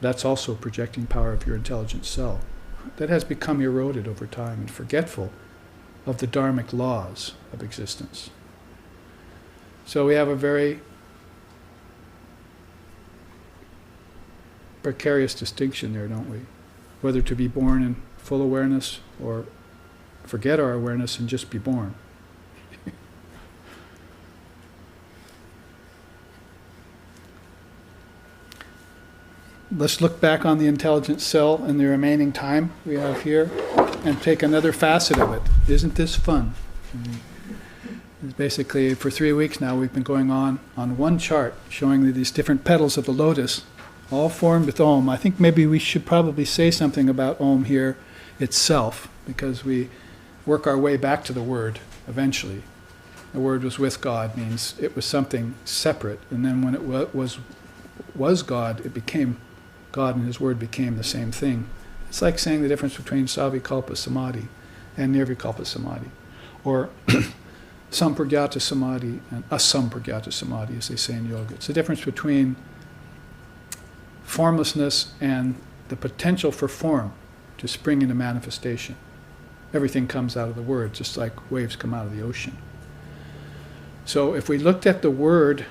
That's also projecting power of your intelligent cell. That has become eroded over time and forgetful of the dharmic laws of existence. So we have a very precarious distinction there, don't we? Whether to be born in full awareness or forget our awareness and just be born. Let's look back on the intelligent cell in the remaining time we have here and take another facet of it. Isn't this fun? It's basically, for 3 weeks now, we've been going on one chart showing these different petals of the lotus, all formed with Om. I think maybe we should probably say something about Om here itself, because we work our way back to the word eventually. The word was with God, means it was something separate, and then when it was God, it became God, and his word became the same thing. It's like saying the difference between Savikalpa Samadhi and Nirvikalpa Samadhi, or Sampragyata Samadhi and Asampragyata Samadhi, as they say in yoga. It's the difference between formlessness and the potential for form to spring into manifestation. Everything comes out of the word, just like waves come out of the ocean. So if we looked at the word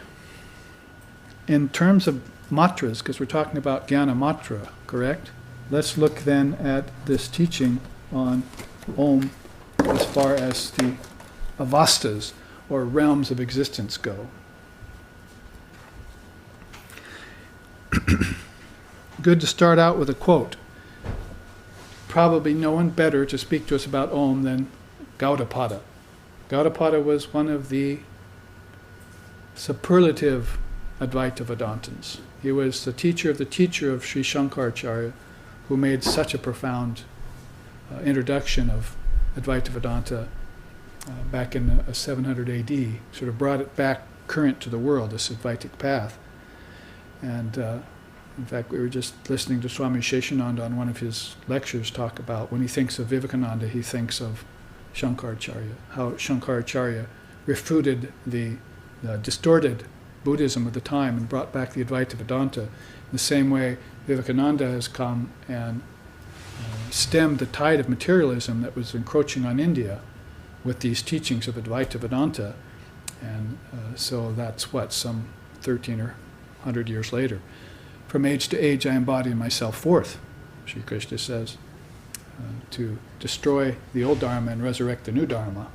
in terms of matras, because we're talking about jnana matra, correct? Let's look then at this teaching on Om as far as the avastas, or realms of existence, go. Good to start out with a quote. Probably no one better to speak to us about Om than Gaudapada. Gaudapada was one of the superlative Advaita Vedantins. He was the teacher of Sri Shankaracharya, who made such a profound introduction of Advaita Vedanta back in 700 AD, sort of brought it back current to the world, this Advaitic path. And in fact, we were just listening to Swami Sheshananda on one of his lectures talk about when he thinks of Vivekananda, he thinks of Shankaracharya, how Shankaracharya refuted the distorted Buddhism of the time and brought back the Advaita Vedanta. In the same way, Vivekananda has come and stemmed the tide of materialism that was encroaching on India with these teachings of Advaita Vedanta. And so that's some 13 or 100 years later. From age to age I embody myself forth, Sri Krishna says, to destroy the old Dharma and resurrect the new Dharma,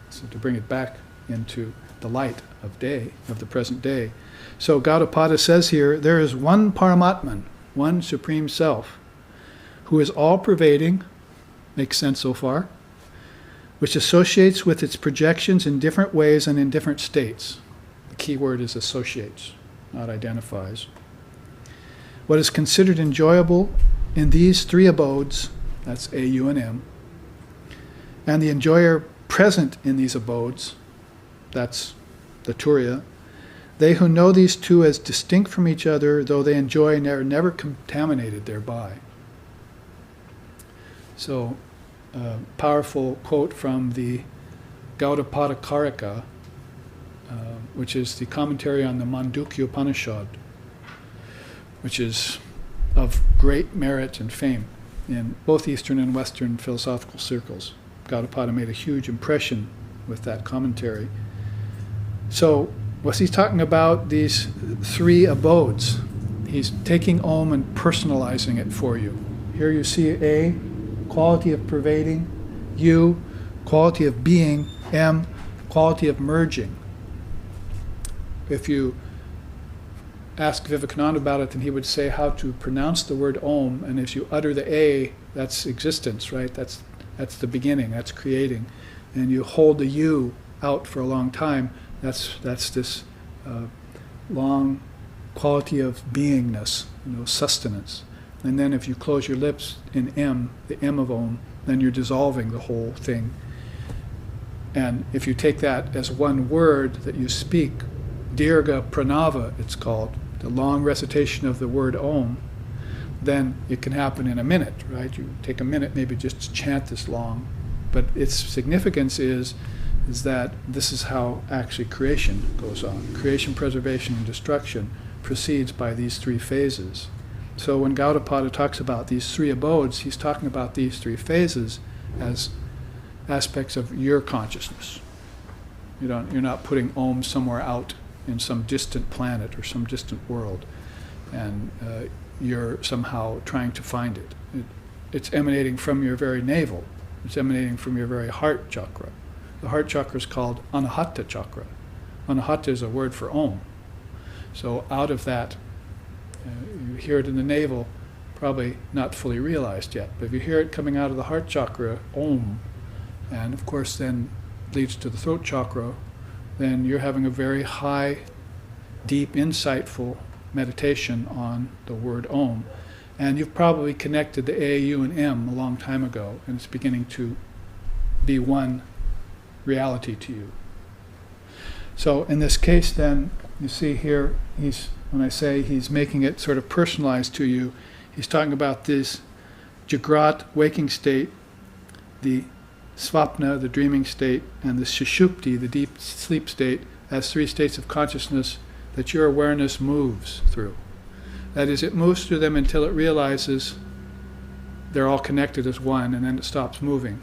so to bring it back into the light of day, of the present day. So Gaudapada says here, there is one Paramatman, one Supreme Self, who is all-pervading, makes sense so far, which associates with its projections in different ways and in different states. The key word is associates, not identifies. What is considered enjoyable in these three abodes, that's A, U, and M, and the enjoyer present in these abodes, that's the Turiya, they who know these two as distinct from each other, though they enjoy and are never contaminated thereby. So, powerful quote from the Gaudapada Karika, which is the commentary on the Mandukya Upanishad, which is of great merit and fame in both Eastern and Western philosophical circles. Gaudapada made a huge impression with that commentary. So, was he talking about these three abodes? He's taking Om and personalizing it for you. Here you see A, quality of pervading, U, quality of being, M, quality of merging. If you ask Vivekananda about it, then he would say how to pronounce the word Om, and if you utter the A, that's existence, right? That's the beginning, that's creating. And you hold the U out for a long time, that's this long quality of beingness, sustenance. And then if you close your lips in M, the M of Om, then you're dissolving the whole thing. And if you take that as one word that you speak, Dirgha Pranava it's called, the long recitation of the word Om, then it can happen in a minute, right? You take a minute maybe just to chant this long. But its significance is that this is how actually creation goes on. Creation, preservation, and destruction proceeds by these three phases. So when Gaudapada talks about these three abodes, he's talking about these three phases as aspects of your consciousness. You're not putting Om somewhere out in some distant planet or some distant world, and you're somehow trying to find it. It's emanating from your very navel. It's emanating from your very heart chakra. The heart chakra is called Anahata chakra. Anahata is a word for Om. So out of that, you hear it in the navel, probably not fully realized yet, but if you hear it coming out of the heart chakra, Om, and of course then leads to the throat chakra, then you're having a very high, deep, insightful meditation on the word Om. And you've probably connected the A, U, and M a long time ago, and it's beginning to be one reality to you. So in this case then, you see here, when I say he's making it sort of personalized to you, he's talking about this Jagrat, waking state, the Svapna, the dreaming state, and the Sushupti, the deep sleep state, as three states of consciousness that your awareness moves through. That is, it moves through them until it realizes they're all connected as one, and then it stops moving,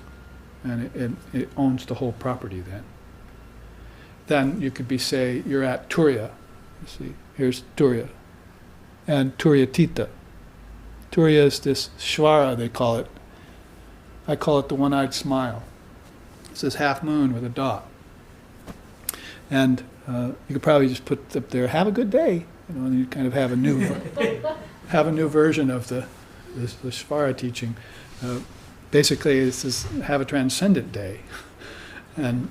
and it owns the whole property then. Then you could say, you're at Turiya. You see, here's Turiya. And Turiyatita. Turiya is this Shvara, they call it. I call it the one-eyed smile. It's this half moon with a dot. And you could probably just put up there, have a good day. And you kind of have a new version of the Shvara teaching. Basically, it's this, have a transcendent day. And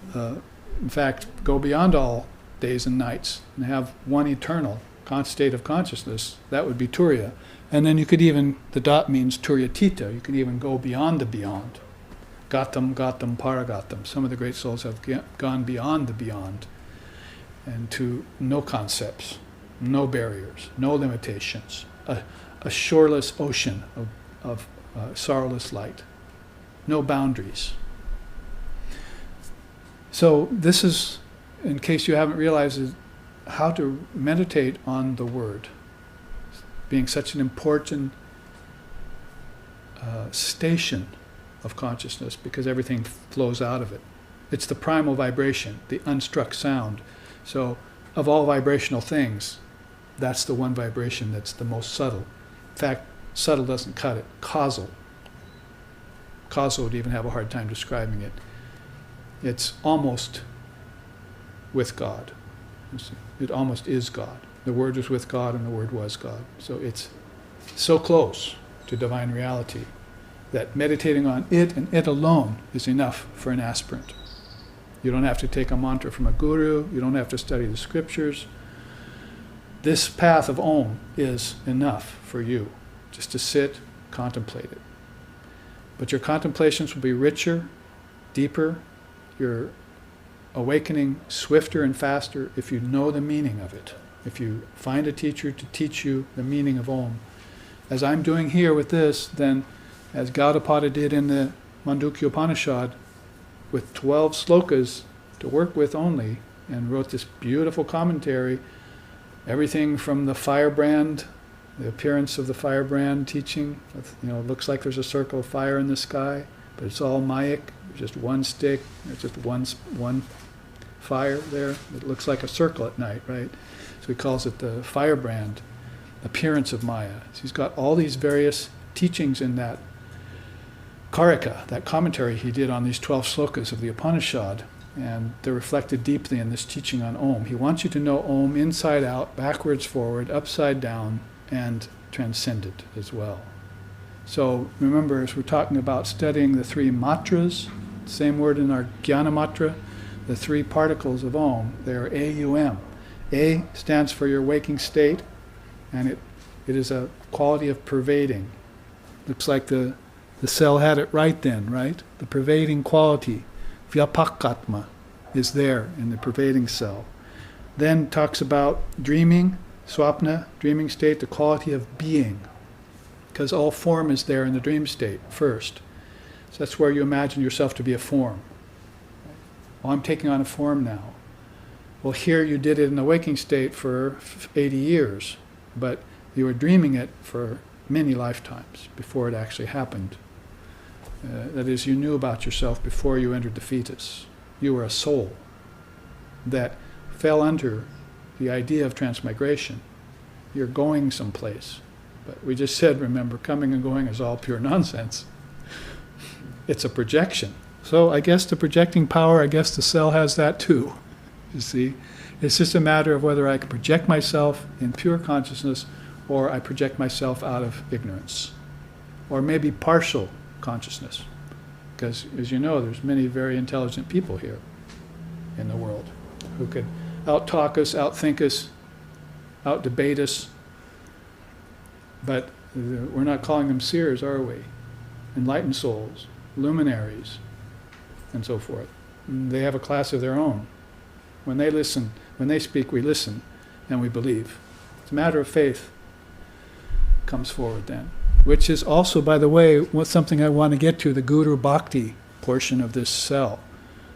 in fact, go beyond all days and nights and have one eternal state of consciousness. That would be Turiya. And then you could even, the dot means Turiyatita. You can even go beyond the beyond. Gatam, Gatam, Paragatam. Some of the great souls have gone beyond the beyond, and to no concepts, no barriers, no limitations, a shoreless ocean of sorrowless light, no boundaries. So this is, in case you haven't realized it, how to meditate on the word, being such an important station of consciousness, because everything flows out of it. It's the primal vibration, the unstruck sound. So of all vibrational things, that's the one vibration that's the most subtle. In fact, subtle doesn't cut it. Causal would even have a hard time describing it. It's almost with God. You see, it almost is God. The Word was with God and the Word was God. So it's so close to divine reality that meditating on it and it alone is enough for an aspirant. You don't have to take a mantra from a guru. You don't have to study the scriptures. This path of Om is enough for you, just to sit, contemplate it. But your contemplations will be richer, deeper, your awakening swifter and faster if you know the meaning of it. If you find a teacher to teach you the meaning of Om. As I'm doing here with this, then as Gaudapada did in the Mandukya Upanishad, with 12 slokas to work with only, and wrote this beautiful commentary, everything from the firebrand, the appearance of the firebrand teaching, it looks like there's a circle of fire in the sky, but it's all mayic, there's just one stick, there's just one fire there. It looks like a circle at night, right? So he calls it the firebrand appearance of Maya. So he's got all these various teachings in that Karika, that commentary he did on these 12 slokas of the Upanishad, and they're reflected deeply in this teaching on Om. He wants you to know Om inside out, backwards, forward, upside down, and transcendent as well. So remember, as we're talking about studying the 3 matras, same word in our Jnana matra, the 3 particles of Om, they're A-U-M. A stands for your waking state, and it is a quality of pervading. Looks like the cell had it right then, right? The pervading quality, Vyapakatma, is there in the pervading cell. Then talks about dreaming, swapna, dreaming state, the quality of being, because all form is there in the dream state first. So that's where you imagine yourself to be a form. Well, I'm taking on a form now. Well, here you did it in the waking state for 80 years, but you were dreaming it for many lifetimes before it actually happened. That is, you knew about yourself before you entered the fetus. You were a soul that fell under the idea of transmigration. You're going someplace. But we just said, remember, coming and going is all pure nonsense. It's a projection. So I guess the projecting power, I guess the cell has that too. You see? It's just a matter of whether I can project myself in pure consciousness or I project myself out of ignorance. Or maybe partial consciousness. Because, as you know, there's many very intelligent people here in the world who could out-talk us, out-think us, out-debate us. But we're not calling them seers, are we? Enlightened souls, luminaries, and so forth. And they have a class of their own. When they listen, when they speak, we listen and we believe. It's a matter of faith comes forward then. Which is also, by the way, something I want to get to, the Guru Bhakti portion of this cell.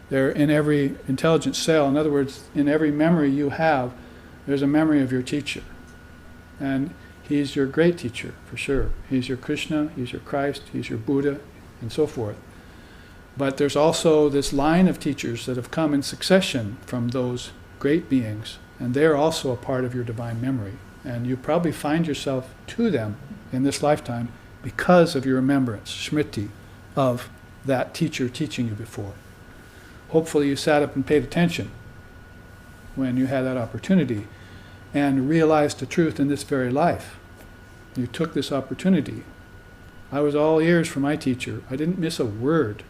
They're in every intelligent cell. In other words, in every memory you have, there's a memory of your teacher. And He's your great teacher, for sure. He's your Krishna, he's your Christ, he's your Buddha, and so forth. But there's also this line of teachers that have come in succession from those great beings, and they're also a part of your divine memory. And you probably find yourself to them in this lifetime because of your remembrance, smriti, of that teacher teaching you before. Hopefully you sat up and paid attention when you had that opportunity and realized the truth in this very life. You took this opportunity. I was all ears for my teacher. I didn't miss a word.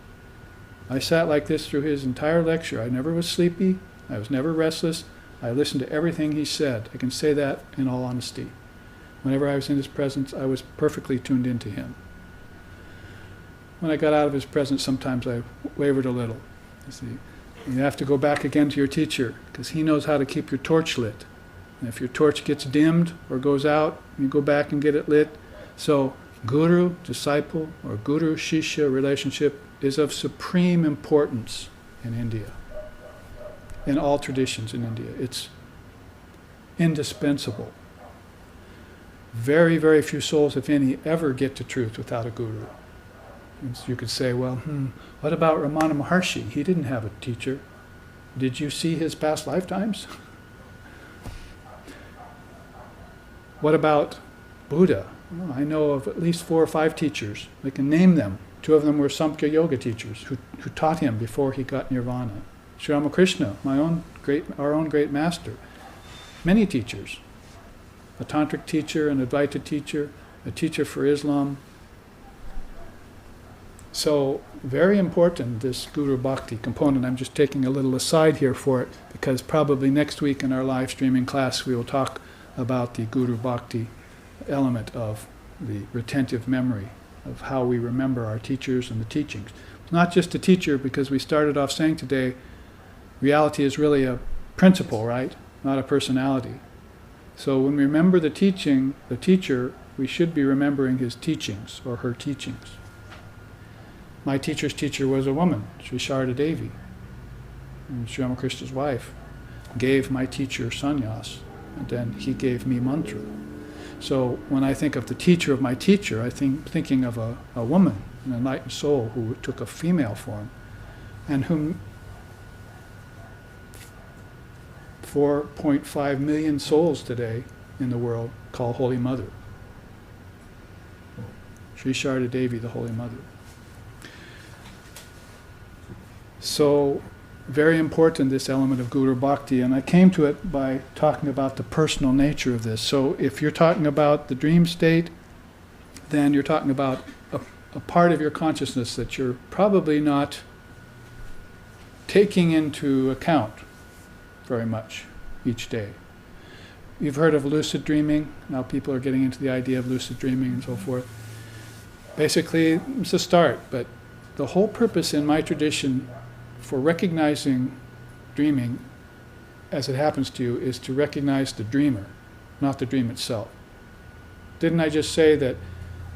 I sat like this through his entire lecture. I never was sleepy. I was never restless. I listened to everything he said. I can say that in all honesty. Whenever I was in his presence, I was perfectly tuned into him. When I got out of his presence, sometimes I wavered a little. You see, you have to go back again to your teacher, because he knows how to keep your torch lit. And if your torch gets dimmed or goes out, you go back and get it lit. So guru, disciple, or guru-shishya relationship is of supreme importance in India. In all traditions in India. It's indispensable. Very, very few souls, if any, ever get to truth without a guru. And so you could say, well, what about Ramana Maharshi? He didn't have a teacher. Did you see his past lifetimes? What about Buddha? Well, I know of at least 4 or 5 teachers. I can name them. 2 of them were Samkhya Yoga teachers who taught him before he got nirvana. Sri Ramakrishna, our own great master. Many teachers. A tantric teacher, an Advaita teacher, a teacher for Islam. So, very important, this Guru Bhakti component. I'm just taking a little aside here for it, because probably next week in our live streaming class we will talk about the Guru Bhakti element of the retentive memory, of how we remember our teachers and the teachings. It's not just a teacher, because we started off saying today, reality is really a principle, right? Not a personality. So when we remember the teacher, we should be remembering his teachings or her teachings. My teacher's teacher was a woman, Sri Sharda Devi, and Sri Ramakrishna's wife, gave my teacher sannyas, and then he gave me mantra. So when I think of the teacher of my teacher, I thinking of a woman, an enlightened soul who took a female form, and whom 4.5 million souls today in the world call Holy Mother. Sri Sharda Devi, the Holy Mother. So, very important, this element of Guru Bhakti, and I came to it by talking about the personal nature of this. So if you're talking about the dream state, then you're talking about a part of your consciousness that you're probably not taking into account very much each day. You've heard of lucid dreaming. Now people are getting into the idea of lucid dreaming and so forth. Basically, it's a start, but the whole purpose in my tradition for recognizing dreaming as it happens to you is to recognize the dreamer, not the dream itself. Didn't I just say that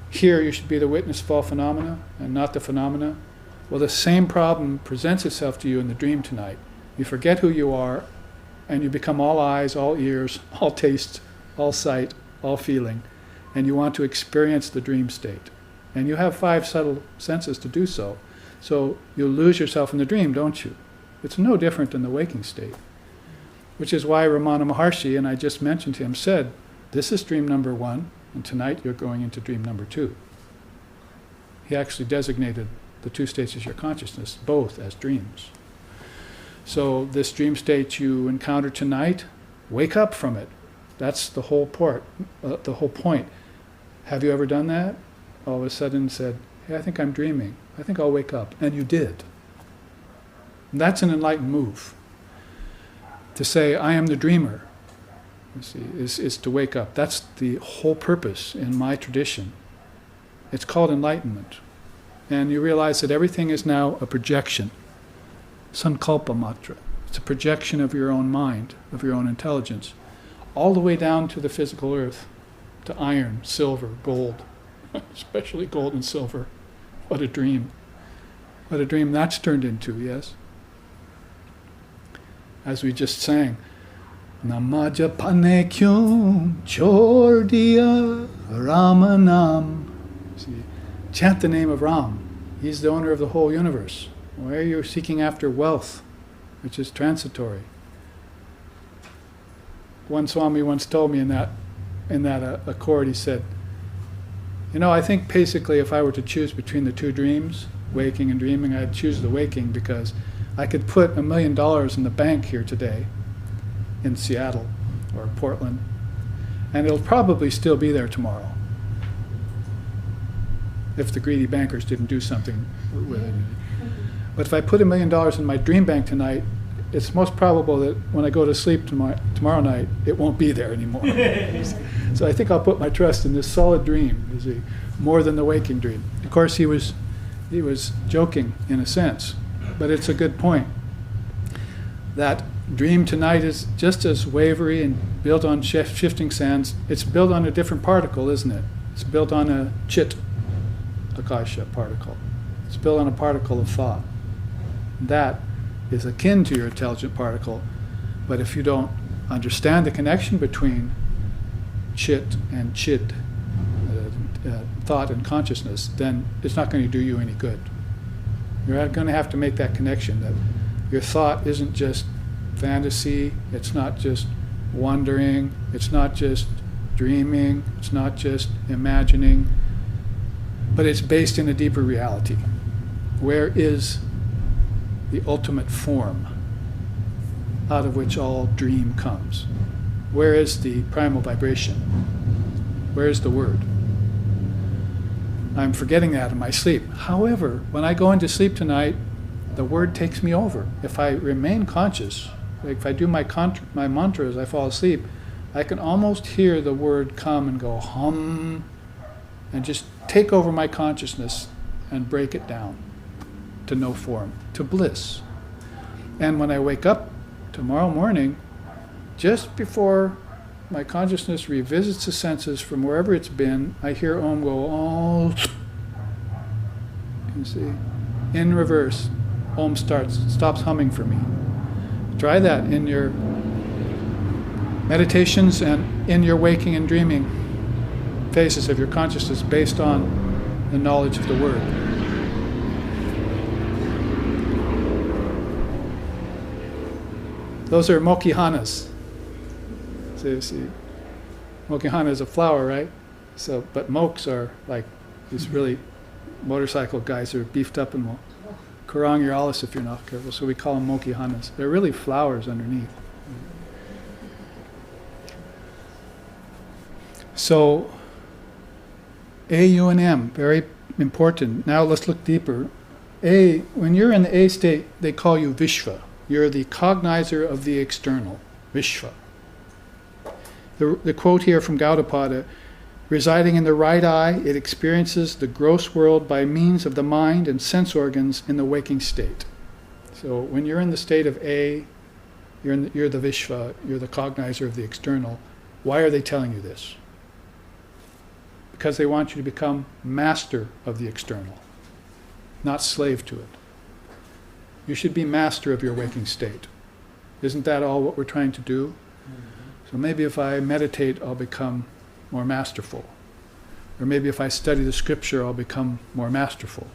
here you should be the witness of all phenomena and not the phenomena? Well, the same problem presents itself to you in the dream tonight. You forget who you are, and you become all eyes, all ears, all taste, all sight, all feeling, and you want to experience the dream state. And you have 5 subtle senses to do so. So you'll lose yourself in the dream, don't you? It's no different than the waking state. Which is why Ramana Maharshi, and I just mentioned him, said, this is dream number 1, and tonight you're going into dream number 2. He actually designated the 2 states of your consciousness, both as dreams. So this dream state you encounter tonight, wake up from it. That's the whole point. Have you ever done that? All of a sudden said, hey, I think I'm dreaming. I think I'll wake up. And you did. And that's an enlightened move. To say, I am the dreamer, you see, is to wake up. That's the whole purpose in my tradition. It's called enlightenment. And you realize that everything is now a projection. Sankalpa matra. It's a projection of your own mind, of your own intelligence, all the way down to the physical earth, to iron, silver, gold, especially gold and silver. What a dream. What a dream that's turned into, yes? As we just sang, Namajapane kyum chordiya Ramanam. See, chant the name of Ram. He's the owner of the whole universe. Why are you seeking after wealth, which is transitory? One Swami once told me in that accord, he said, I think basically if I were to choose between the two dreams, waking and dreaming, I'd choose the waking because I could put $1 million in the bank here today in Seattle or Portland, and it'll probably still be there tomorrow if the greedy bankers didn't do something with it. But if I put $1 million in my dream bank tonight, it's most probable that when I go to sleep tomorrow night, it won't be there anymore. So I think I'll put my trust in this solid dream, you see, more than the waking dream. Of course, he was joking in a sense, but it's a good point. That dream tonight is just as wavery and built on shifting sands. It's built on a different particle, isn't it? It's built on a chit akasha particle. It's built on a particle of thought. That is akin to your intelligent particle, but if you don't understand the connection between chit and chid, thought and consciousness, then it's not going to do you any good. You're going to have to make that connection that your thought isn't just fantasy, it's not just wondering, it's not just dreaming, it's not just imagining, but it's based in a deeper reality. Where is the ultimate form out of which all dream comes? Where is the primal vibration? Where is the word? I'm forgetting that in my sleep. However, when I go into sleep tonight, the word takes me over. If I remain conscious, like if I do my mantra as I fall asleep, I can almost hear the word come and go hum and just take over my consciousness and break it down to no form, to bliss. And when I wake up tomorrow morning, just before my consciousness revisits the senses from wherever it's been, I hear Om go, oh, you see, in reverse. Om stops humming for me. Try that in your meditations and in your waking and dreaming phases of your consciousness based on the knowledge of the word. Those are mokihanas. See, mokihana is a flower, right? So, but moks are like these really motorcycle guys who are beefed up and will kurang your alis if you're not careful. So we call them mokihanas. They're really flowers underneath. So, A, U, and M, very important. Now let's look deeper. A, when you're in the A state, they call you Vishva. You're the cognizer of the external, Vishva. The quote here from Gaudapada, residing in the right eye, it experiences the gross world by means of the mind and sense organs in the waking state. So when you're in the state of A, you're the Vishva, you're the cognizer of the external. Why are they telling you this? Because they want you to become master of the external, not slave to it. You should be master of your waking state. Isn't that all what we're trying to do? So maybe if I meditate, I'll become more masterful. Or maybe if I study the scripture, I'll become more masterful.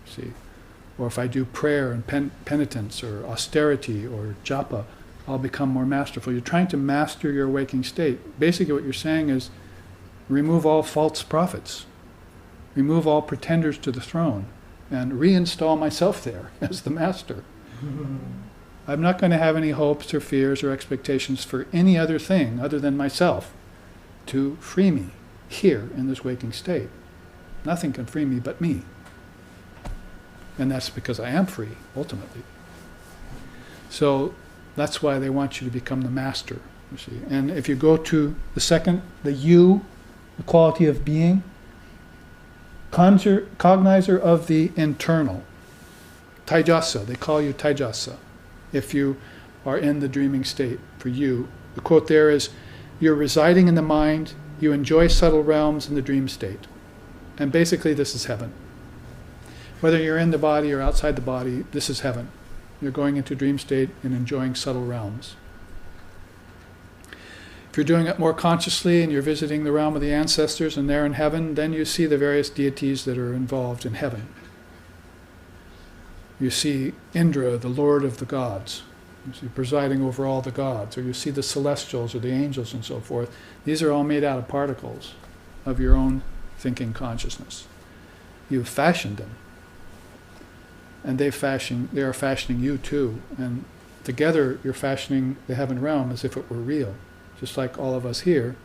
See? Or if I do prayer and penitence or austerity or japa, I'll become more masterful. You're trying to master your waking state. Basically what you're saying is remove all false prophets. Remove all pretenders to the throne and reinstall myself there as the master. I'm not going to have any hopes or fears or expectations for any other thing other than myself to free me here in this waking state. Nothing can free me but me. And that's because I am free, ultimately. So that's why they want you to become the master, you see. And if you go to the second, the you, the quality of being, cognizer of the internal, taijasa, they call you taijasa. If you are in the dreaming state, for you, the quote there is, you're residing in the mind, you enjoy subtle realms in the dream state. And basically this is heaven. Whether you're in the body or outside the body, this is heaven. You're going into dream state and enjoying subtle realms. If you're doing it more consciously and you're visiting the realm of the ancestors and they're in heaven, then you see the various deities that are involved in heaven. You see Indra, the lord of the gods. You see presiding over all the gods. Or you see the celestials or the angels and so forth. These are all made out of particles of your own thinking consciousness. You've fashioned them. And they are fashioning you too. And together you're fashioning the heaven realm as if it were real. Just like all of us here,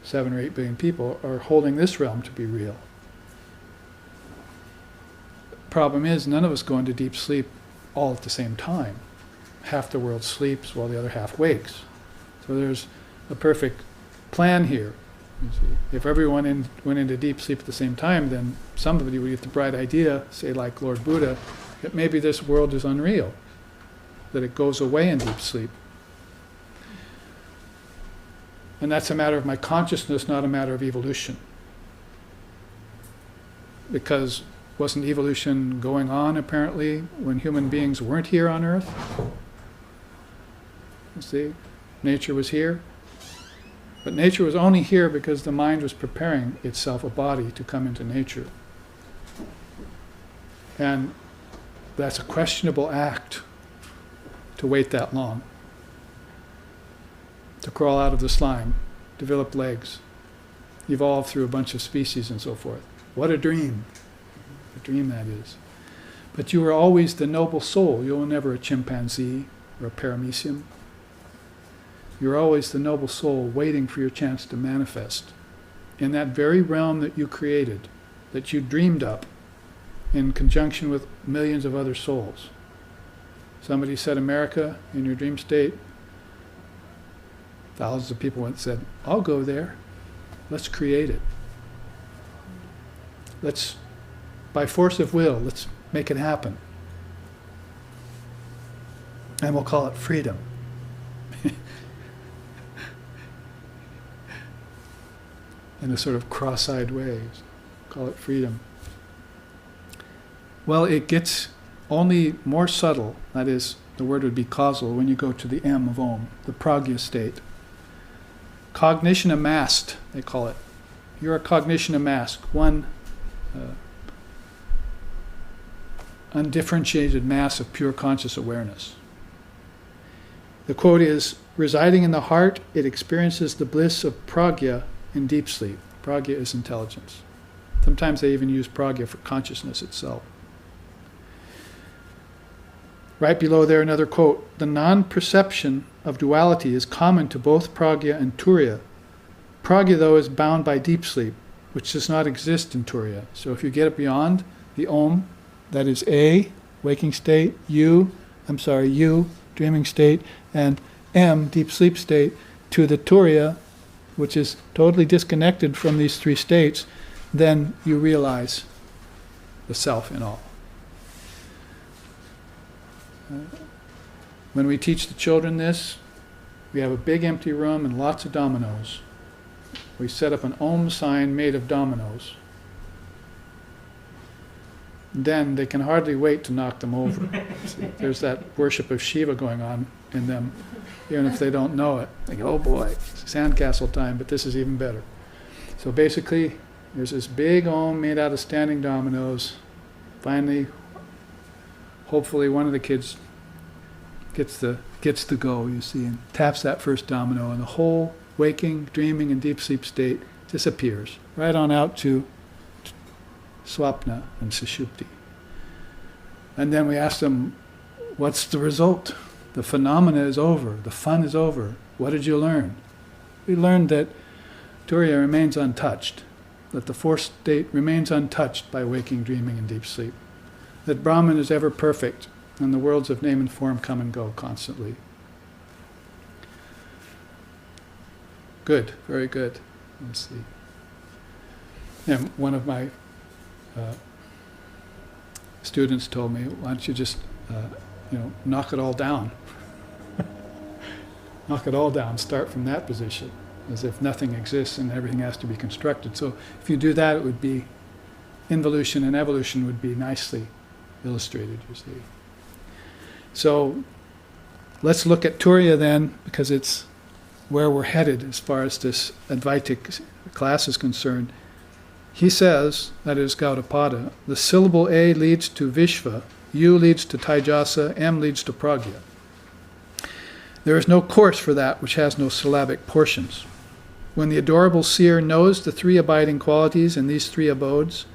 7 or 8 billion people, are holding this realm to be real. Problem is, none of us go into deep sleep all at the same time. Half the world sleeps while the other half wakes. So there's a perfect plan here. You see. If everyone went into deep sleep at the same time, then somebody would get the bright idea, say like Lord Buddha, that maybe this world is unreal, that it goes away in deep sleep. And that's a matter of my consciousness, not a matter of evolution. Because wasn't evolution going on, apparently, when human beings weren't here on Earth? You see, nature was here. But nature was only here because the mind was preparing itself a body to come into nature. And that's a questionable act to wait that long. To crawl out of the slime, develop legs, evolve through a bunch of species and so forth. What a dream. A dream that is. But you were always the noble soul. You were never a chimpanzee or a paramecium. You're always the noble soul waiting for your chance to manifest in that very realm that you created, that you dreamed up in conjunction with millions of other souls. Somebody said America in your dream state. Thousands of people went and said, I'll go there. Let's create it. Let's, by force of will, let's make it happen. And we'll call it freedom. In a sort of cross-eyed way. Call it freedom. Well, it gets only more subtle, that is, the word would be causal, when you go to the M of Om, the pragya state. Cognition amassed, they call it. You're a cognition amassed, one undifferentiated mass of pure conscious awareness. The quote is, residing in the heart, it experiences the bliss of pragya in deep sleep. Pragya is intelligence. Sometimes they even use pragya for consciousness itself. Right below there, another quote. The non-perception of duality is common to both pragya and turiya. Pragya, though, is bound by deep sleep, which does not exist in turiya. So if you get it beyond the Om, that is A, waking state, U, dreaming state, and M, deep sleep state, to the turiya, which is totally disconnected from these 3 states, then you realize the self in all. When we teach the children this, we have a big empty room and lots of dominoes. We set up an Om sign made of dominoes. Then they can hardly wait to knock them over. See, there's that worship of Shiva going on in them, even if they don't know it. They go, oh boy, it's sandcastle time, but this is even better. So basically, there's this big Om made out of standing dominoes. Finally, hopefully one of the kids gets the go, you see, and taps that first domino, and the whole waking, dreaming, and deep sleep state disappears, right on out to swapna and sushupti. And then we ask them, what's the result? The phenomena is over, the fun is over. What did you learn? We learned that turiya remains untouched, that the fourth state remains untouched by waking, dreaming, and deep sleep, that Brahman is ever perfect, and the worlds of name and form come and go constantly. Good, very good. Let's see. And one of my students told me, why don't you just, knock it all down. Knock it all down, start from that position, as if nothing exists and everything has to be constructed. So if you do that, it would be, involution and evolution would be nicely illustrated, you see. So let's look at turiya then, because it's where we're headed as far as this Advaitic class is concerned. He says, that is Gaudapada, the syllable A leads to Vishva, U leads to Taijasa, M leads to Pragya. There is no course for that which has no syllabic portions. When the adorable seer knows the three abiding qualities in these three abodes,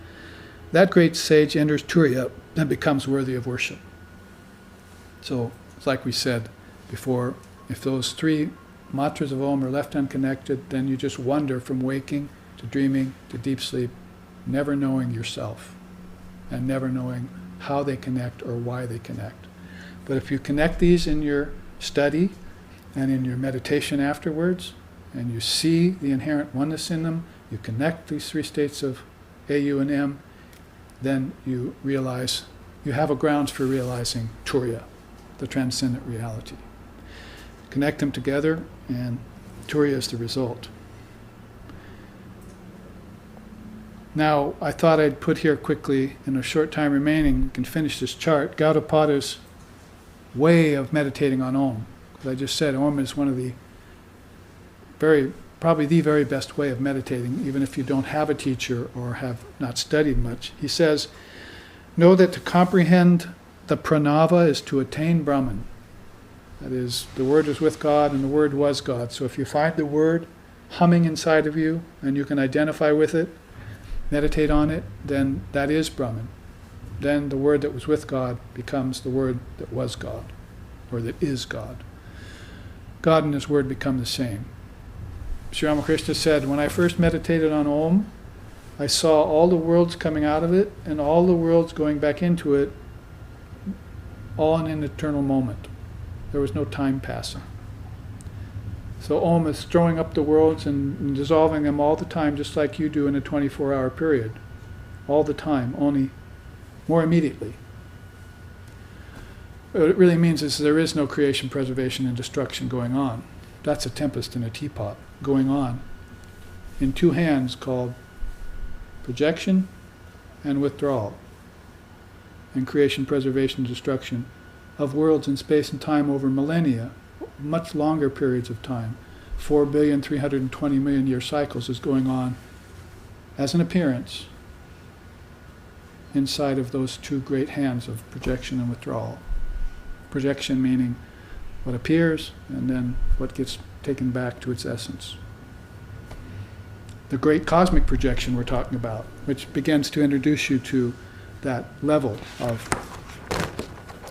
that great sage enters Turiya and becomes worthy of worship. So, it's like we said before, if those three matras of Om are left unconnected, then you just wander from waking to dreaming to deep sleep, never knowing yourself and never knowing how they connect or why they connect. But if you connect these in your study and in your meditation afterwards, and you see the inherent oneness in them, you connect these three states of A, U, and M, then you realize, you have a grounds for realizing Turiya, the transcendent reality. Connect them together, and Turiya is the result. Now, I thought I'd put here quickly, in a short time remaining, we can finish this chart, Gaudapada's way of meditating on Om. As I just said, Om is one of the probably the very best way of meditating, even if you don't have a teacher or have not studied much. He says, know that to comprehend the pranava is to attain Brahman. That is, the Word is with God and the Word was God. So if you find the Word humming inside of you and you can identify with it, meditate on it, then that is Brahman. Then the Word that was with God becomes the Word that was God, or that is God. God and His Word become the same. Sri Ramakrishna said, when I first meditated on Om, I saw all the worlds coming out of it and all the worlds going back into it, all in an eternal moment. There was no time passing. So Om is throwing up the worlds and dissolving them all the time, just like you do in a 24-hour period. All the time, only more immediately. What it really means is there is no creation, preservation, and destruction going on. That's a tempest in a teapot going on in two hands called projection and withdrawal, and creation, preservation, destruction of worlds in space and time over millennia, much longer periods of time. 4,320,000,000 year cycles is going on as an appearance inside of those two great hands of projection and withdrawal. Projection meaning what appears, and then what gets taken back to its essence. The great cosmic projection we're talking about, which begins to introduce you to that level of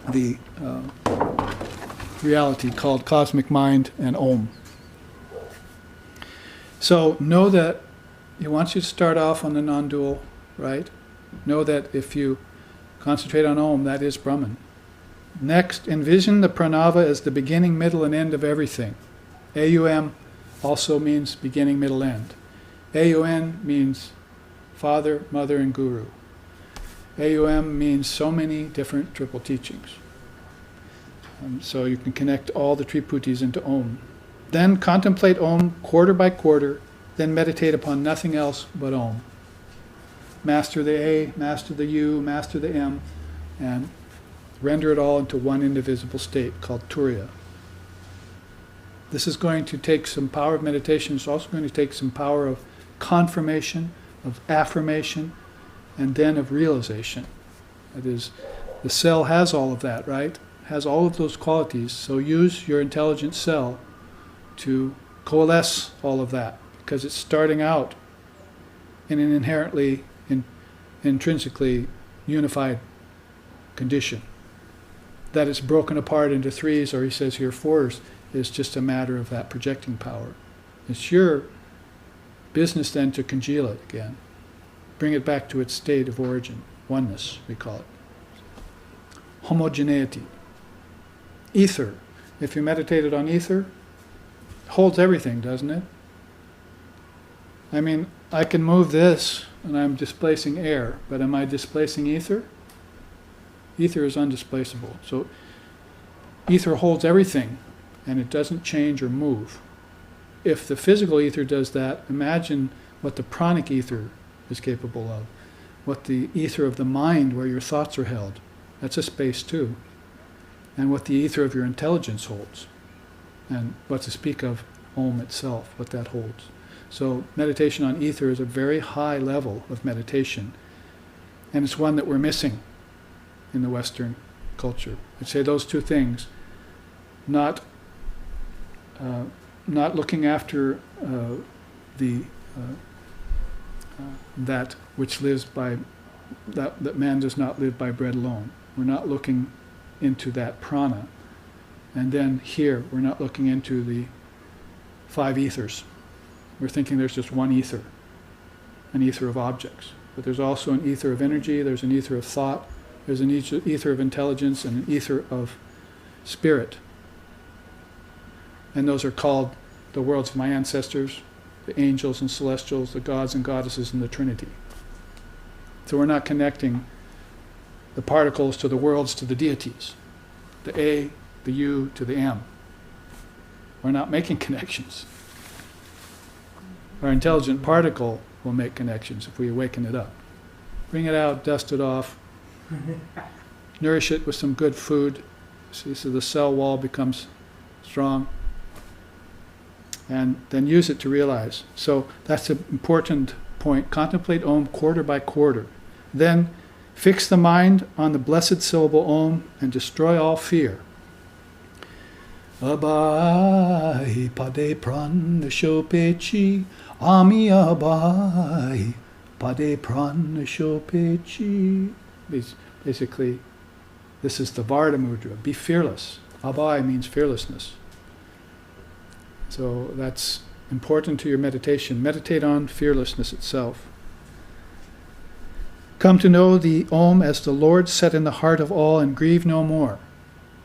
the reality called cosmic mind and Om. So know that he wants you to start off on the non-dual, right? Know that if you concentrate on Om, that is Brahman. Next, envision the pranava as the beginning, middle, and end of everything. AUM also means beginning, middle, end. AUN means Father, Mother, and Guru. AUM means so many different triple teachings. So you can connect all the Triputis into Om. Then contemplate Om quarter by quarter, then meditate upon nothing else but Om. Master the A, master the U, master the M, and render it all into one indivisible state called Turiya. This is going to take some power of meditation. It's also going to take some power of confirmation, of affirmation, and then of realization. That is, the cell has all of that, right? Has all of those qualities. So use your intelligent cell to coalesce all of that, because it's starting out in an inherently, intrinsically unified condition. That it's broken apart into threes, or he says here fours, is just a matter of that projecting power. It's your business then to congeal it again. Bring it back to its state of origin. Oneness, we call it. Homogeneity. Ether. If you meditated on ether, it holds everything, doesn't it? I mean, I can move this and I'm displacing air, but am I displacing ether? Ether is undisplaceable. So ether holds everything and it doesn't change or move. If the physical ether does that, imagine what the pranic ether is capable of. What the ether of the mind, where your thoughts are held, that's a space too. And what the ether of your intelligence holds. And what to speak of Om itself, what that holds. So meditation on ether is a very high level of meditation, and it's one that we're missing in the Western culture. I'd say those two things, not looking after that which lives by, that man does not live by bread alone. We're not looking into that prana. And then here, we're not looking into the 5 ethers. We're thinking there's just one ether, an ether of objects. But there's also an ether of energy, there's an ether of thought, there's an ether of intelligence, and an ether of spirit. And those are called the worlds of my ancestors, the angels and celestials, the gods and goddesses, and the Trinity. So we're not connecting the particles to the worlds to the deities, the A, the U to the M. We're not making connections. Our intelligent particle will make connections if we awaken it up. Bring it out, dust it off, nourish it with some good food, see, so the cell wall becomes strong, and then use it to realize. So that's an important point. Contemplate Om quarter by quarter. Then fix the mind on the blessed syllable Om and destroy all fear. Abai pade pran shopechi ami abai pade pran shopechi. Basically, this is the Varda mudra. Be fearless. Abai means fearlessness. So that's important to your meditation. Meditate on fearlessness itself. Come to know the Om as the Lord set in the heart of all, and grieve no more.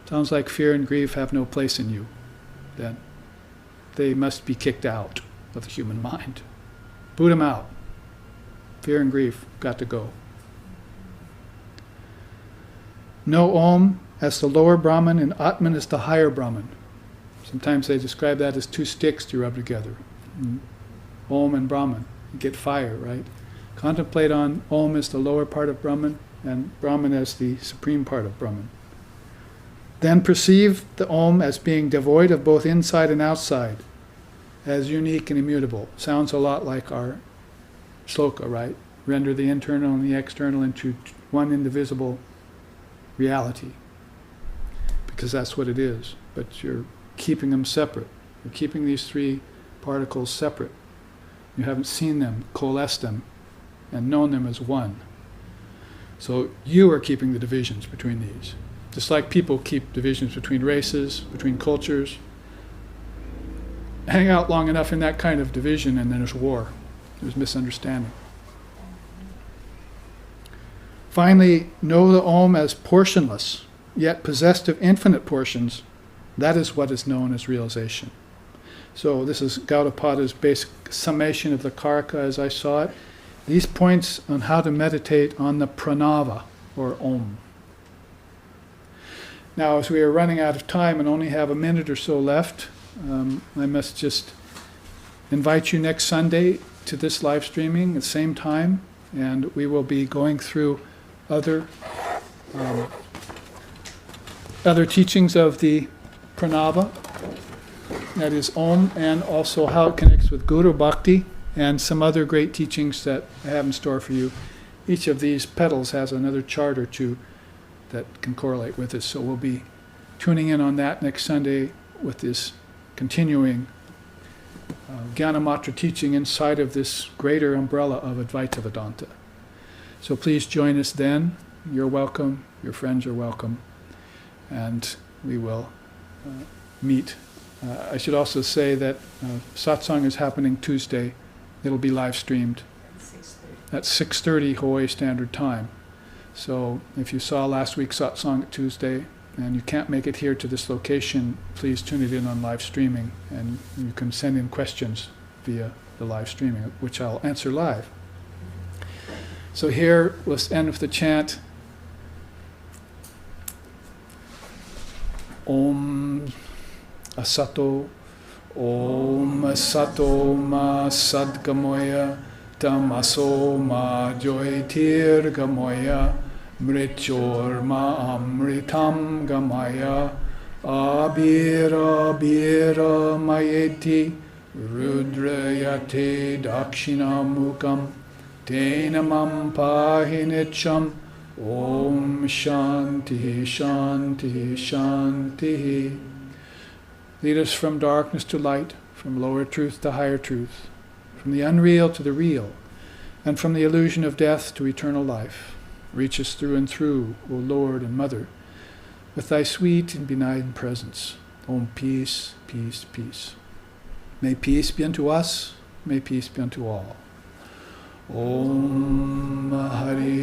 Sounds like fear and grief have no place in you. Then they must be kicked out of the human mind. Boot them out. Fear and grief got to go. Know Om as the lower Brahman and Atman as the higher Brahman. Sometimes they describe that as 2 sticks to rub together. Om and Brahman. You get fire, right? Contemplate on Om as the lower part of Brahman and Brahman as the supreme part of Brahman. Then perceive the Om as being devoid of both inside and outside, as unique and immutable. Sounds a lot like our sloka, right? Render the internal and the external into one indivisible reality. Because that's what it is. But you're keeping them separate. You're keeping these 3 particles separate. You haven't seen them, coalesced them, and known them as one. So you are keeping the divisions between these. Just like people keep divisions between races, between cultures. Hang out long enough in that kind of division and then there's war. There's misunderstanding. Finally, know the Om as portionless, yet possessed of infinite portions. That is what is known as realization. So this is Gaudapada's basic summation of the Karaka as I saw it. These points on how to meditate on the pranava, or Om. Now, as we are running out of time and only have a minute or so left, I must just invite you next Sunday to this live streaming at the same time, and we will be going through other teachings of the pranava, that is Om, and also how it connects with Guru Bhakti, and some other great teachings that I have in store for you. Each of these petals has another chart or 2 that can correlate with it, so we'll be tuning in on that next Sunday with this continuing Gyanamatra teaching inside of this greater umbrella of Advaita Vedanta. So please join us then. You're welcome, your friends are welcome, and we will meet. I should also say that satsang is happening Tuesday. It'll be live streamed at 6:30 Hawaii Standard Time. So if you saw last week's satsang at Tuesday and you can't make it here to this location, please tune it in on live streaming, and you can send in questions via the live streaming, which I'll answer live. So here, let's end with the chant. Om Asato, Om Asato Ma Sadgamoya, Tamaso Ma Joytir Gamoya, Mrichor Ma Amritam Gamaya, Abhira Bhira Mayeti Rudrayate Dakshinamukam Tenamam Pahinicham Om Shanti Shanti Shanti. Lead us from darkness to light, from lower truth to higher truth, from the unreal to the real, and from the illusion of death to eternal life. Reach us through and through, O Lord and Mother, with thy sweet and benign presence. Om, peace, peace, peace. May peace be unto us, may peace be unto all. Om Hari